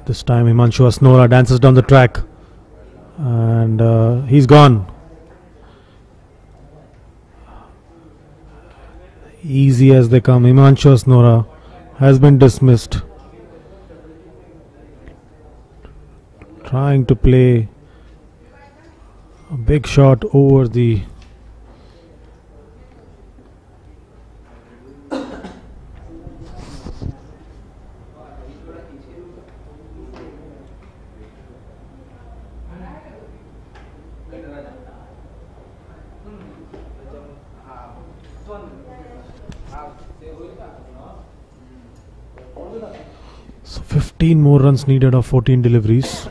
This time Himanshu Asnora dances down the track, and he's gone. Easy as they come. Himanshu Asnora has been dismissed. Trying to play a big shot over the So 15 more runs needed of 14 deliveries.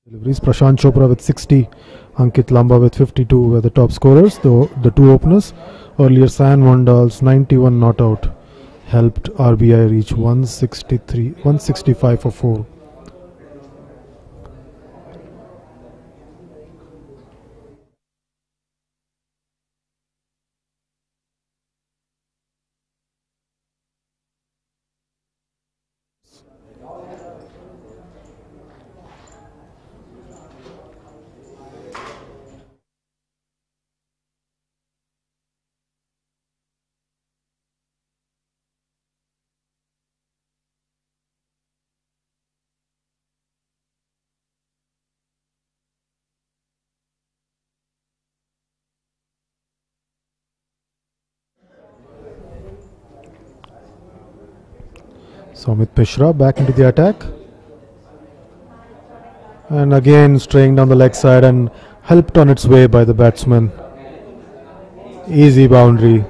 Deliveries. Prashant Chopra with 60, Ankit Lamba with 52 were the top scorers. The two openers, earlier San Wandal's 91 not out, helped RBI reach 165 for 4. So Amit Mishra back into the attack. And again straying down the leg side and helped on its way by the batsman. Easy boundary.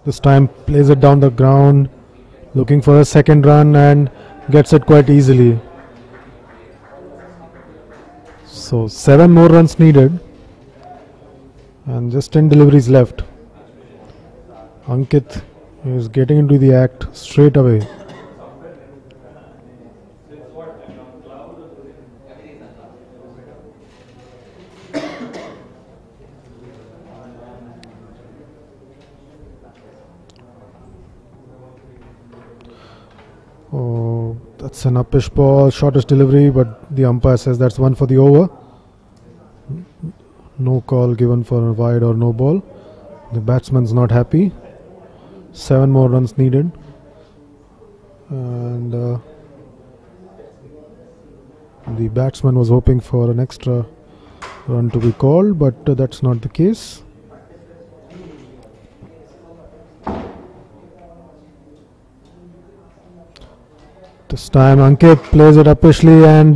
This time plays it down the ground, looking for a second run and gets it quite easily. So 7 more runs needed and just 10 deliveries left. Ankit is getting into the act straight away. Oh, that's an uppish ball, shortest delivery, but the umpire says that's one for the over. No call given for a wide or no ball. The batsman's not happy. 7 more runs needed. And the batsman was hoping for an extra run to be called, but that's not the case. This time Ankit plays it uppishly and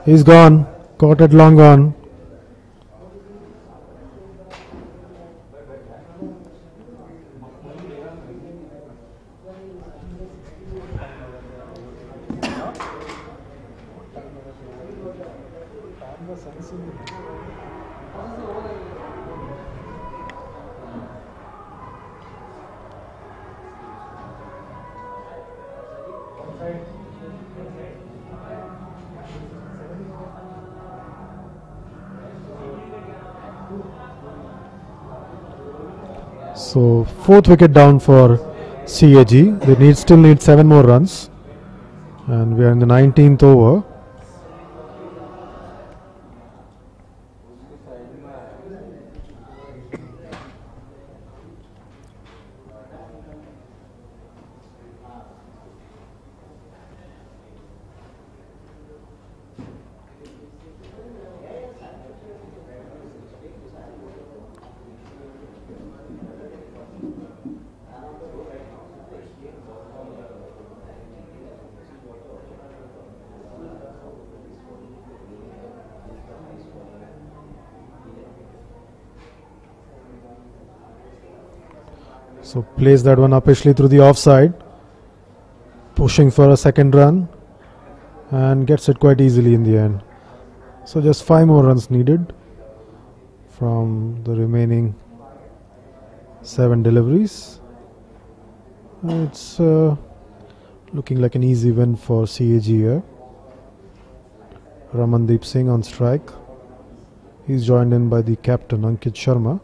he's gone. Caught it long gone. So 4th wicket down for CAG. They still need 7 more runs. And we are in the 19th over. So plays that one uppishly through the offside, pushing for a second run and gets it quite easily in the end. So just 5 more runs needed from the remaining 7 deliveries. It's looking like an easy win for CAG here. Ramandeep Singh on strike. He's joined in by the captain Ankit Sharma.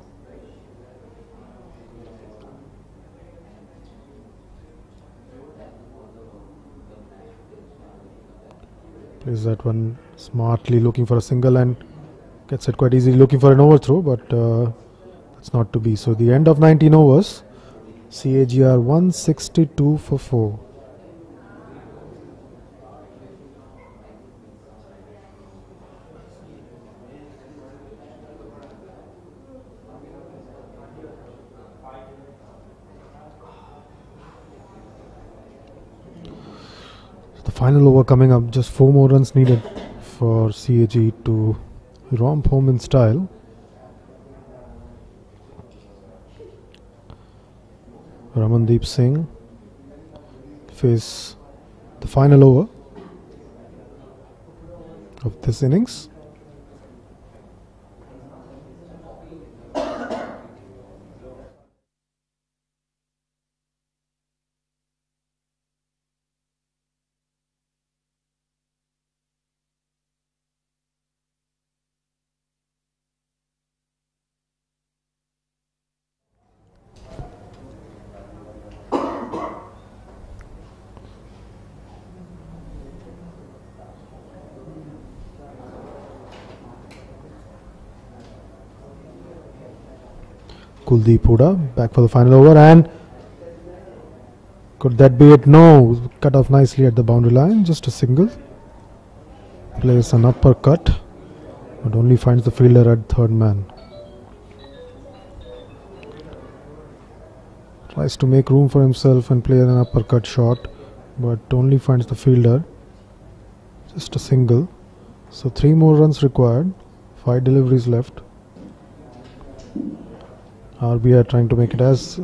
Plays that one smartly, looking for a single and gets it quite easily, looking for an overthrow, but that's not to be. So the end of 19 overs, CAG are 162 for 4. The final over coming up, just 4 more runs needed for CAG to romp home in style. Ramandeep Singh face the final over of this innings. Kuldeep Huda back for the final over, and could that be it? No, cut off nicely at the boundary line, just a single. Plays an uppercut, but only finds the fielder at third man. Tries to make room for himself and play an uppercut shot, but only finds the fielder. Just a single. So 3 more runs required, 5 deliveries left. RBI trying to make it as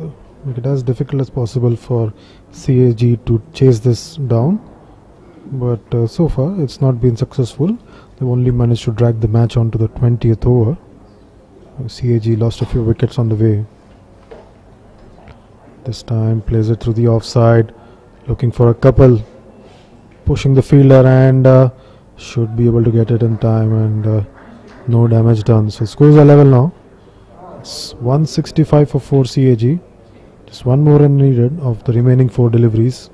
difficult as possible for CAG to chase this down, but so far it's not been successful. They've only managed to drag the match on to the 20th over. CAG lost a few wickets on the way. This time plays it through the offside, looking for a couple, pushing the fielder, and should be able to get it in time, and no damage done. So scores are level now. It's 165 for 4 CAG. Just one more run needed of the remaining 4 deliveries.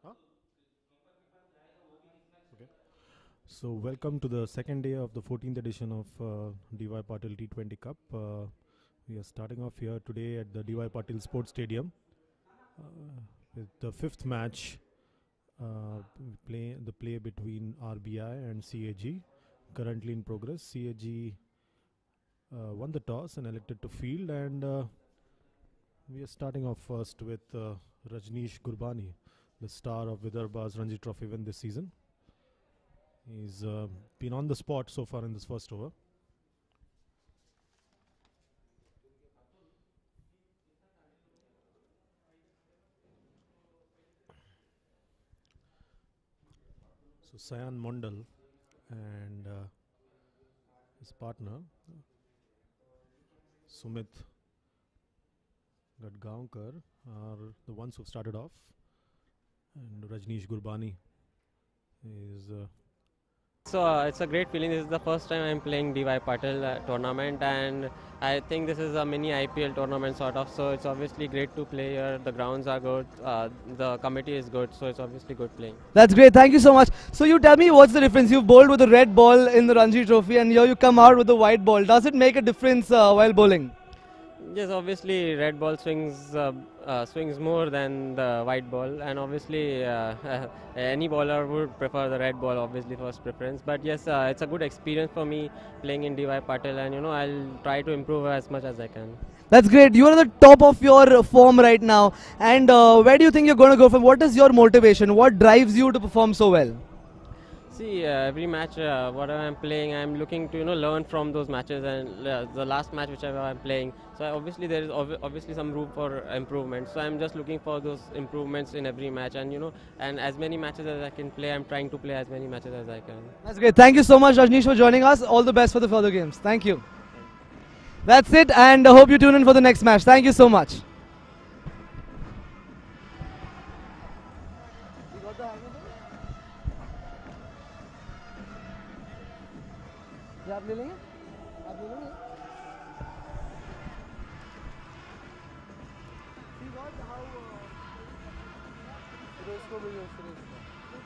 Huh? Okay. So welcome to the second day of the 14th edition of DY Patil T20 Cup. We are starting off here today at the DY Patil Sports Stadium. with the fifth match, the play between RBI and CAG, currently in progress. CAG won the toss and elected to field, and we are starting off first with Rajneesh Gurbani, the star of Vidarbha's Ranji Trophy win this season. He's been on the spot so far in this first over. So Sayan Mondal and his partner Sumit Gadgaonkar are the ones who started off, and Rajneesh Gurbani is So it's a great feeling. This is the first time I'm playing DY Patil tournament, and I think this is a mini IPL tournament sort of. So it's obviously great to play here. The grounds are good, the committee is good, so it's obviously good playing. That's great. Thank you so much. So you tell me what's the difference? You've bowled with a red ball in the Ranji Trophy, and here you come out with a white ball. Does it make a difference while bowling? Yes, obviously red ball swings more than the white ball, and obviously any bowler would prefer the red ball, obviously first preference. But yes, it's a good experience for me playing in DY Patil, and I'll try to improve as much as I can. That's great. You are at the top of your form right now. And where do you think you're going to go from? What is your motivation? What drives you to perform so well? See, every match, whatever I'm playing, I'm looking to learn from those matches, and the last match whichever I'm playing. So obviously there is obviously some room for improvement. So I'm just looking for those improvements in every match, and and as many matches as I can play, I'm trying to play as many matches as I can. That's great. Thank you so much, Rajneesh, for joining us. All the best for the further games. Thank you. That's it, and I hope you tune in for the next match. Thank you so much. आप ले लेंगे आप ले लेंगे See what how Suresh को भी सुरेश को